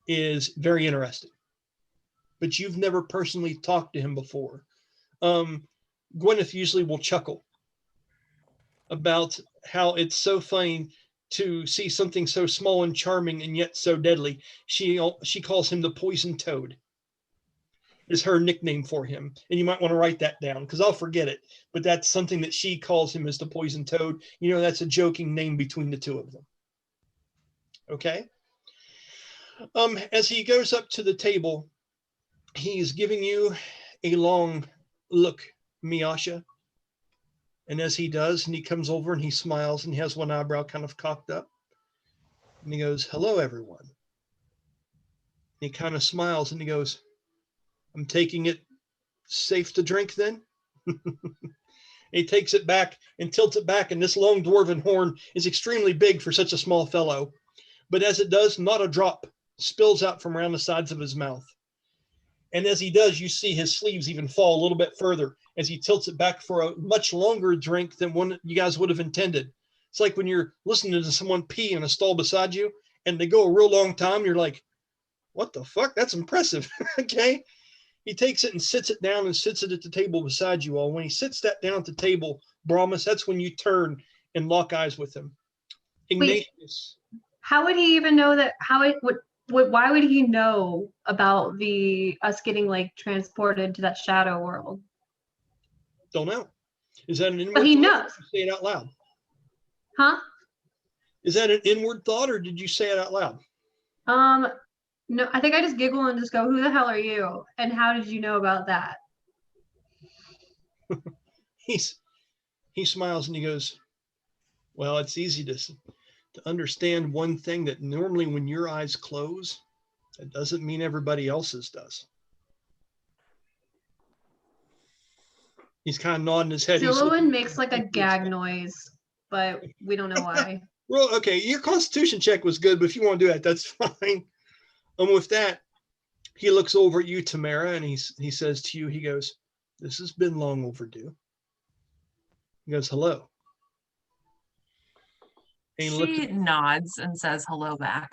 [SPEAKER 1] is very interesting. But you've never personally talked to him before. Gwyneth usually will chuckle about how it's so funny to see something so small and charming and yet so deadly. She calls him the poison toad, is her nickname for him. And you might want to write that down because I'll forget it. But that's something that she calls him as the poison toad. You know, that's a joking name between the two of them. Okay. As he goes up to the table, he's giving you a long look, Miasha. And as he does, and he comes over and he smiles and he has one eyebrow kind of cocked up. And he goes, hello, everyone. And he kind of smiles and he goes, I'm taking it safe to drink then? He takes it back and tilts it back, and this long dwarven horn is extremely big for such a small fellow. But as it does, not a drop spills out from around the sides of his mouth. And as he does, you see his sleeves even fall a little bit further as he tilts it back for a much longer drink than one you guys would have intended. It's like when you're listening to someone pee in a stall beside you and they go a real long time, you're like, what the fuck? That's impressive. Okay. He takes it and sits it down and sits it at the table beside you all. When he sits that down at the table, Brahmus, that's when you turn and lock eyes with him. Ignatius.
[SPEAKER 5] How would he even know that? Why would he know about us getting like transported to that shadow world?
[SPEAKER 1] Don't know. Is that an inward
[SPEAKER 5] But he
[SPEAKER 1] thought,
[SPEAKER 5] knows.
[SPEAKER 1] or did you say it out loud?
[SPEAKER 5] Huh?
[SPEAKER 1] Is that an inward thought or did you say it out loud?
[SPEAKER 5] No, I think I just giggle and just go, who the hell are you? And how did you know about that?
[SPEAKER 1] He smiles and he goes, well, it's easy to understand one thing, that normally when your eyes close, that doesn't mean everybody else's does. He's kind of nodding his head.
[SPEAKER 5] Zillowin makes like a gag noise, but we don't know why.
[SPEAKER 1] Well, okay, your constitution check was good, but if you want to do that, that's fine. With that, he looks over at you, Tamara, and he says to you, he goes, this has been long overdue. He goes, hello. And
[SPEAKER 6] she nods and says hello back.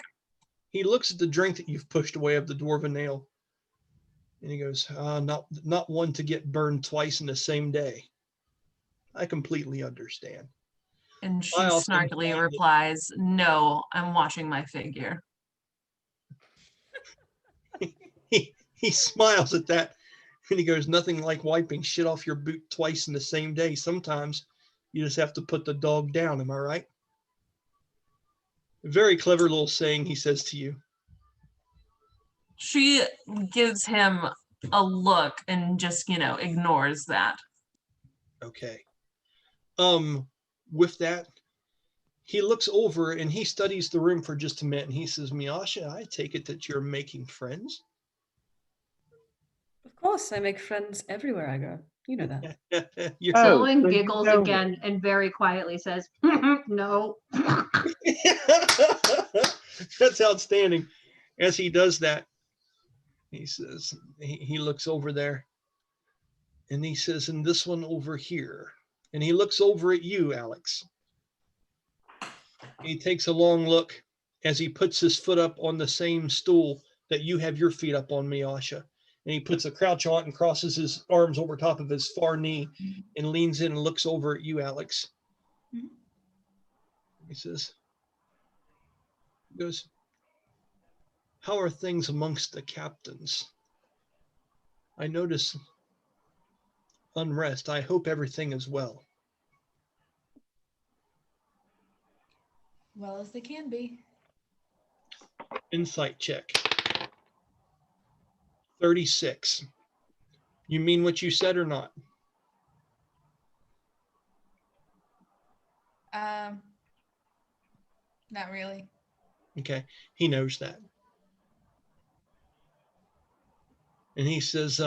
[SPEAKER 1] He looks at the drink that you've pushed away of the dwarven ale. And he goes, not one to get burned twice in the same day. I completely understand.
[SPEAKER 6] And she snarkily replies, no, I'm watching my figure.
[SPEAKER 1] He smiles at that and he goes, nothing like wiping shit off your boot twice in the same day. Sometimes you just have to put the dog down. Am I right? A very clever little saying he says to you.
[SPEAKER 6] She gives him a look and just, ignores that.
[SPEAKER 1] Okay. With that, he looks over and he studies the room for just a minute and he says, Miasha, I take it that you're making friends?
[SPEAKER 4] Of course, I make friends everywhere I go. You know that.
[SPEAKER 5] Zillowin giggles again and very quietly says, no.
[SPEAKER 1] That's outstanding. As he does that, he says, he looks over there and he says, and this one over here. And he looks over at you, Alex. He takes a long look as he puts his foot up on the same stool that you have your feet up on, Miasha. And he puts a crouch on and crosses his arms over top of his far knee and leans in and looks over at you, Alex. He goes, how are things amongst the captains? I notice unrest. I hope everything is well.
[SPEAKER 7] Well as they can be.
[SPEAKER 1] Insight check. 36. You mean what you said or not?
[SPEAKER 7] Not really.
[SPEAKER 1] Okay, he knows that. And he says,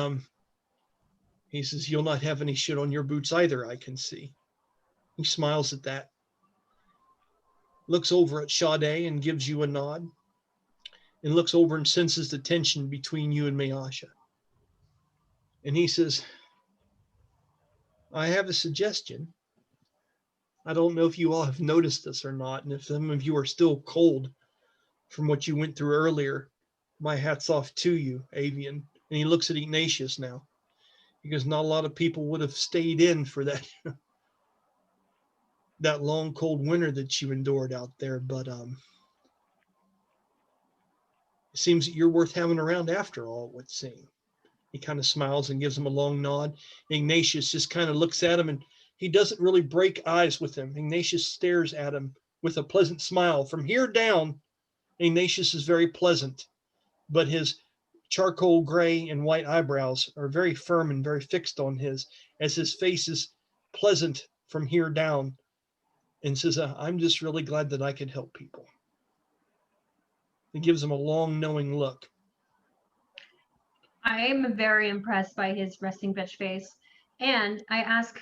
[SPEAKER 1] you'll not have any shit on your boots either, I can see. He smiles at that. Looks over at Sha-dae and gives you a nod. And looks over and senses the tension between you and Miasha. And he says, I have a suggestion. I don't know if you all have noticed this or not, and if some of you are still cold from what you went through earlier, my hat's off to you, Avian. And he looks at Ignatius now, because not a lot of people would have stayed in for that that long cold winter that you endured out there. But it seems that you're worth having around after all, it would seem. He kind of smiles and gives him a long nod. Ignatius just kind of looks at him, and he doesn't really break eyes with him. Ignatius stares at him with a pleasant smile. From here down, Ignatius is very pleasant, but his charcoal gray and white eyebrows are very firm and very fixed on his, as his face is pleasant from here down, and says, I'm just really glad that I could help people. He gives him a long, knowing look.
[SPEAKER 5] I am very impressed by his resting bitch face. And I ask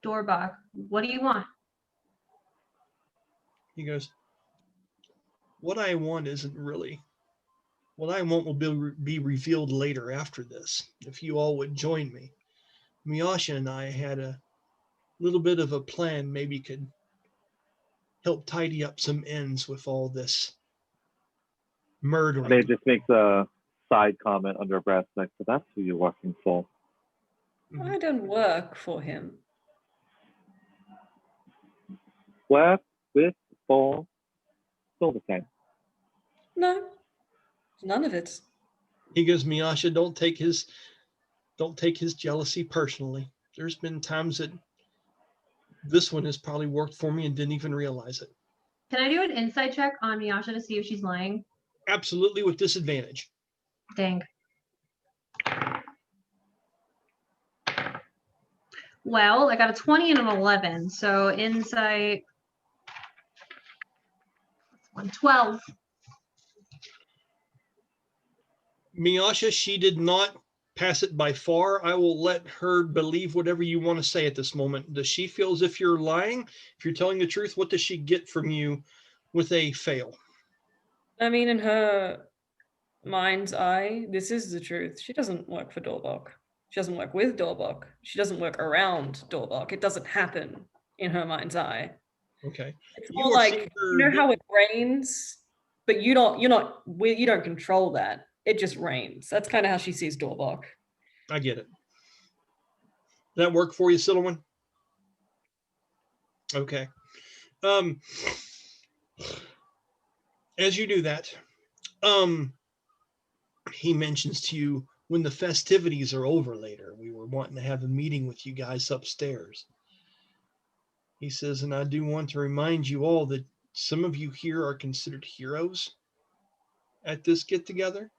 [SPEAKER 5] Dorbac, what do you want?
[SPEAKER 1] He goes, what I want isn't really. What I want will be revealed later after this, if you all would join me. Miasha and I had a little bit of a plan, maybe could help tidy up some ends with all this murdering.
[SPEAKER 2] They just makes a side comment under breath, like, so that's who you're working for.
[SPEAKER 4] I don't work for him.
[SPEAKER 2] Work with, for, still the same.
[SPEAKER 4] No, none of it.
[SPEAKER 1] He goes, Miasha, don't take his jealousy personally. There's been times that this one has probably worked for me and didn't even realize it.
[SPEAKER 5] Can I do an insight check on Miasha to see if she's lying?
[SPEAKER 1] Absolutely, with disadvantage.
[SPEAKER 5] Dang. Well, I got a 20 and an 11. So insight 12.
[SPEAKER 1] Miasha, she did not pass it by far. I will let her believe whatever you want to say at this moment. Does she feel as if you're lying? If you're telling the truth, what does she get from you with a fail?
[SPEAKER 4] I mean, in her mind's eye, this is the truth. She doesn't work for Dorbac. She doesn't work with Dorbac. She doesn't work around Dorbac. It doesn't happen in her mind's eye.
[SPEAKER 1] Okay.
[SPEAKER 4] It's more like, you know how it rains, but you don't control that. It just rains. That's kind of how she sees Dorbac.
[SPEAKER 1] I get it. Does that work for you, Silverman? Okay. As you do that, he mentions to you, when the festivities are over later, we were wanting to have a meeting with you guys upstairs. He says, and I do want to remind you all that some of you here are considered heroes at this get together.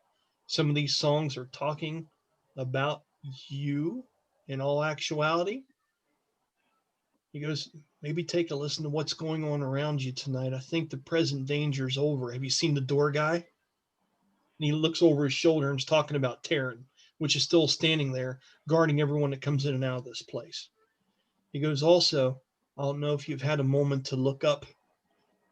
[SPEAKER 1] Some of these songs are talking about you in all actuality. He goes, maybe take a listen to what's going on around you tonight. I think the present danger is over. Have you seen the door guy? And he looks over his shoulder and is talking about Taryn, which is still standing there guarding everyone that comes in and out of this place. He goes, also, I don't know if you've had a moment to look up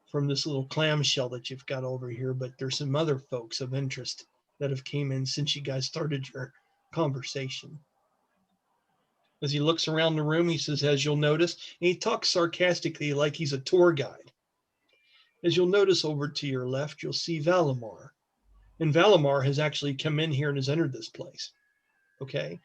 [SPEAKER 1] from this little clamshell that you've got over here, but there's some other folks of interest that have came in since you guys started your conversation. As he looks around the room, he says, as you'll notice, and he talks sarcastically like he's a tour guide. As you'll notice over to your left, you'll see Valimar. And Valimar has actually come in here and has entered this place. Okay.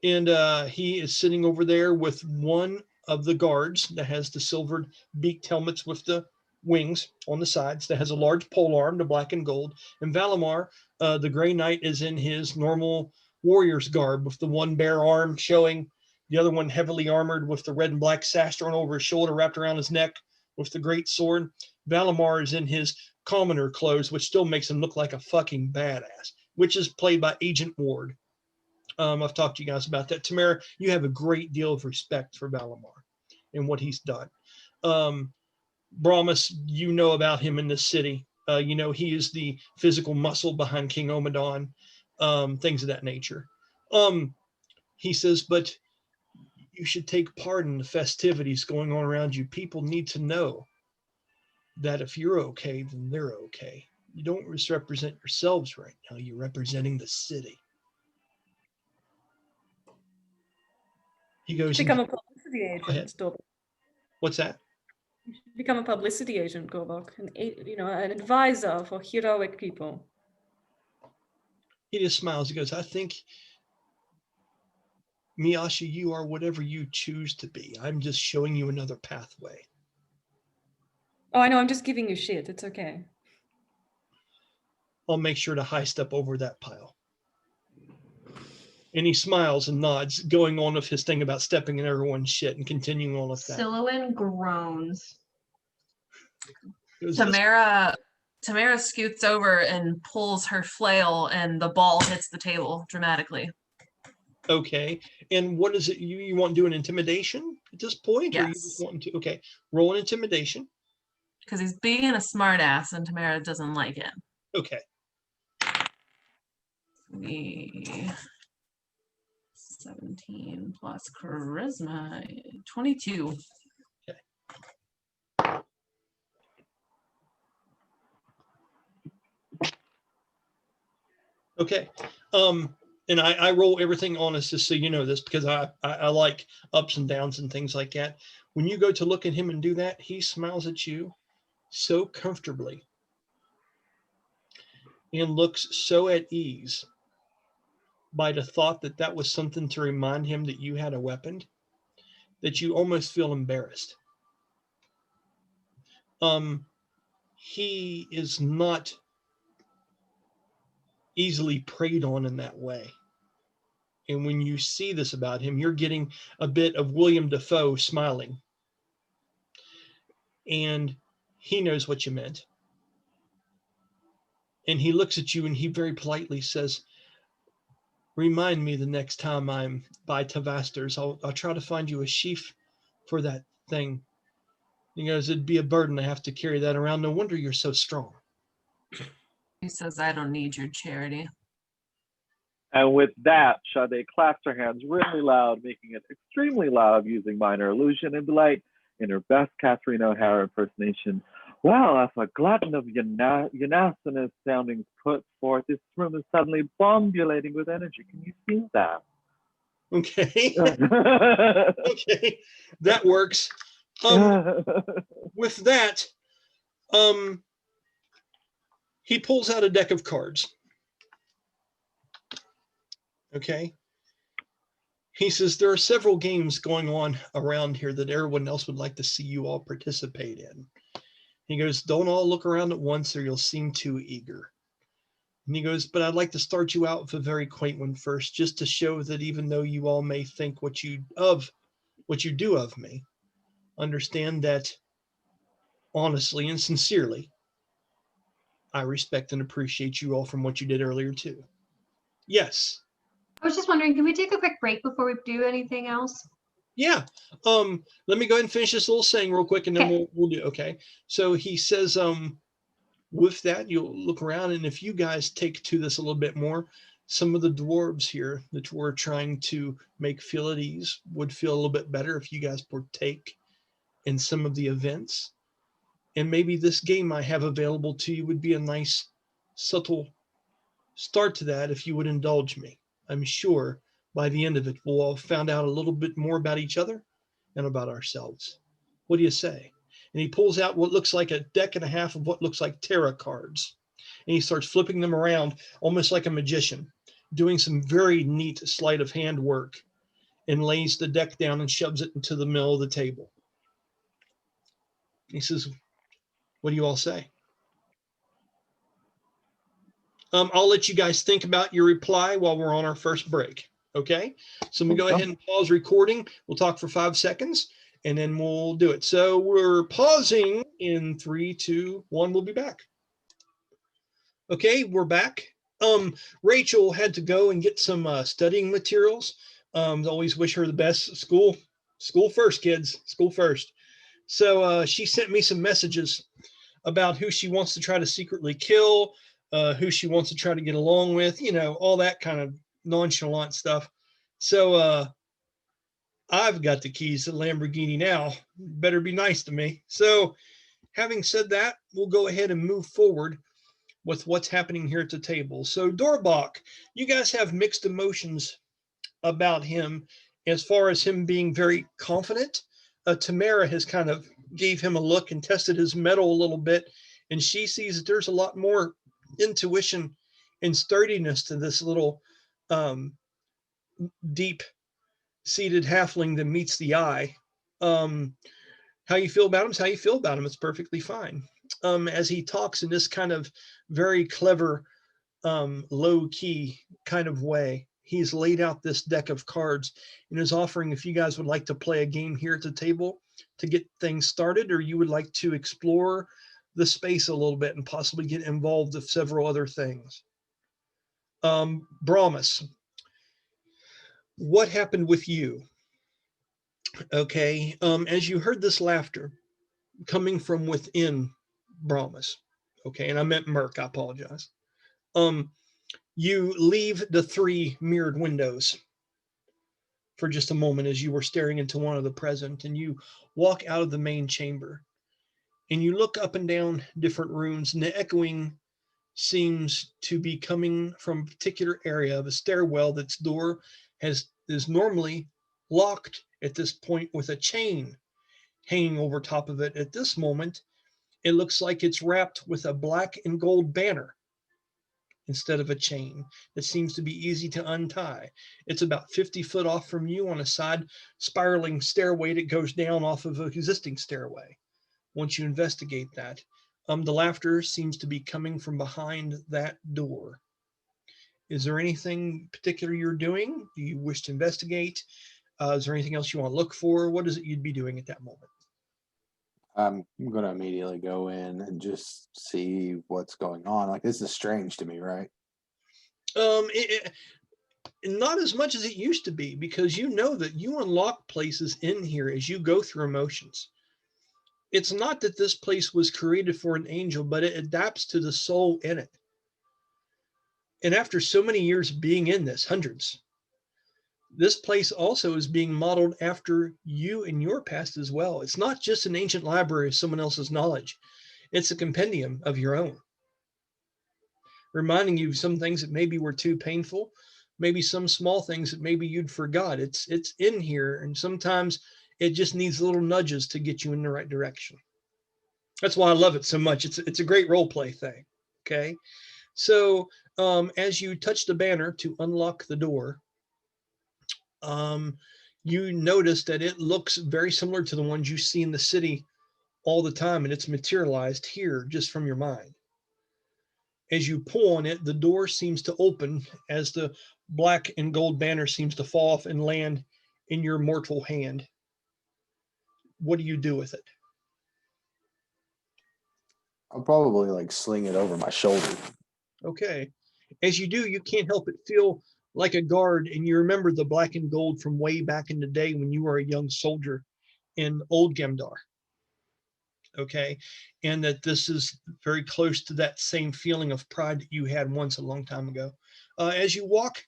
[SPEAKER 1] He is sitting over there with one of the guards that has the silvered beaked helmets with the wings on the sides, that has a large pole arm, the black and gold. And Valimar, the Gray Knight, is in his normal warrior's garb with the one bare arm showing, the other one heavily armored with the red and black sash thrown over his shoulder, wrapped around his neck with the great sword. Valimar is in his commoner clothes, which still makes him look like a fucking badass, which is played by Agent Ward. I've talked to you guys about that. Tamara, you have a great deal of respect for Valimar and what he's done. Brahmus, you know about him in this city. He is the physical muscle behind King Omadon, things of that nature. He says, but you should take part in the festivities going on around you. People need to know that if you're okay, then they're okay. You don't just represent yourselves right now. You're representing the city. He goes,
[SPEAKER 4] Become a publicity
[SPEAKER 1] ahead.
[SPEAKER 4] agent, Dorbac.
[SPEAKER 1] What's that?
[SPEAKER 4] You should become a publicity agent, Dorbac, an advisor for heroic people.
[SPEAKER 1] He just smiles. He goes, I think, Miasha, you are whatever you choose to be. I'm just showing you another pathway.
[SPEAKER 4] Oh, I know. I'm just giving you shit. It's okay.
[SPEAKER 1] I'll make sure to high step over that pile. And he smiles and nods, going on with his thing about stepping in everyone's shit and continuing on with that.
[SPEAKER 5] Silouan groans.
[SPEAKER 6] Tamara scoots over and pulls her flail, and the ball hits the table dramatically.
[SPEAKER 1] Okay. And what is it? You want to do an intimidation at this point?
[SPEAKER 6] Yes.
[SPEAKER 1] Or you just want to? Okay. Roll an intimidation.
[SPEAKER 6] Because he's being a smartass, and Tamara doesn't like it.
[SPEAKER 1] Okay.
[SPEAKER 6] The 17 plus charisma, 22.
[SPEAKER 1] Okay. And I roll everything on us just so you know this, because I like ups and downs and things like that. When you go to look at him and do that, he smiles at you so comfortably and looks so at ease by the thought that that was something to remind him that you had a weapon, that you almost feel embarrassed. He is not easily preyed on in that way. And when you see this about him, you're getting a bit of William Dafoe smiling. And he knows what you meant. And he looks at you and he very politely says, remind me the next time I'm by Tavasters. I'll try to find you a sheaf for that thing. He goes, it'd be a burden to have to carry that around. No wonder you're so strong.
[SPEAKER 6] He says, I don't need your charity.
[SPEAKER 2] And with that, Sha-dae claps her hands really loud, making it extremely loud using minor illusion and delight in her best Catherine O'Hara impersonation. Well, as a glutton of unanimous soundings put forth, this room is suddenly bombulating with energy. Can you feel that?
[SPEAKER 1] Okay. Okay. That works. With that, he pulls out a deck of cards. Okay. He says, there are several games going on around here that everyone else would like to see you all participate in. He goes, don't all look around at once or you'll seem too eager. And he goes, but I'd like to start you out with a very quaint one first, just to show that even though you all may think what you do of me, understand that honestly and sincerely, I respect and appreciate you all from what you did earlier too. Yes.
[SPEAKER 5] I was just wondering, can we take a quick break before we do anything else?
[SPEAKER 1] Yeah. Let me go ahead and finish this little saying real quick, and then we'll do. Okay. So he says, with that, you'll look around, and if you guys take to this a little bit more, some of the dwarves here that we're trying to make feel at ease would feel a little bit better if you guys partake in some of the events. And maybe this game I have available to you would be a nice, subtle start to that if you would indulge me. I'm sure by the end of it, we'll all found out a little bit more about each other and about ourselves. What do you say? And he pulls out what looks like a deck and a half of what looks like tarot cards. And he starts flipping them around almost like a magician, doing some very neat sleight of hand work, and lays the deck down and shoves it into the middle of the table. He says, what do you all say? I'll let you guys think about your reply while we're on our first break. Okay. So we go ahead and pause recording. We'll talk for 5 seconds and then we'll do it. So we're pausing in 3, 2, 1. We'll be back. Okay, we're back. Rachel had to go and get some studying materials. Always wish her the best. School first, kids. School first. So she sent me some messages about who she wants to try to secretly kill, who she wants to try to get along with, all that kind of nonchalant stuff. So I've got the keys to the Lamborghini now. Better be nice to me. So having said that, we'll go ahead and move forward with what's happening here at the table. So Dorbac, you guys have mixed emotions about him As far as him being very confident, Tamara has kind of gave him a look and tested his mettle a little bit, and she sees that there's a lot more intuition and sturdiness to this little deep-seated halfling than meets the eye. How you feel about him is how you feel about him. It's perfectly fine. As he talks in this kind of very clever, low-key kind of way, he's laid out this deck of cards and is offering if you guys would like to play a game here at the table to get things started, or you would like to explore the space a little bit and possibly get involved with several other things. Brahmus, what happened with you? Okay, as you heard this laughter coming from within Brahmus, okay, and I meant Merc, I apologize. You leave the 3 mirrored windows for just a moment as you were staring into one of the present, and you walk out of the main chamber, and you look up and down different rooms, and the echoing seems to be coming from a particular area of a stairwell that's door is normally locked at this point with a chain hanging over top of it. At this moment, it looks like it's wrapped with a black and gold banner instead of a chain that seems to be easy to untie. It's about 50 foot off from you on a side spiraling stairway that goes down off of an existing stairway. Once you investigate that, the laughter seems to be coming from behind that door. Is there anything particular you're doing? Do you wish to investigate? Is there anything else you want to look for? What is it you'd be doing at that moment?
[SPEAKER 3] I'm going to immediately go in and just see what's going on. Like, this is strange to me, right?
[SPEAKER 1] Not as much as it used to be, because you know that you unlock places in here as you go through emotions. It's not that this place was created for an angel, but it adapts to the soul in it. And after so many years being in this, hundreds, this place also is being modeled after you and your past as well. It's not just an ancient library of someone else's knowledge. It's a compendium of your own, reminding you of some things that maybe were too painful, maybe some small things that maybe you'd forgot. It's in here, and sometimes it just needs little nudges to get you in the right direction. That's why I love it so much. It's a great role play thing. Okay, so as you touch the banner to unlock the door, you notice that it looks very similar to the ones you see in the city all the time, and it's materialized here just from your mind. As you pull on it, the door seems to open as the black and gold banner seems to fall off and land in your mortal hand. What do you do with it?
[SPEAKER 3] I'll probably like sling it over my shoulder.
[SPEAKER 1] Okay. As you do, you can't help but feel like a guard, and you remember the black and gold from way back in the day when you were a young soldier in Old Gemdar. Okay. And that this is very close to that same feeling of pride that you had once a long time ago. As you walk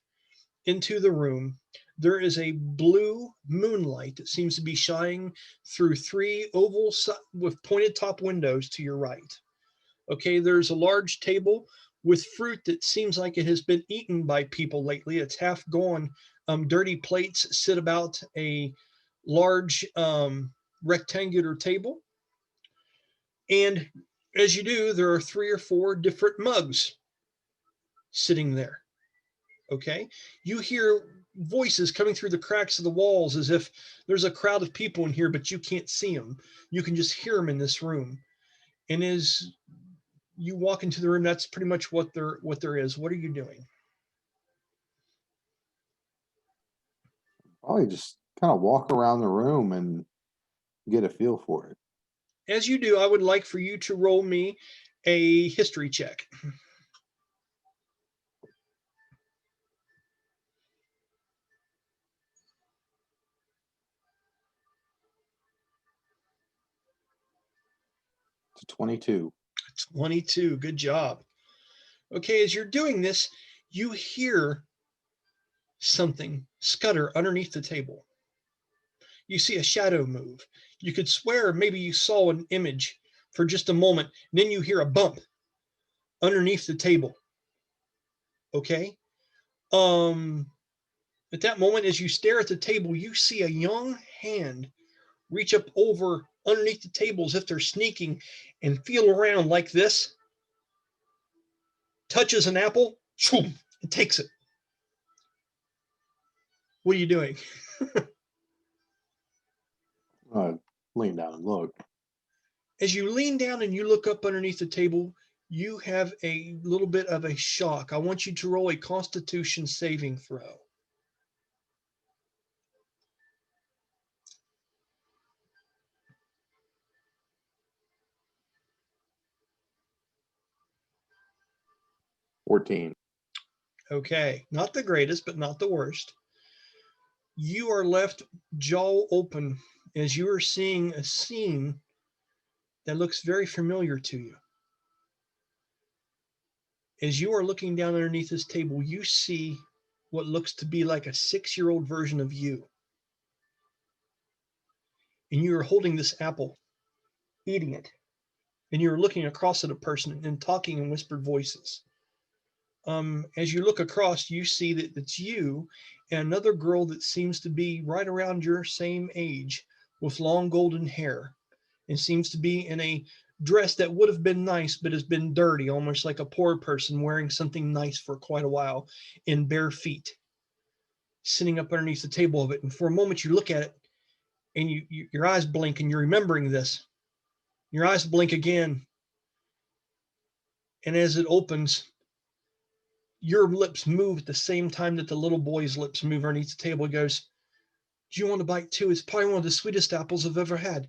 [SPEAKER 1] into the room, there is a blue moonlight that seems to be shining through 3 oval with pointed top windows to your right. Okay, there's a large table with fruit that seems like it has been eaten by people lately. It's half gone. Dirty plates sit about a large rectangular table. And as you do, there are 3 or 4 different mugs sitting there. Okay, you hear voices coming through the cracks of the walls as if there's a crowd of people in here, but you can't see them. You can just hear them in this room. And as you walk into the room, that's pretty much what there is. What are you doing?
[SPEAKER 3] Probably just kind of walk around the room and get a feel for it.
[SPEAKER 1] As you do, I would like for you to roll me a history check.
[SPEAKER 3] To 22.
[SPEAKER 1] 22, good job. Okay, as you're doing this, you hear something scutter underneath the table. You see a shadow move. You could swear maybe you saw an image for just a moment, and then you hear a bump underneath the table. Okay? At that moment, as you stare at the table, you see a young hand reach up over underneath the table as if they're sneaking and feel around like this, touches an apple, and takes it. What are you doing?
[SPEAKER 3] Lean down and look.
[SPEAKER 1] As you lean down and you look up underneath the table, you have a little bit of a shock. I want you to roll a Constitution saving throw.
[SPEAKER 3] $14.
[SPEAKER 1] Okay, not the greatest, but not the worst. You are left jaw open as you are seeing a scene that looks very familiar to you. As you are looking down underneath this table, you see what looks to be like a 6-year-old version of you. And you are holding this apple, eating it. And you're looking across at a person and talking in whispered voices. As you look across, you see that it's you and another girl that seems to be right around your same age with long golden hair and seems to be in a dress that would have been nice but has been dirty, almost like a poor person wearing something nice for quite a while, in bare feet, sitting up underneath the table of it. And for a moment you look at it and your eyes blink and you're remembering this. Your eyes blink again. And as it opens, your lips move at the same time that the little boy's lips move underneath the table. He goes, "Do you want a bite too? It's probably one of the sweetest apples I've ever had."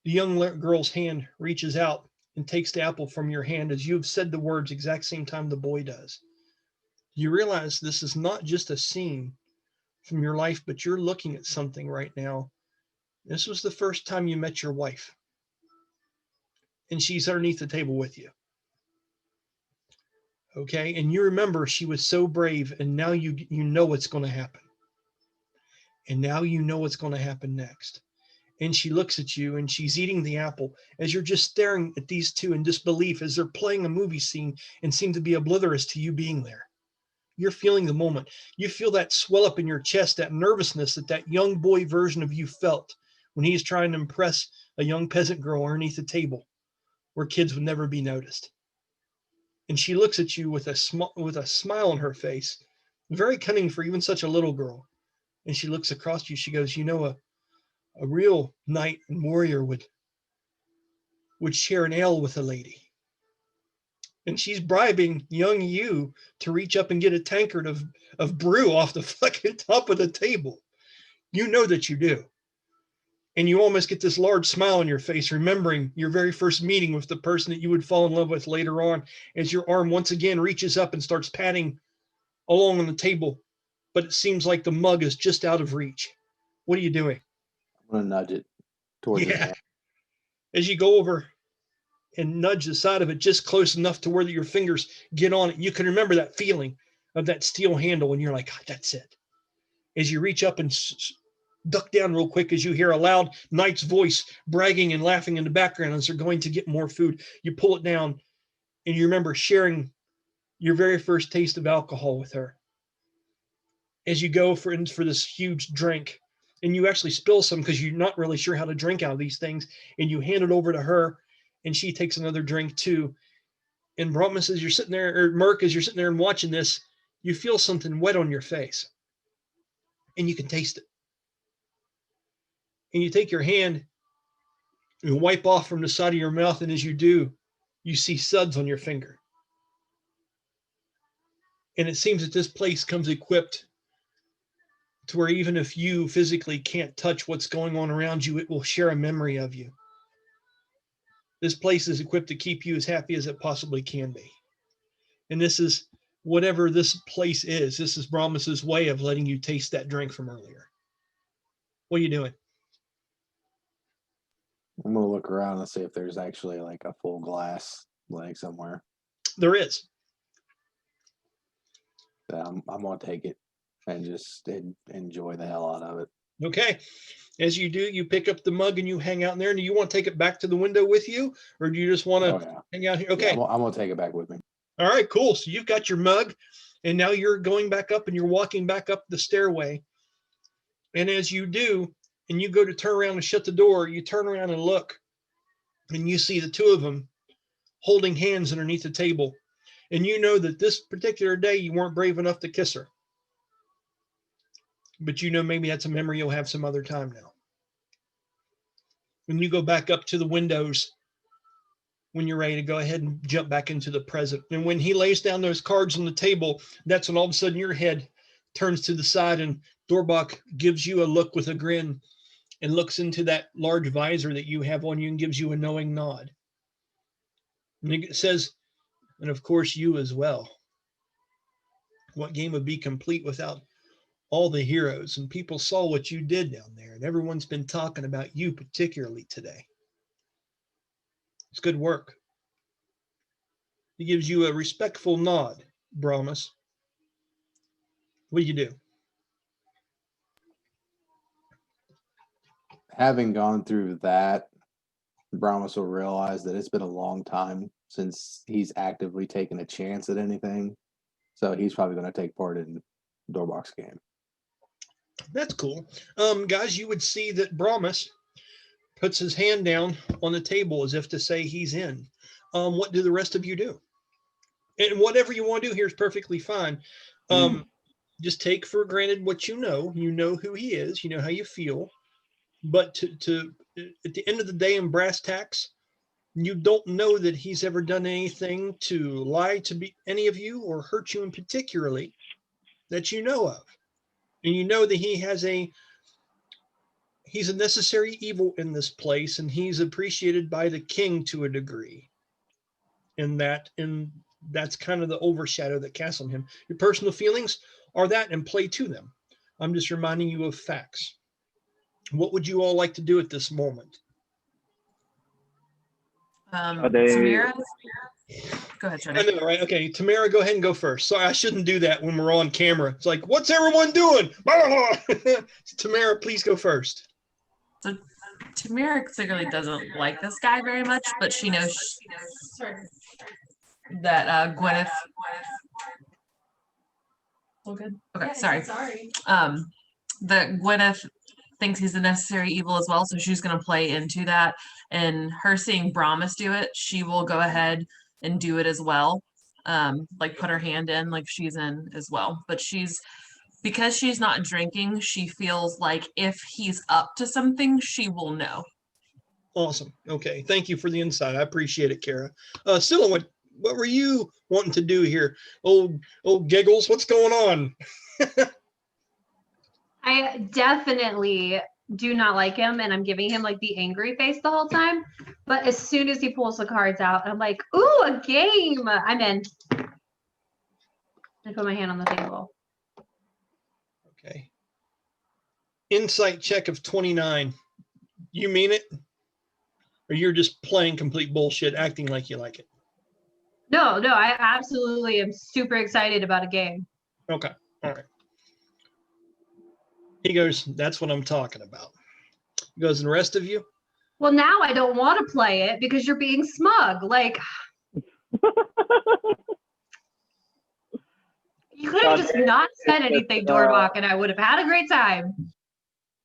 [SPEAKER 1] The young girl's hand reaches out and takes the apple from your hand as you have said the words exact same time the boy does. You realize this is not just a scene from your life, but you're looking at something right now. This was the first time you met your wife, and she's underneath the table with you. Okay, and you remember she was so brave, and now you know what's going to happen. And now you know what's going to happen next. And she looks at you and she's eating the apple as you're just staring at these two in disbelief as they're playing a movie scene and seem to be oblivious to you being there. You're feeling the moment. You feel that swell up in your chest, that nervousness that young boy version of you felt when he's trying to impress a young peasant girl underneath the table where kids would never be noticed. And she looks at you with a smile on her face, very cunning for even such a little girl. And she looks across you. She goes, "You know, a real knight and warrior would share an ale with a lady." And she's bribing young you to reach up and get a tankard of brew off the fucking top of the table. You know that you do. And you almost get this large smile on your face, remembering your very first meeting with the person that you would fall in love with later on, as your arm once again reaches up and starts patting along on the table. But it seems like the mug is just out of reach. What are you doing?
[SPEAKER 3] I'm going to nudge it towards his hand.
[SPEAKER 1] As you go over and nudge the side of it just close enough to where your fingers get on it, you can remember that feeling of that steel handle, and you're like, "God, that's it." As you reach up and duck down real quick, as you hear a loud knight's voice bragging and laughing in the background as they're going to get more food, you pull it down, and you remember sharing your very first taste of alcohol with her. As you go for this huge drink, and you actually spill some because you're not really sure how to drink out of these things, and you hand it over to her, and she takes another drink too. And Brahmus, as you're sitting there, or Merc, as you're sitting there and watching this, you feel something wet on your face, and you can taste it. And you take your hand and wipe off from the side of your mouth, and as you do, you see suds on your finger. And it seems that this place comes equipped to where even if you physically can't touch what's going on around you, it will share a memory of you. This place is equipped to keep you as happy as it possibly can be. And this is whatever this place is. This is Brahmus's way of letting you taste that drink from earlier. What are you doing?
[SPEAKER 3] I'm going to look around and see if there's actually like a full glass laying somewhere.
[SPEAKER 1] There is.
[SPEAKER 3] I'm going to take it and just enjoy the hell out of it.
[SPEAKER 1] Okay. As you do, you pick up the mug and you hang out in there. And do you want to take it back to the window with you? Or do you just want to hang out here? Okay.
[SPEAKER 3] Yeah, I'm going to take it back with me.
[SPEAKER 1] All right, cool. So you've got your mug And now you're going back up and you're walking back up the stairway. And as you do, and you go to turn around and shut the door, you turn around and look, and you see the two of them holding hands underneath the table. And you know that this particular day you weren't brave enough to kiss her. But you know maybe that's a memory you'll have some other time now. When you go back up to the windows, when you're ready to go ahead and jump back into the present. And when he lays down those cards on the table, that's when all of a sudden your head turns to the side and Dorbac gives you a look with a grin and looks into that large visor that you have on you and gives you a knowing nod. And it says, and of course you as well. What game would be complete without all the heroes? And people saw what you did down there, and everyone's been talking about you particularly today. It's good work. He gives you a respectful nod, Brahmus. What do you do?
[SPEAKER 3] Having gone through that, Brahmus will realize that it's been a long time since he's actively taken a chance at anything. So he's probably going to take part in Dorbac's game.
[SPEAKER 1] That's cool. Guys, you would see that Brahmus puts his hand down on the table as if to say he's in. What do the rest of you do? And whatever you want to do here is perfectly fine. Just take for granted what you know. You know who he is. You know how you feel. But to at the end of the day, in brass tacks, you don't know that he's ever done anything to lie to any of you or hurt you in particularly that you know of. And you know that he's a necessary evil in this place, and he's appreciated by the king to a degree. And that's kind of the overshadow that casts on him. Your personal feelings are that, and play to them. I'm just reminding you of facts. What would you all like to do at this moment?
[SPEAKER 6] Tamara? Go ahead,
[SPEAKER 1] I
[SPEAKER 6] Sha-dae.
[SPEAKER 1] know, right? Okay, Tamara, go ahead and go first. Sorry, I shouldn't do that when we're on camera. It's like, what's everyone doing? Tamara, please go first.
[SPEAKER 6] So Tamara clearly doesn't like this guy very much, but she knows that Gwyneth. All good? Okay, sorry. That Gwyneth thinks he's a necessary evil as well, so she's going to play into that. And her seeing Brahmus do it, she will go ahead and do it as well. Like put her hand in, like she's in as well. But because she's not drinking, she feels like if he's up to something, she will know.
[SPEAKER 1] Awesome. Okay, thank you for the insight. I appreciate it, Kara. Scylla, what were you wanting to do here? Old Giggles, what's going on?
[SPEAKER 5] I definitely do not like him, and I'm giving him like the angry face the whole time. But as soon as he pulls the cards out, I'm like, ooh, a game. I'm in. I put my hand on the table.
[SPEAKER 1] Okay. Insight check of 29. You mean it? Or you're just playing complete bullshit, acting like you like it?
[SPEAKER 5] No, I absolutely am super excited about a game.
[SPEAKER 1] Okay, all right. He goes, that's what I'm talking about. He goes, and the rest of you?
[SPEAKER 5] Well, now I don't want to play it because you're being smug. Like, you could have just not said anything, Dorbac, and I would have had a great time.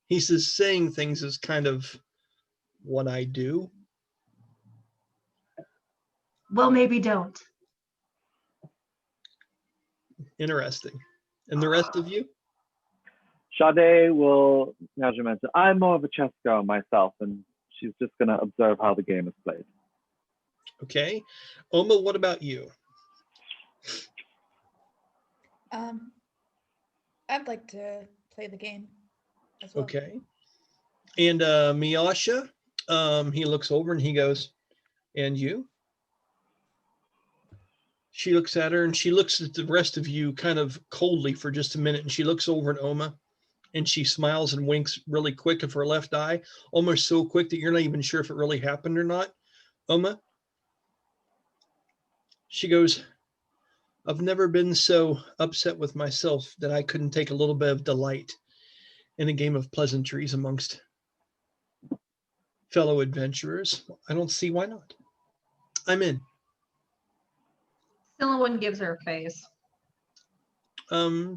[SPEAKER 1] He says, saying things is kind of what I do.
[SPEAKER 5] Well, maybe don't.
[SPEAKER 1] Interesting. And the rest of you?
[SPEAKER 2] Sha-dae will mention, I'm more of a chess girl myself, and she's just going to observe how the game is played.
[SPEAKER 1] Okay. Oma, what about you?
[SPEAKER 7] I'd like to play the game as well.
[SPEAKER 1] Okay. And Miasha, he looks over and he goes, and you? She looks at her and she looks at the rest of you kind of coldly for just a minute, and she looks over at Oma and she smiles and winks really quick of her left eye, almost so quick that you're not even sure if it really happened or not. Oma, she goes, I've never been so upset with myself that I couldn't take a little bit of delight in a game of pleasantries amongst fellow adventurers. I don't see why not. I'm in.
[SPEAKER 5] Scylla one gives her a face.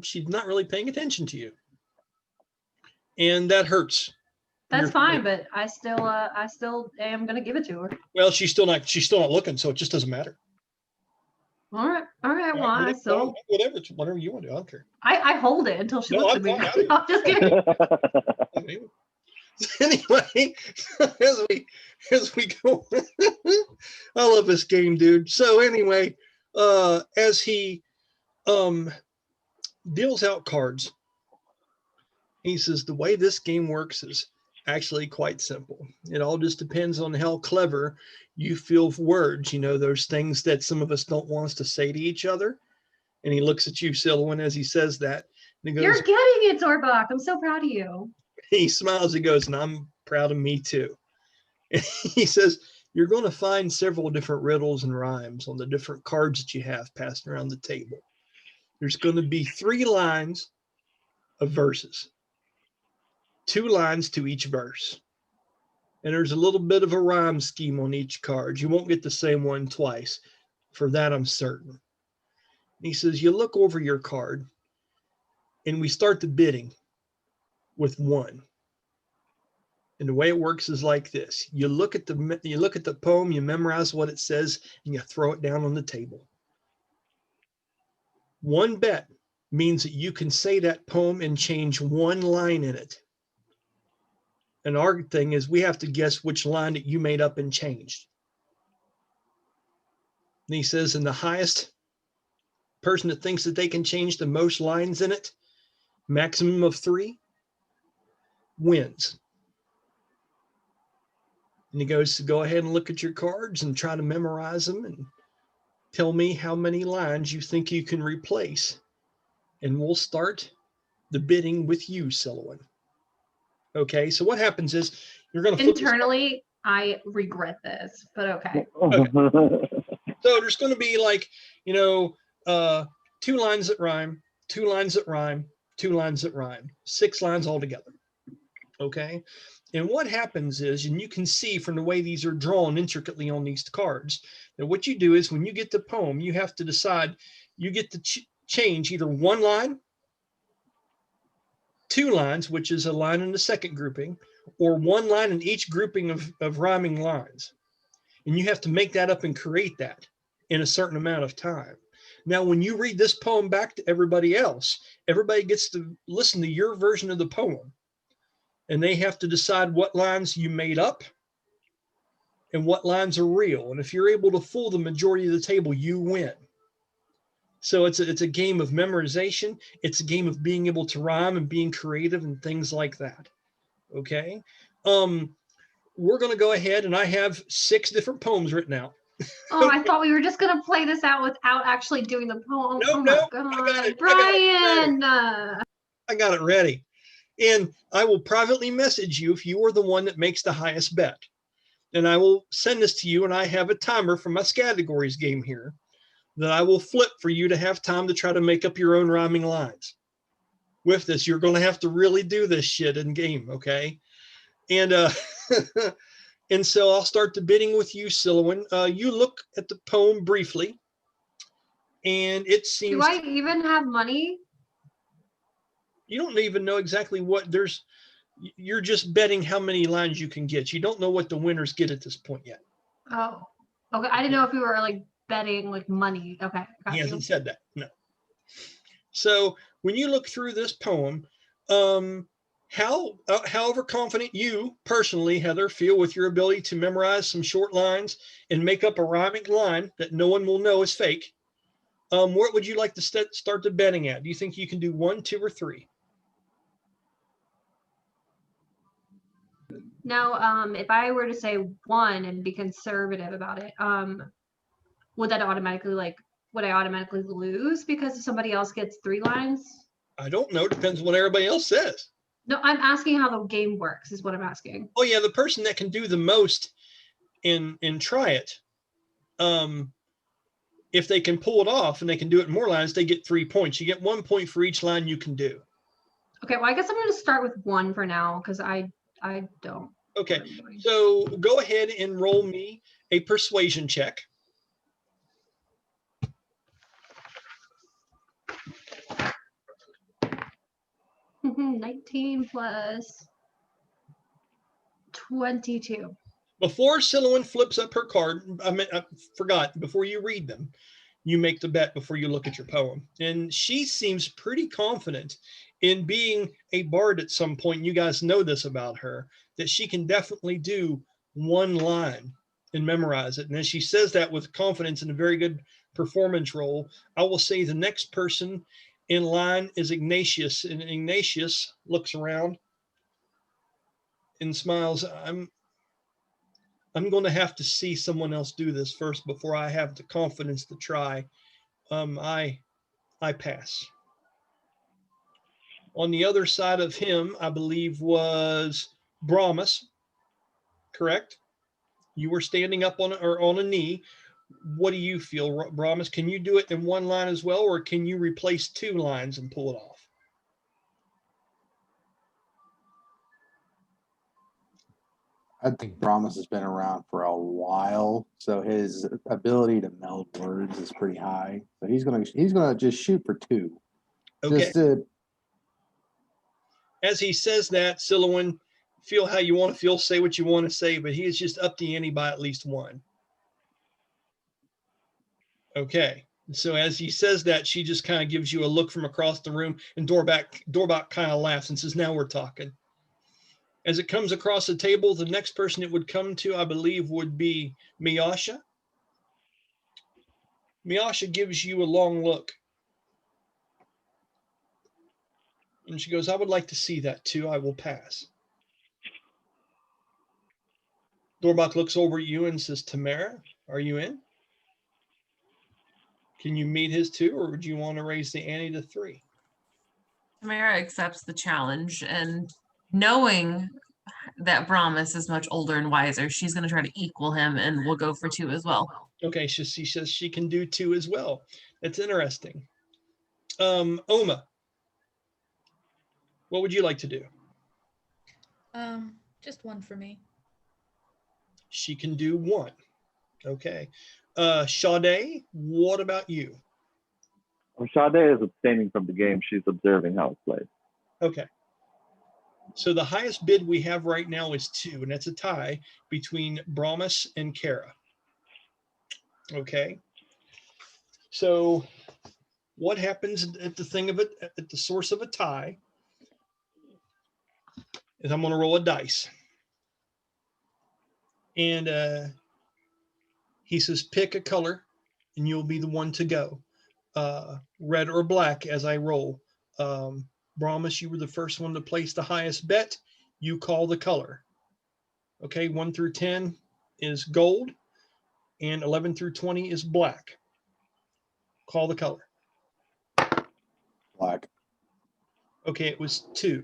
[SPEAKER 1] she's not really paying attention to you. And that hurts.
[SPEAKER 5] That's fine, but I still am gonna give it to her.
[SPEAKER 1] Well, she's still not looking, so it just doesn't matter.
[SPEAKER 5] All right. Well, so
[SPEAKER 1] whatever you want to do. I don't care.
[SPEAKER 5] I hold it until she looks at me. I'm just kidding.
[SPEAKER 1] Anyway, as we go, I love this game, dude. So anyway, as he deals out cards, he says the way this game works is actually quite simple. It all just depends on how clever you feel words. You know, there's things that some of us don't want us to say to each other. And he looks at you, Silwyn, as he says that. And he goes,
[SPEAKER 5] "You're getting it, Dorbac. I'm so proud of you."
[SPEAKER 1] He smiles. He goes, "And I'm proud of me too." And he says, "You're going to find several different riddles and rhymes on the different cards that you have passed around the table. There's going to be 3 lines of verses, 2 lines to each verse. And there's a little bit of a rhyme scheme on each card. You won't get the same one twice. For that, I'm certain." And he says, "You look over your card, and we start the bidding with 1. And the way it works is like this. You look at the poem, you memorize what it says, and you throw it down on the table. 1 bet means that you can say that poem and change 1 line in it. And our thing is we have to guess which line that you made up and changed." And he says, and the highest person that thinks that they can change the most lines in it, maximum of 3, wins. And he goes to go ahead and look at your cards and try to memorize them and tell me how many lines you think you can replace. And we'll start the bidding with you, Silwyn. Okay, so what happens is you're going to
[SPEAKER 5] internally, I regret this, but okay.
[SPEAKER 1] So there's going to be 2 lines that rhyme, 2 lines that rhyme, 2 lines that rhyme, 6 lines altogether. Okay, and what happens is, and you can see from the way these are drawn intricately on these cards, that what you do is when you get the poem, you have to decide, you get to change either 1 line, 2 lines, which is a line in the second grouping, or 1 line in each grouping of rhyming lines. And you have to make that up and create that in a certain amount of time. Now, when you read this poem back to everybody else, everybody gets to listen to your version of the poem. And they have to decide what lines you made up and what lines are real. And if you're able to fool the majority of the table, you win. So it's a game of memorization. It's a game of being able to rhyme and being creative and things like that. Okay. We're going to go ahead, and I have 6 different poems written out.
[SPEAKER 5] Oh, I thought we were just going to play this out without actually doing the poem.
[SPEAKER 1] No,
[SPEAKER 5] oh
[SPEAKER 1] no,
[SPEAKER 5] my God.
[SPEAKER 1] Brian!
[SPEAKER 5] I
[SPEAKER 1] got it ready. And I will privately message you if you are the one that makes the highest bet. And I will send this to you, and I have a timer for my categories game here that I will flip for you to have time to try to make up your own rhyming lines. With this, you're going to have to really do this shit in game, okay? And and so I'll start the bidding with you, Silwyn. You look at the poem briefly, and it seems...
[SPEAKER 5] Do I even have money?
[SPEAKER 1] You don't even know exactly what there's... You're just betting how many lines you can get. You don't know what the winners get at this point yet.
[SPEAKER 5] Oh, okay. I didn't know if we were betting money. Okay.
[SPEAKER 1] He hasn't said that. No. So when you look through this poem, however confident you personally, Heather, feel with your ability to memorize some short lines and make up a rhyming line that no one will know is fake, what would you like to start the betting at? Do you think you can do 1, 2, or 3?
[SPEAKER 5] Now, if I were to say 1 and be conservative about it, would that automatically would I automatically lose because somebody else gets 3 lines?
[SPEAKER 1] I don't know. Depends on what everybody else says.
[SPEAKER 5] No, I'm asking how the game works is what I'm asking.
[SPEAKER 1] Oh yeah, the person that can do the most and try it, if they can pull it off and they can do it in more lines, they get 3 points. You get 1 point for each line you can do.
[SPEAKER 5] Okay, well I guess I'm going to start with 1 for now because I don't.
[SPEAKER 1] Okay, so go ahead and roll me a persuasion check.
[SPEAKER 5] 19 plus 22.
[SPEAKER 1] Before Silouan flips up her card, I forgot, before you read them, you make the bet before you look at your poem. And she seems pretty confident in being a bard at some point. You guys know this about her, that she can definitely do one line and memorize it. And as she says that with confidence and a very good performance role, I will say the next person in line is Ignatius. And Ignatius looks around and smiles. I'm going to have to see someone else do this first before I have the confidence to try. I pass. On the other side of him, I believe was Brahmus, correct? You were standing up on a knee. What do you feel, Brahmus? Can you do it in one line as well, or can you replace two lines and pull it off?
[SPEAKER 3] I think Brahmus has been around for a while, so his ability to meld words is pretty high. So he's gonna just shoot for two.
[SPEAKER 1] Okay.
[SPEAKER 3] Just to,
[SPEAKER 1] as he says that, Silouan, feel how you want to feel, say what you want to say, but he is just up the ante by at least one. Okay. So as he says that, she just kind of gives you a look from across the room, and Dorbac kind of laughs and says, now we're talking. As it comes across the table, the next person it would come to, I believe, would be Miasha. Miasha gives you a long look. And she goes, I would like to see that too. I will pass. Dorbac looks over at you and says, Tamara, are you in? Can you meet his two, or would you want to raise the ante to 3?
[SPEAKER 6] Tamara accepts the challenge, and knowing that Brahmus is much older and wiser, she's going to try to equal him, and we'll go for 2 as well.
[SPEAKER 1] Okay, she says she can do 2 as well. That's interesting. Oma, what would you like to do?
[SPEAKER 7] Just 1 for me.
[SPEAKER 1] She can do 1. Okay. Sha-dae, what about you?
[SPEAKER 2] Sha-dae is abstaining from the game. She's observing how it's played.
[SPEAKER 1] Okay. So the highest bid we have right now is 2, and that's a tie between Brahmus and Kara. Okay. So what happens at the source of a tie is I'm going to roll a dice. And he says, pick a color, and you'll be the one to go. Red or black as I roll. Brahmus, you were the first one to place the highest bet. You call the color. Okay, 1 through 10 is gold, and 11 through 20 is black. Call the color.
[SPEAKER 3] black.
[SPEAKER 1] Okay, it was 2,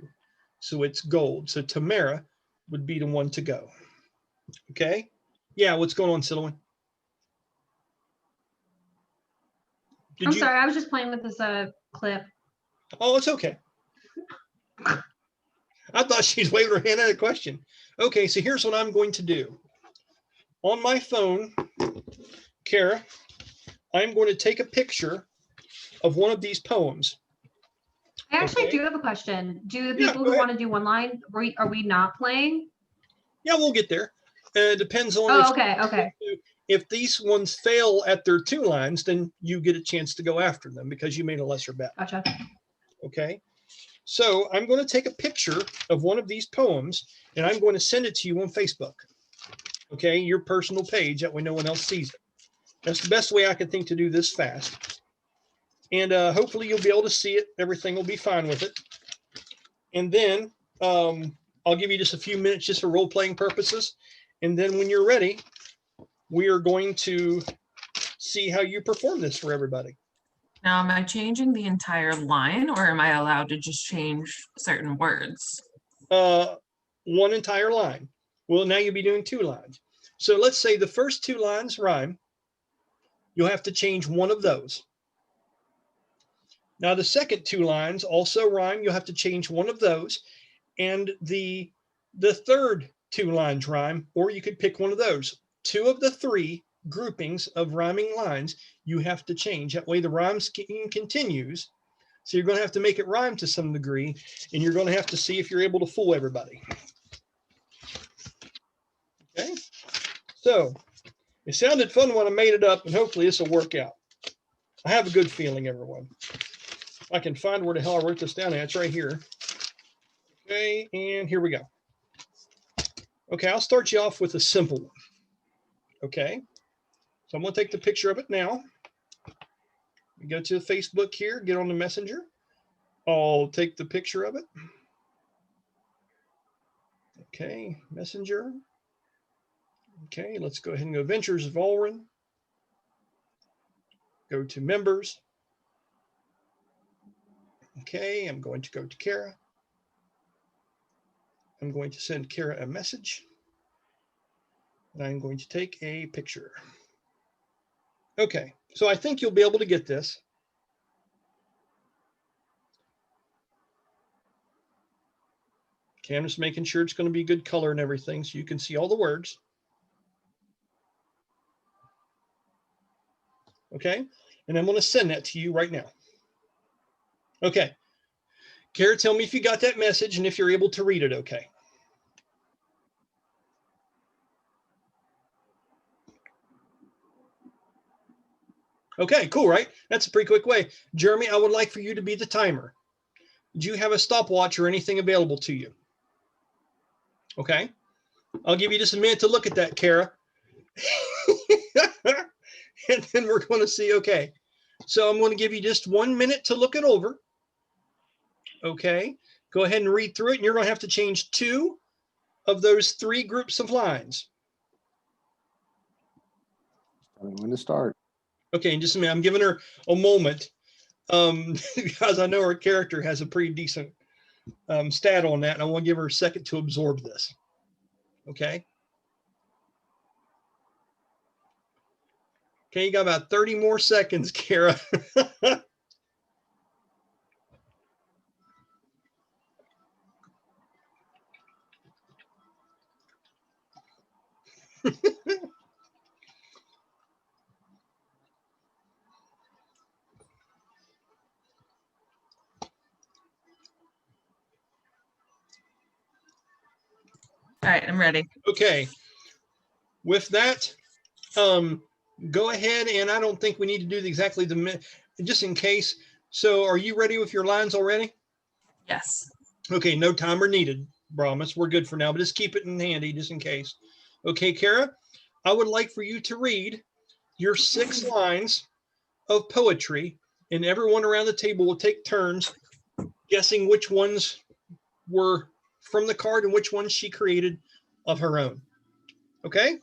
[SPEAKER 1] so it's gold. So Tamara would be the one to go. Okay? Yeah, what's going on, Silouan?
[SPEAKER 5] I'm sorry, I was just playing with this clip.
[SPEAKER 1] Oh, it's okay. I thought she's waving her hand at a question. Okay, so here's what I'm going to do. On my phone, Kara, I'm going to take a picture of one of these poems.
[SPEAKER 5] I actually do have a question. Do the people who want to do one line, are we not playing?
[SPEAKER 1] Yeah, we'll get there. It depends on
[SPEAKER 5] okay.
[SPEAKER 1] If these ones fail at their 2 lines, then you get a chance to go after them because you made a lesser bet.
[SPEAKER 5] Gotcha.
[SPEAKER 1] Okay. So I'm going to take a picture of one of these poems, and I'm going to send it to you on Facebook. Okay, your personal page, that way no one else sees it. That's the best way I can think to do this fast. And hopefully you'll be able to see it. Everything will be fine with it. And then I'll give you just a few minutes just for role-playing purposes. And then when you're ready, we are going to see how you perform this for everybody.
[SPEAKER 6] Now, am I changing the entire line, or am I allowed to just change certain words?
[SPEAKER 1] 1 entire line. Well, now you'll be doing 2 lines. So let's say the first 2 lines rhyme. You'll have to change one of those. Now the second 2 lines also rhyme. You'll have to change one of those. And the third 2 lines rhyme, or you could pick one of those. 2 of the 3 groupings of rhyming lines you have to change. That way the rhyme scheme continues, So you're going to have to make it rhyme to some degree, and you're going to have to see if you're able to fool everybody. Okay. So it sounded fun when I made it up, and hopefully this will work out. I have a good feeling, everyone. I can find where the hell I wrote this down at. It's right here. Okay, and here we go. Okay, I'll start you off with a simple one. Okay, so I'm going to take the picture of it now. Go to Facebook here, get on the messenger. I'll take the picture of it. Okay, messenger. Okay, let's go ahead and go Ventures of Ulran. Go to members. Okay, I'm going to go to Kara. I'm going to send Kara a message. And I'm going to take a picture. Okay, so I think you'll be able to get this. Okay, I'm just making sure it's going to be good color and everything so you can see all the words. Okay, and I'm going to send that to you right now. Okay, Kara, tell me if you got that message and if you're able to read it, okay? Okay, cool, right? That's a pretty quick way. Jeremy, I would like for you to be the timer. Do you have a stopwatch or anything available to you? Okay, I'll give you just a minute to look at that, Kara. And then we're going to see, okay. So I'm going to give you just 1 minute to look it over. Okay, go ahead and read through it, and you're going to have to change 2 of those 3 groups of lines.
[SPEAKER 3] When to start.
[SPEAKER 1] Okay, and just a minute, I'm giving her a moment because I know her character has a pretty decent stat on that, and I want to give her a second to absorb this. Okay. Okay, you got about 30 more seconds, Kara.
[SPEAKER 6] All right, I'm ready.
[SPEAKER 1] Okay. With that, go ahead, and I don't think we need to do exactly just in case. So are you ready with your lines already?
[SPEAKER 6] Yes.
[SPEAKER 1] Okay, no timer needed, Brahmus. We're good for now, but just keep it in handy just in case. Okay, Kara, I would like for you to read your 6 lines of poetry, and everyone around the table will take turns guessing which ones were from the card and which ones she created of her own. Okay?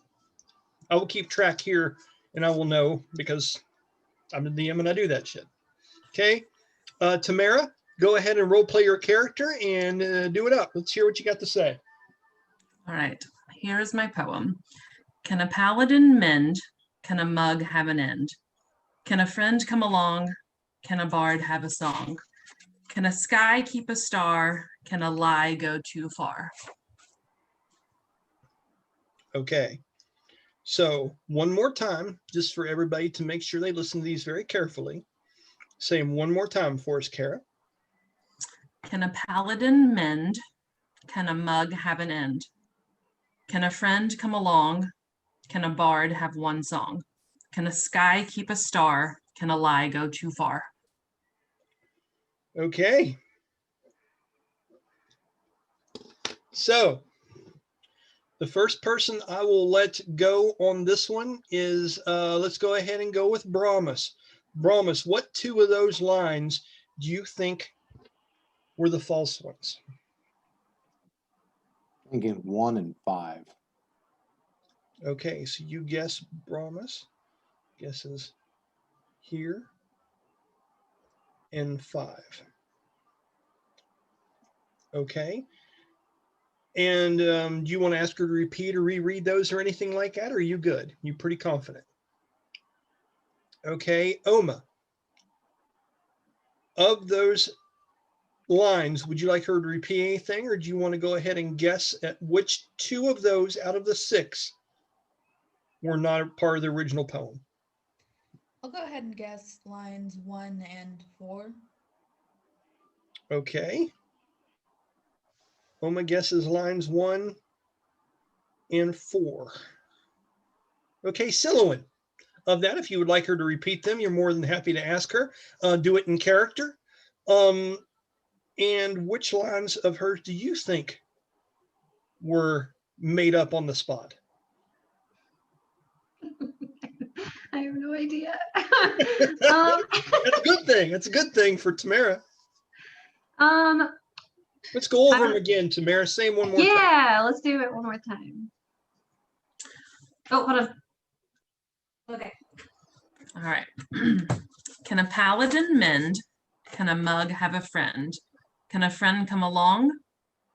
[SPEAKER 1] I will keep track here, and I will know because I'm the DM and I do that shit. Okay? Tamara, go ahead and role play your character and do it up. Let's hear what you got to say.
[SPEAKER 6] All right, here's my poem. Can a paladin mend? Can a mug have an end? Can a friend come along? Can a bard have a song? Can a sky keep a star? Can a lie go too far?
[SPEAKER 1] Okay. So one more time, just for everybody to make sure they listen to these very carefully. Say them one more time for us, Kara.
[SPEAKER 6] Can a paladin mend? Can a mug have an end? Can a friend come along? Can a bard have one song? Can a sky keep a star? Can a lie go too far?
[SPEAKER 1] Okay. So the first person I will let go on this one is, let's go ahead and go with Brahmus. Brahmus, what 2 of those lines do you think were the false ones?
[SPEAKER 3] I'm thinking 1 and 5.
[SPEAKER 1] Okay, so you guess Brahmus. Guesses here and 5. Okay. And do you want to ask her to repeat or reread those or anything like that? Or are you good? You pretty confident? Okay, Oma. Of those lines, would you like her to repeat anything, or do you want to go ahead and guess at which 2 of those out of the 6 were not part of the original poem?
[SPEAKER 7] I'll go ahead and guess lines 1 and 4.
[SPEAKER 1] Okay. My guess is lines 1 and 4. Okay, Silouan. Of that, if you would like her to repeat them, you're more than happy to ask her. Do it in character. And which lines of hers do you think were made up on the spot?
[SPEAKER 5] I have no idea.
[SPEAKER 1] That's a good thing. That's a good thing for Tamara. Let's go over them again, Tamara. Say them one more time.
[SPEAKER 5] Yeah, let's do it one more time. Oh, hold on. Okay.
[SPEAKER 6] All right. Can a paladin mend? Can a mug have a friend? Can a friend come along?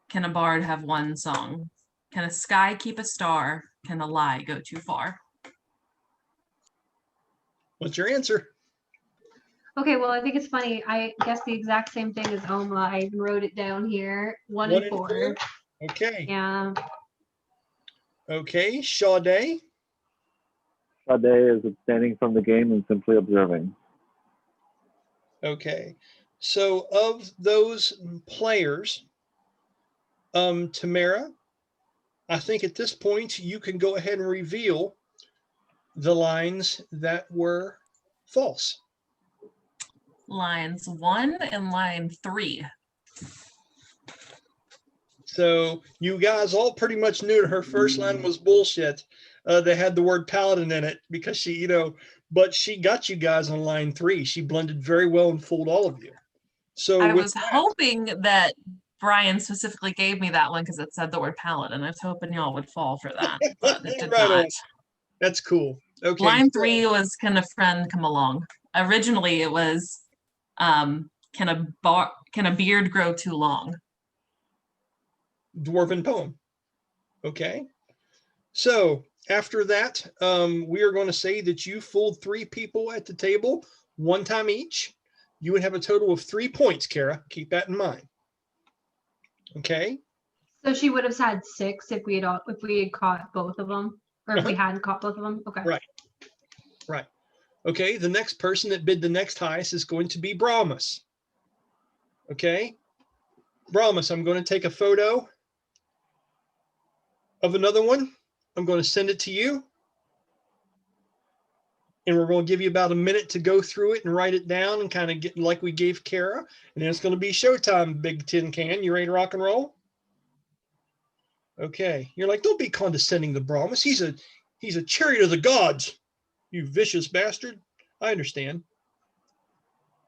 [SPEAKER 6] Can a bard have one song? Can a sky keep a star? Can a lie go too far?
[SPEAKER 1] What's your answer?
[SPEAKER 5] Okay, well, I think it's funny. I guess the exact same thing as Oma. I even wrote it down here. 1 and 4.
[SPEAKER 1] Okay.
[SPEAKER 5] Yeah.
[SPEAKER 1] Okay, Sha-dae.
[SPEAKER 2] Sha-dae is abstaining from the game and simply observing.
[SPEAKER 1] Okay. So of those players, Tamara, I think at this point you can go ahead and reveal the lines that were false.
[SPEAKER 6] Lines 1 and line 3.
[SPEAKER 1] So you guys all pretty much knew that her first line was bullshit. They had the word paladin in it because she, but she got you guys on line 3. She blended very well and fooled all of you. So
[SPEAKER 6] I was hoping that Brian specifically gave me that one because it said the word paladin. I was hoping y'all would fall for that, but it did
[SPEAKER 1] right
[SPEAKER 6] not.
[SPEAKER 1] on. That's cool. Okay.
[SPEAKER 6] Line 3 was can a friend come along? Originally it was can a beard grow too long?
[SPEAKER 1] Dwarven poem. Okay. So after that, we are going to say that you fooled 3 people at the table, 1 time each. You would have a total of 3 points, Kara. Keep that in mind. Okay.
[SPEAKER 5] So she would have had 6 if we had caught both of them, or if we hadn't caught both of them. Okay.
[SPEAKER 1] Right. Right. Okay. The next person that bid the next highest is going to be Brahmus. Okay. Brahmus, I'm going to take a photo of another one. I'm going to send it to you. And we're going to give you about a minute to go through it and write it down and kind of get like we gave Kara. And then it's going to be showtime, Big Tin Can. You ready to rock and roll? Okay. You're like, don't be condescending to Brahmus. He's a chariot of the gods, you vicious bastard. I understand.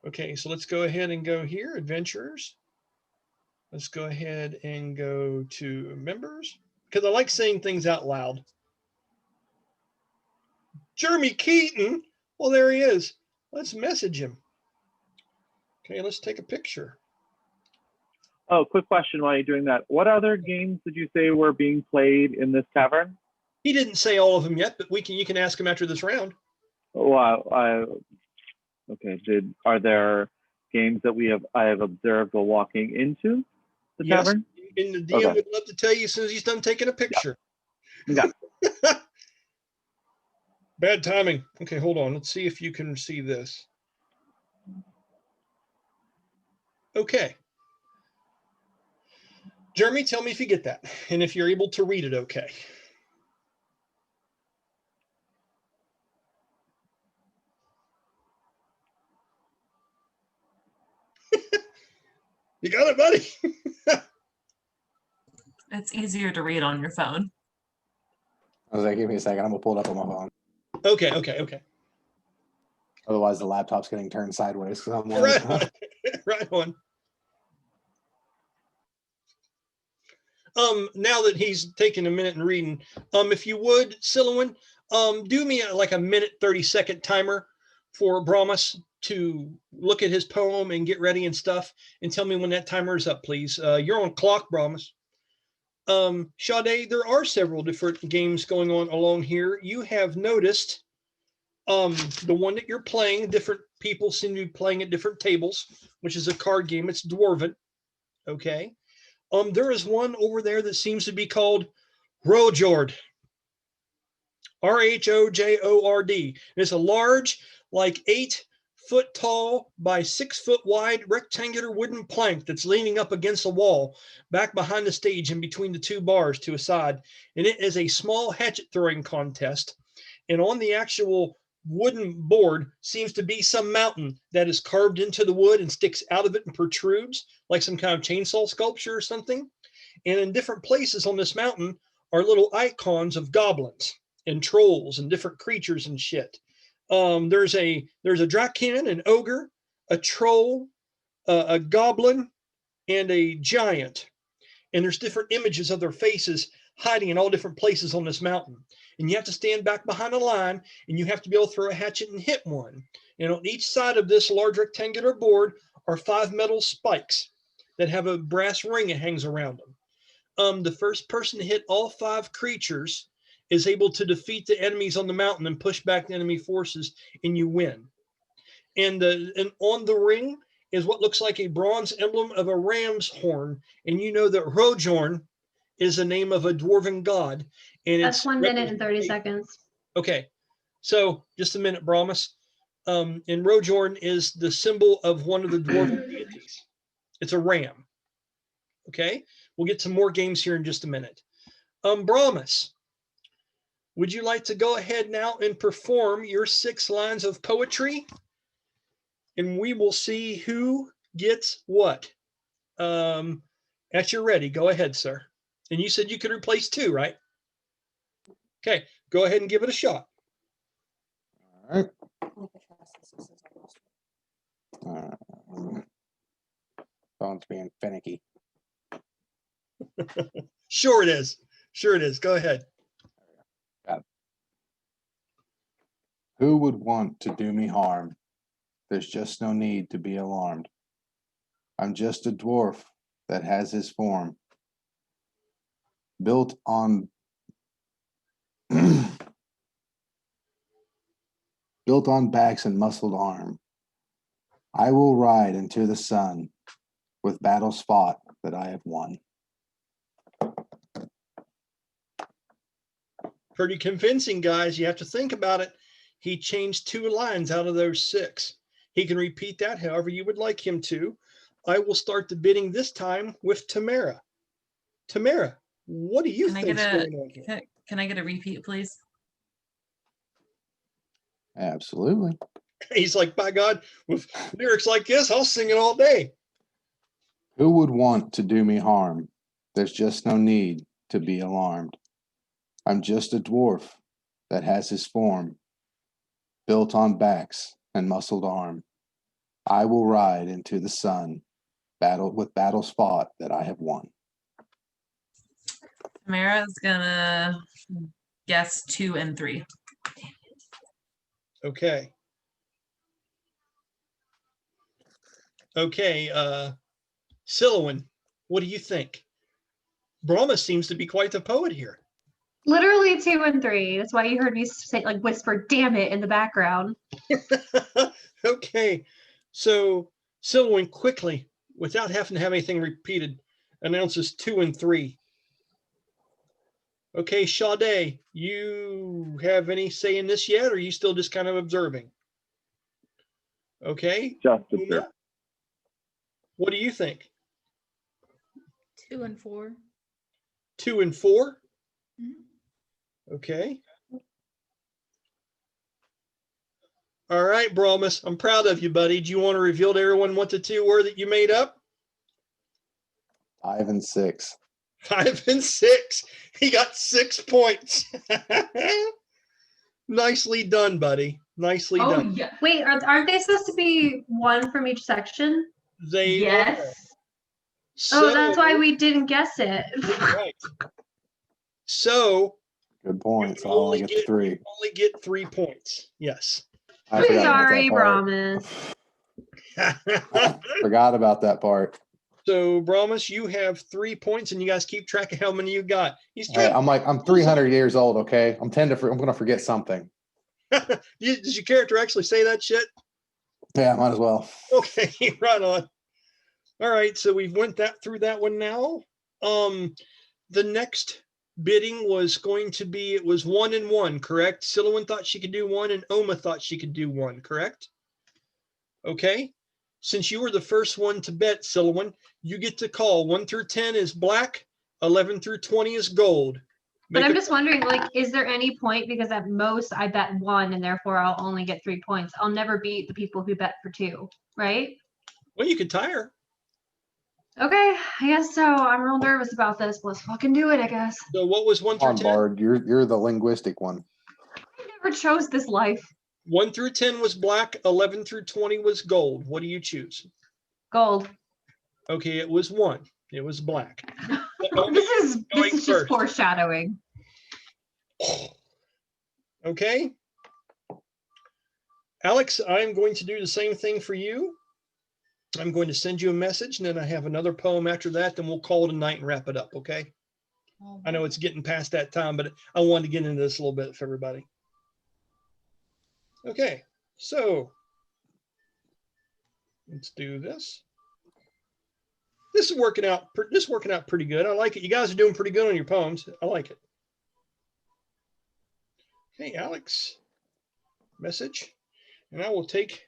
[SPEAKER 1] Okay, so let's go ahead and go here, adventurers. Let's go ahead and go to members because I like saying things out loud. Jeremy Keaton. Well, there he is. Let's message him. Okay, let's take a picture.
[SPEAKER 2] Oh, quick question while you're doing that. What other games did you say were being played in this tavern?
[SPEAKER 1] He didn't say all of them yet, but you can ask him after this round.
[SPEAKER 2] Well, okay. Are there games that I have observed while walking into the tavern?
[SPEAKER 1] And the DM would love to tell you as soon as he's done taking a picture.
[SPEAKER 2] Yeah.
[SPEAKER 1] Bad timing. Okay, hold on. Let's see if you can see this. Okay. Jeremy, tell me if you get that and if you're able to read it okay. You got it, buddy?
[SPEAKER 6] It's easier to read on your phone.
[SPEAKER 3] I was like, give me a second. I'm going to pull it up on my phone.
[SPEAKER 1] Okay.
[SPEAKER 3] Otherwise, the laptop's getting turned sideways.
[SPEAKER 1] Right on. Right on. Now that he's taking a minute and reading, if you would, Silouan, do me like a minute 30-second timer for Brahmus to look at his poem and get ready and stuff, and tell me when that timer is up, please. You're on clock, Brahmus. Sha-dae, there are several different games going on along here. You have noticed the one that you're playing, different people seem to be playing at different tables, which is a card game. It's Dwarven. Okay. There is one over there that seems to be called Rojord. Rhojord. It's a large, like 8 foot tall by 6 foot wide rectangular wooden plank that's leaning up against a wall back behind the stage in between the two bars to a side. And it is a small hatchet throwing contest. And on the actual wooden board seems to be some mountain that is carved into the wood and sticks out of it and protrudes like some kind of chainsaw sculpture or something. And in different places on this mountain are little icons of goblins and trolls and different creatures and shit. There's a draken, an ogre, a troll, a goblin, and a giant. And there's different images of their faces hiding in all different places on this mountain. And you have to stand back behind a line, and you have to be able to throw a hatchet and hit one. And on each side of this large rectangular board are 5 metal spikes that have a brass ring that hangs around them. The first person to hit all 5 creatures is able to defeat the enemies on the mountain and push back the enemy forces, and you win. And on the ring is what looks like a bronze emblem of a ram's horn, and you know that Rojorn is the name of a dwarven god. And
[SPEAKER 5] That's
[SPEAKER 1] it's
[SPEAKER 5] 1 minute and 30 seconds.
[SPEAKER 1] Okay, so just a minute, Brahmus. And Rojorn is the symbol of one of the dwarven deities. It's a ram. Okay, we'll get some more games here in just a minute. Brahmus, would you like to go ahead now and perform your 6 lines of poetry? And we will see who gets what. At your ready, go ahead, sir. And you said you could replace 2, right? Okay, go ahead and give it a shot.
[SPEAKER 3] All right. Phone's being finicky.
[SPEAKER 1] Sure it is. Sure it is. Go ahead.
[SPEAKER 3] Who would want to do me harm? There's just no need to be alarmed. I'm just a dwarf that has his form built on built on backs and muscled arm. I will ride into the sun with battles fought that I have won.
[SPEAKER 1] Pretty convincing, guys. You have to think about it. He changed 2 lines out of those 6. He can repeat that however you would like him to. I will start the bidding this time with Tamara. Tamara, what do you think is going on here?
[SPEAKER 6] Can I get a repeat, please?
[SPEAKER 3] Absolutely.
[SPEAKER 1] He's like, by God, with lyrics like this, I'll sing it all day.
[SPEAKER 3] Who would want to do me harm? There's just no need to be alarmed. I'm just a dwarf that has his form built on backs and muscled arm. I will ride into the sun, battle with battles fought that I have won.
[SPEAKER 6] Tamara's gonna guess 2 and 3.
[SPEAKER 1] Okay. Okay, Silouan, what do you think? Brahmus seems to be quite the poet here.
[SPEAKER 5] Literally 2 and 3. That's why you heard me say, like, whisper, damn it, in the background.
[SPEAKER 1] Okay, so Silouan quickly, without having to have anything repeated, announces 2 and 3. Okay, Sha-dae, you have any say in this yet, or are you still just kind of observing? Okay.
[SPEAKER 2] Just a
[SPEAKER 1] Uma,
[SPEAKER 2] bit.
[SPEAKER 1] what do you think?
[SPEAKER 7] 2 and 4.
[SPEAKER 1] 2 and 4?
[SPEAKER 7] Mhm.
[SPEAKER 1] Okay. All right, Brahmus, I'm proud of you, buddy. Do you want to reveal to everyone what the 2 were that you made up?
[SPEAKER 3] 5 and 6.
[SPEAKER 1] 5 and 6. He got 6 points. Nicely done, buddy. Nicely done.
[SPEAKER 6] yeah.
[SPEAKER 5] Wait, aren't they supposed to be 1 from each section?
[SPEAKER 1] They are.
[SPEAKER 6] Yes.
[SPEAKER 5] Oh, that's
[SPEAKER 1] So-
[SPEAKER 5] why we didn't guess it.
[SPEAKER 1] Right. So
[SPEAKER 3] Good points.
[SPEAKER 1] you
[SPEAKER 3] I only get 3.
[SPEAKER 1] only get 3 points. Yes.
[SPEAKER 3] I forgot about
[SPEAKER 5] Sorry,
[SPEAKER 3] that part.
[SPEAKER 5] Brahmus.
[SPEAKER 3] Forgot about that part.
[SPEAKER 1] So Brahmus, you have 3 points, and you guys keep track of how many you got. He's
[SPEAKER 3] Hey,
[SPEAKER 1] trying.
[SPEAKER 3] I'm 300 years old. Okay, I'm going to forget something.
[SPEAKER 1] Does your character actually say that shit?
[SPEAKER 3] Yeah, might as well.
[SPEAKER 1] Okay, right on. All right, so we've went through that one now. The next bidding was going to be, it was 1 and 1, correct? Silouan thought she could do 1, and Oma thought she could do 1, correct? Okay. Since you were the first one to bet, Silwyn, you get to call. 1 through 10 is black, 11 through 20 is gold.
[SPEAKER 5] But I'm just wondering, like, is there any point? Because at most I bet 1 and therefore I'll only get 3 points. I'll never beat the people who bet for 2, right?
[SPEAKER 1] Well, you could tie her.
[SPEAKER 5] Okay, I guess so. I'm real nervous about this. Let's fucking do it, I guess.
[SPEAKER 1] So what was 1 through
[SPEAKER 3] On
[SPEAKER 1] 10?
[SPEAKER 3] Bard, you're the linguistic one.
[SPEAKER 5] I never chose this life.
[SPEAKER 1] 1 through 10 was black, 11 through 20 was gold. What do you choose?
[SPEAKER 5] Gold.
[SPEAKER 1] Okay, it was 1. It was black.
[SPEAKER 5] This is just foreshadowing.
[SPEAKER 1] Okay. Alex, I'm going to do the same thing for you. I'm going to send you a message, and then I have another poem after that. Then we'll call it a night and wrap it up, okay? I know it's getting past that time, but I wanted to get into this a little bit for everybody. Okay, so let's do this. This is working out. This is working out pretty good. I like it. You guys are doing pretty good on your poems. I like it. Hey, Alex, message, and I will take.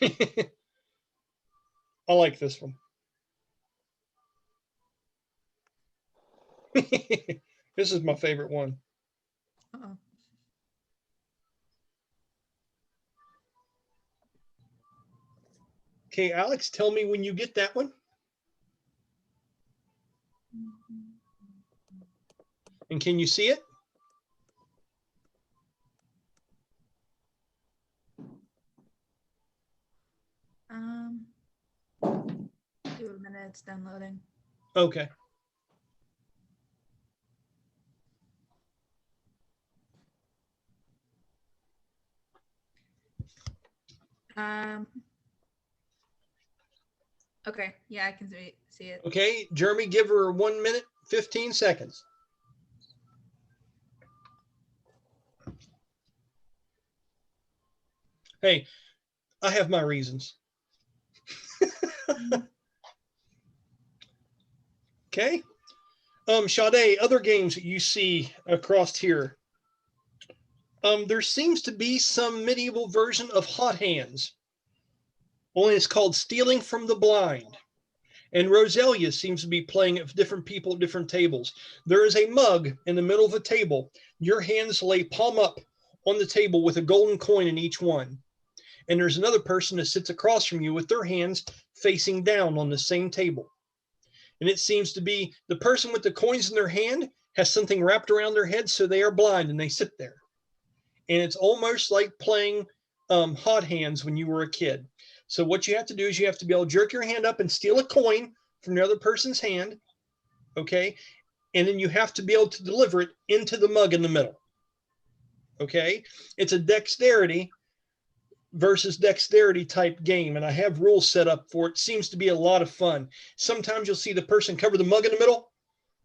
[SPEAKER 1] I like this one. This is my favorite one.
[SPEAKER 7] Uh-oh.
[SPEAKER 1] Okay, Alex, tell me when you get that one. And can you see it?
[SPEAKER 7] Give it a minute, it's downloading.
[SPEAKER 1] Okay.
[SPEAKER 7] Okay, yeah, I can see it.
[SPEAKER 1] Okay, Jeremy, give her 1 minute, 15 seconds. Hey, I have my reasons. Okay. Sha-dae, other games that you see across here. There seems to be some medieval version of Hot Hands. Only it's called Stealing from the Blind. And Roselia seems to be playing it with different people at different tables. There is a mug in the middle of a table. Your hands lay palm up on the table with a golden coin in each one. And there's another person that sits across from you with their hands facing down on the same table. And it seems to be the person with the coins in their hand has something wrapped around their head, so they are blind and they sit there. And it's almost like playing Hot Hands when you were a kid. So what you have to do is you have to be able to jerk your hand up and steal a coin from the other person's hand, okay? And then you have to be able to deliver it into the mug in the middle, okay? It's a dexterity versus dexterity type game, and I have rules set up for it. Seems to be a lot of fun. Sometimes you'll see the person cover the mug in the middle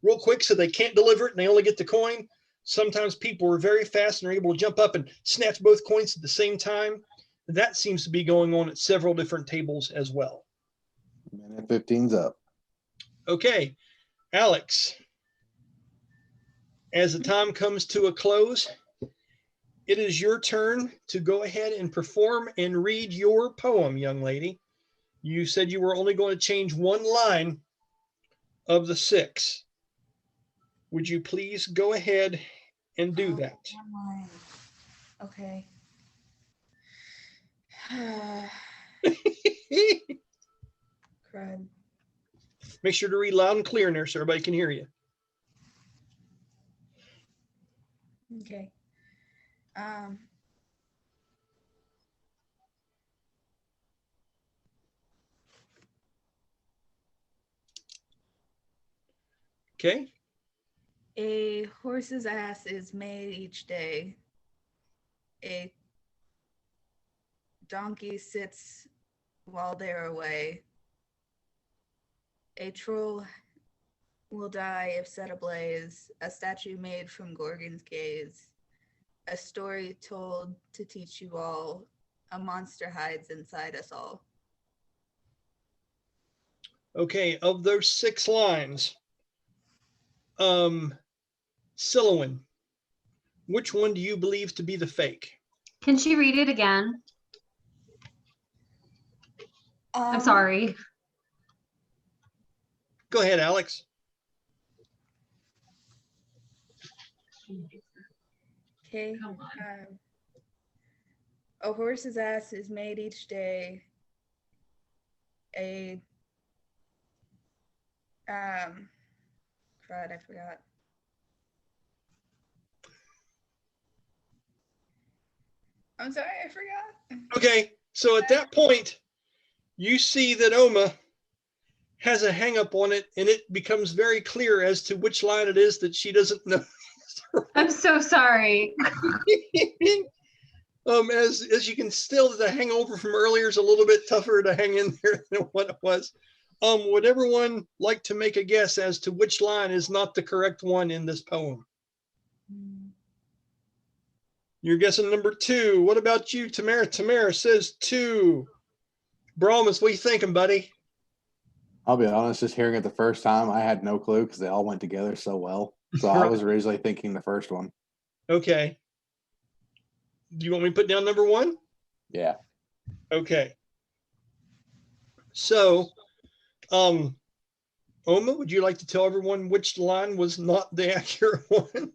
[SPEAKER 1] real quick so they can't deliver it and they only get the coin. Sometimes people are very fast and are able to jump up and snatch both coins at the same time. That seems to be going on at several different tables as well.
[SPEAKER 3] Minute 15's up.
[SPEAKER 1] Okay, Alex, as the time comes to a close, it is your turn to go ahead and perform and read your poem, young lady. You said you were only going to change one line of the 6. Would you please go ahead and do that?
[SPEAKER 7] One line. Okay. Crud.
[SPEAKER 1] Make sure to read loud and clear in there so everybody can hear you.
[SPEAKER 7] Okay.
[SPEAKER 1] Okay.
[SPEAKER 7] A horse's ass is made each day. A donkey sits while they're away. A troll will die if set ablaze. A statue made from Gorgon's gaze. A story told to teach you all. A monster hides inside us all.
[SPEAKER 1] Okay, of those 6 lines, Silwyn, which one do you believe to be the fake?
[SPEAKER 5] Can she read it again? I'm sorry.
[SPEAKER 1] Go ahead, Alex.
[SPEAKER 7] Okay. A horse's ass is made each day. Crud, I forgot. I'm sorry, I forgot.
[SPEAKER 1] Okay, so at that point, you see that Oma has a hang up on it, and it becomes very clear as to which line it is that she doesn't know.
[SPEAKER 5] I'm so sorry.
[SPEAKER 1] As you can still, the hangover from earlier is a little bit tougher to hang in there than what it was. Would everyone like to make a guess as to which line is not the correct one in this poem? You're guessing number 2. What about you, Tamara? Tamara says 2. Brahmus, what are you thinking, buddy?
[SPEAKER 3] I'll be honest, just hearing it the first time, I had no clue because they all went together so well. So I was originally thinking the first one.
[SPEAKER 1] Okay. Do you want me to put down number 1?
[SPEAKER 3] Yeah.
[SPEAKER 1] Okay. So, Oma, would you like to tell everyone which line was not the accurate one?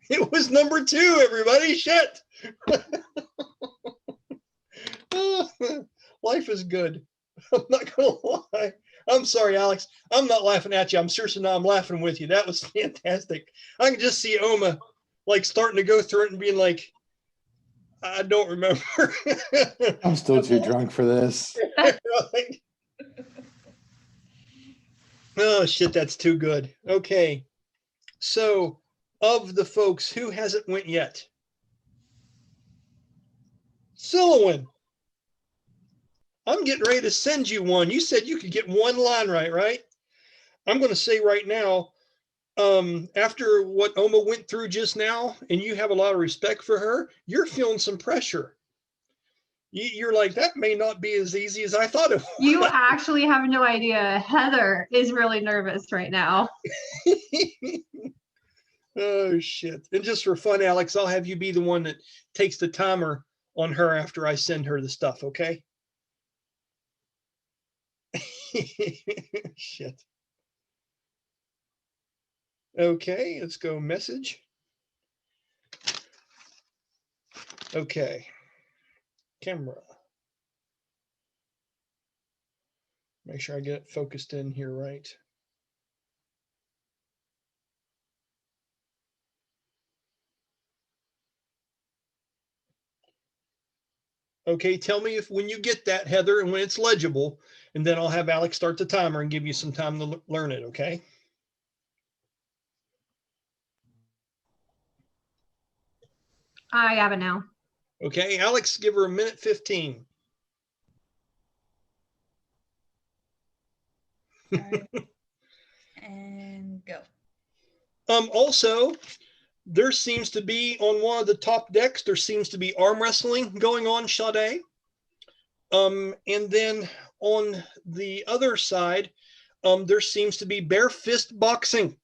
[SPEAKER 1] It was number 2, everybody. Shit. Life is good. I'm not going to lie. I'm sorry, Alex. I'm not laughing at you. I'm seriously not. I'm laughing with you. That was fantastic. I can just see Oma like starting to go through it and being like, I don't remember.
[SPEAKER 3] I'm still too drunk for this.
[SPEAKER 1] Oh, shit. That's too good. Okay. So, of the folks, who hasn't went yet? Silowin. I'm getting ready to send you one. You said you could get one line right? I'm going to say right now, after what Oma went through just now, and you have a lot of respect for her, you're feeling some pressure. You're like, that may not be as easy as I thought it was.
[SPEAKER 5] You actually have no idea. Heather is really nervous right now.
[SPEAKER 1] Oh, shit. And just for fun, Alex, I'll have you be the one that takes the timer on her after I send her the stuff, okay? Shit. Okay, let's go message. Okay. Camera. Make sure I get it focused in here right. Okay, tell me if when you get that, Heather, and when it's legible, and then I'll have Alex start the timer and give you some time to learn it, okay?
[SPEAKER 5] I have it now.
[SPEAKER 1] Okay, Alex, give her 1:15.
[SPEAKER 7] All right. And go.
[SPEAKER 1] Also, there seems to be on one of the top decks, there seems to be arm wrestling going on, Sha-dae. And then on the other side, there seems to be bare fist boxing,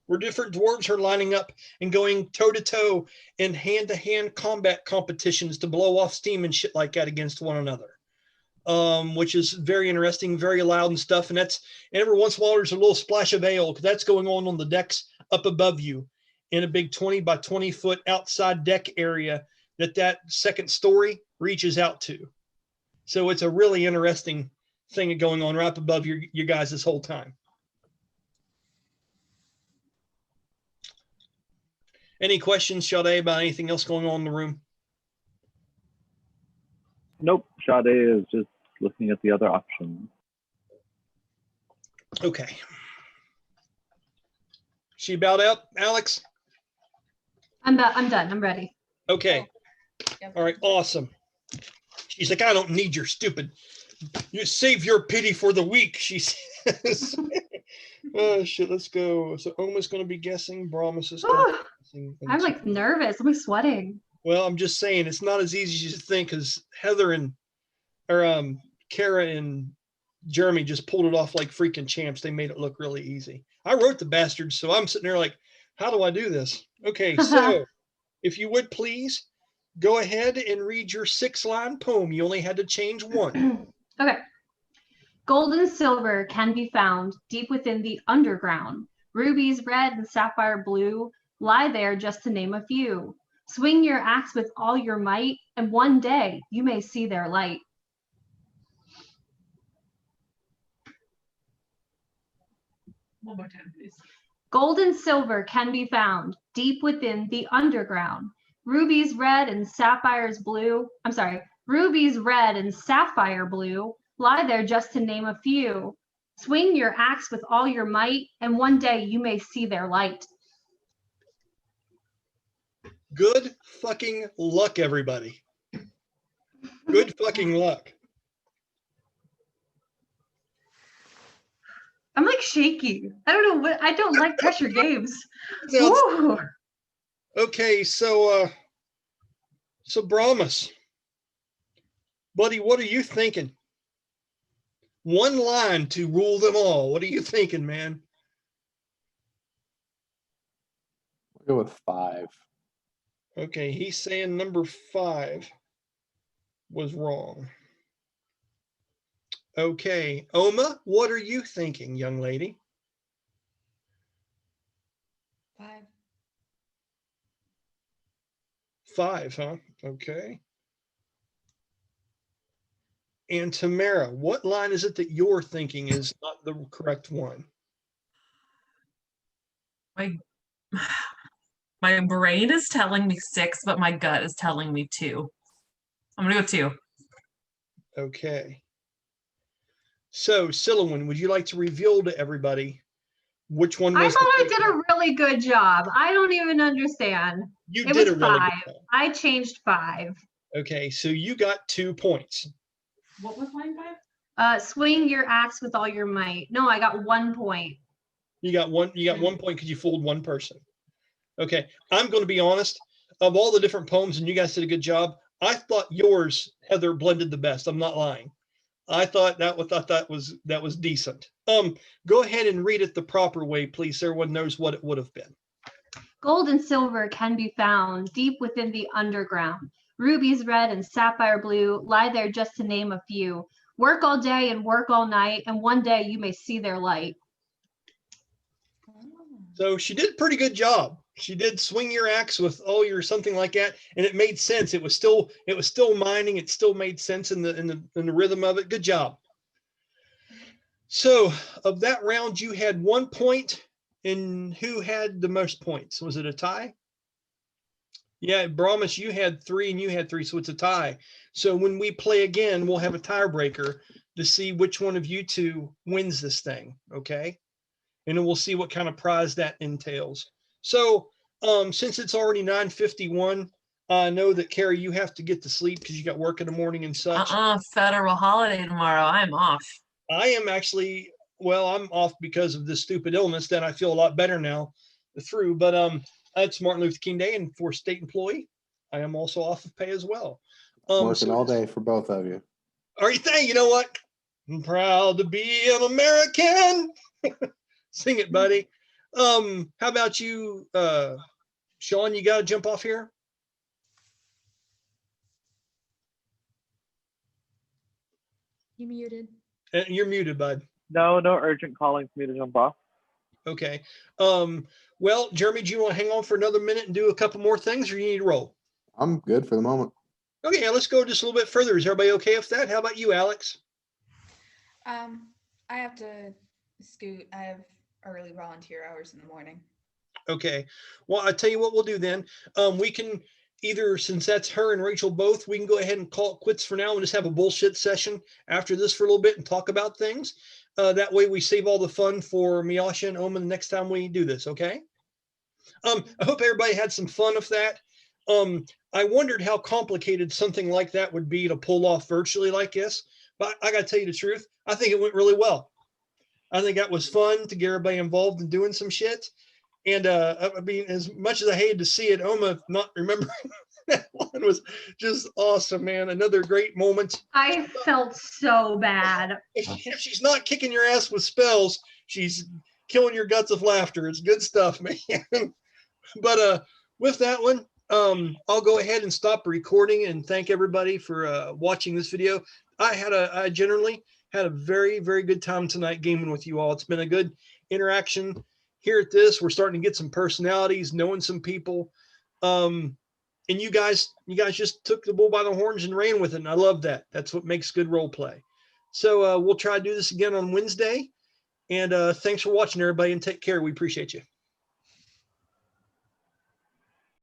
[SPEAKER 1] where different dwarves are lining up and going toe-to-toe in hand-to-hand combat competitions to blow off steam and shit like that against one another, which is very interesting, very loud and stuff. And every once in a while, there's a little splash of ale, because that's going on the decks up above you in a big 20 by 20 foot outside deck area that second story reaches out to. So it's a really interesting thing going on right above you guys this whole time. Any questions, Sha-dae, about anything else going on in the room?
[SPEAKER 2] Nope. Sha-dae is just looking at the other options.
[SPEAKER 1] Okay. She bowed out, Alex?
[SPEAKER 5] I'm done. I'm ready.
[SPEAKER 1] Okay.
[SPEAKER 7] Yep.
[SPEAKER 1] All right. Awesome. She's like, I don't need your stupid. You save your pity for the weak, she says. Oh, shit. Let's go. So Oma's going to be guessing. Brahmus is going to be guessing.
[SPEAKER 5] I'm like nervous. I'm sweating.
[SPEAKER 1] Well, I'm just saying it's not as easy as you think, because Heather or Kara and Jeremy just pulled it off like freaking champs. They made it look really easy. I wrote the bastards, so I'm sitting there like, how do I do this? Okay, so if you would please go ahead and read your 6-line poem. You only had to change one.
[SPEAKER 5] Okay. Gold and silver can be found deep within the underground. Rubies, red, and sapphire blue lie there, just to name a few. Swing your axe with all your might, and one day you may see their light.
[SPEAKER 6] One more time, please.
[SPEAKER 5] Gold and silver can be found deep within the underground. Rubies, red, and sapphires blue. I'm sorry. Rubies, red, and sapphire blue lie there, just to name a few. Swing your axe with all your might, and one day you may see their light.
[SPEAKER 1] Good fucking luck, everybody. Good fucking luck.
[SPEAKER 5] I'm like shaky. I don't know what. I don't like pressure games.
[SPEAKER 1] Sounds-
[SPEAKER 5] Ooh.
[SPEAKER 1] Okay, so Brahmus, buddy, what are you thinking? One line to rule them all. What are you thinking, man?
[SPEAKER 3] We'll go with 5.
[SPEAKER 1] Okay, he's saying number 5 was wrong. Okay, Oma, what are you thinking, young lady?
[SPEAKER 7] 5.
[SPEAKER 1] 5, huh? Okay. And Tamara, what line is it that you're thinking is not the correct one?
[SPEAKER 6] My brain is telling me 6, but my gut is telling me 2. I'm gonna go 2.
[SPEAKER 1] Okay. So, Silowin, would you like to reveal to everybody which one
[SPEAKER 5] I
[SPEAKER 1] was?
[SPEAKER 5] thought I did a really good job. I don't even understand.
[SPEAKER 1] You
[SPEAKER 5] It
[SPEAKER 1] did
[SPEAKER 5] was
[SPEAKER 1] a really
[SPEAKER 5] 5.
[SPEAKER 1] good job.
[SPEAKER 5] I changed 5.
[SPEAKER 1] Okay, so you got 2 points.
[SPEAKER 6] What was line 5?
[SPEAKER 5] Swing your axe with all your might. No, I got 1 point.
[SPEAKER 1] You got 1 point because you fooled one person. Okay, I'm going to be honest. Of all the different poems, and you guys did a good job, I thought yours, Heather, blended the best. I'm not lying. I thought that was decent. Go ahead and read it the proper way, please, so everyone knows what it would have been.
[SPEAKER 5] Gold and silver can be found deep within the underground. Rubies, red, and sapphire blue lie there, just to name a few. Work all day and work all night, and one day you may see their light.
[SPEAKER 1] So she did a pretty good job. She did swing your axe with all your something like that, and it made sense. It was still mining. It still made sense in the rhythm of it. Good job. So of that round, you had 1 point, and who had the most points? Was it a tie? Yeah, Brahmus, you had 3 and you had 3, so it's a tie. So when we play again, we'll have a tiebreaker to see which one of you two wins this thing, okay? And then we'll see what kind of prize that entails. So since it's already 9:51, I know that, Carrie, you have to get to sleep because you got work in the morning and such.
[SPEAKER 6] Federal holiday tomorrow. I'm off.
[SPEAKER 1] I am actually, well, I'm off because of this stupid illness that I feel a lot better now through, but it's Martin Luther King Day, and for state employee, I am also off of pay as well.
[SPEAKER 3] Working all day for both of you.
[SPEAKER 1] All right, you know what? I'm proud to be an American. Sing it, buddy. How about you, Sean? You got to jump off here.
[SPEAKER 7] You muted.
[SPEAKER 1] You're muted, bud.
[SPEAKER 2] No urgent calling for me to jump off.
[SPEAKER 1] Okay. Well, Jeremy, do you want to hang on for another minute and do a couple more things, or you need to roll?
[SPEAKER 3] I'm good for the moment.
[SPEAKER 1] Okay, let's go just a little bit further. Is everybody okay with that? How about you, Alex?
[SPEAKER 7] I have to scoot. I have early volunteer hours in the morning.
[SPEAKER 1] Okay. Well, I tell you what we'll do then. We can either, since that's her and Rachel both, we can go ahead and call it quits for now and just have a bullshit session after this for a little bit and talk about things. That way we save all the fun for Miasha and Oma the next time we do this, okay? I hope everybody had some fun with that. I wondered how complicated something like that would be to pull off virtually like this, but I got to tell you the truth. I think it went really well. I think that was fun to get everybody involved in doing some shit. And I mean, as much as I hated to see it, Oma not remembering that one was just awesome, man. Another great moment.
[SPEAKER 5] I felt so bad.
[SPEAKER 1] If she's not kicking your ass with spells, she's killing your guts with laughter. It's good stuff, man. But with that one, I'll go ahead and stop recording and thank everybody for watching this video. I generally had a very, very good time tonight gaming with you all. It's been a good interaction here at this. We're starting to get some personalities, knowing some people. And you guys just took the bull by the horns and ran with it. And I love that. That's what makes good role play. So we'll try to do this again on Wednesday. And thanks for watching, everybody, and take care. We appreciate you.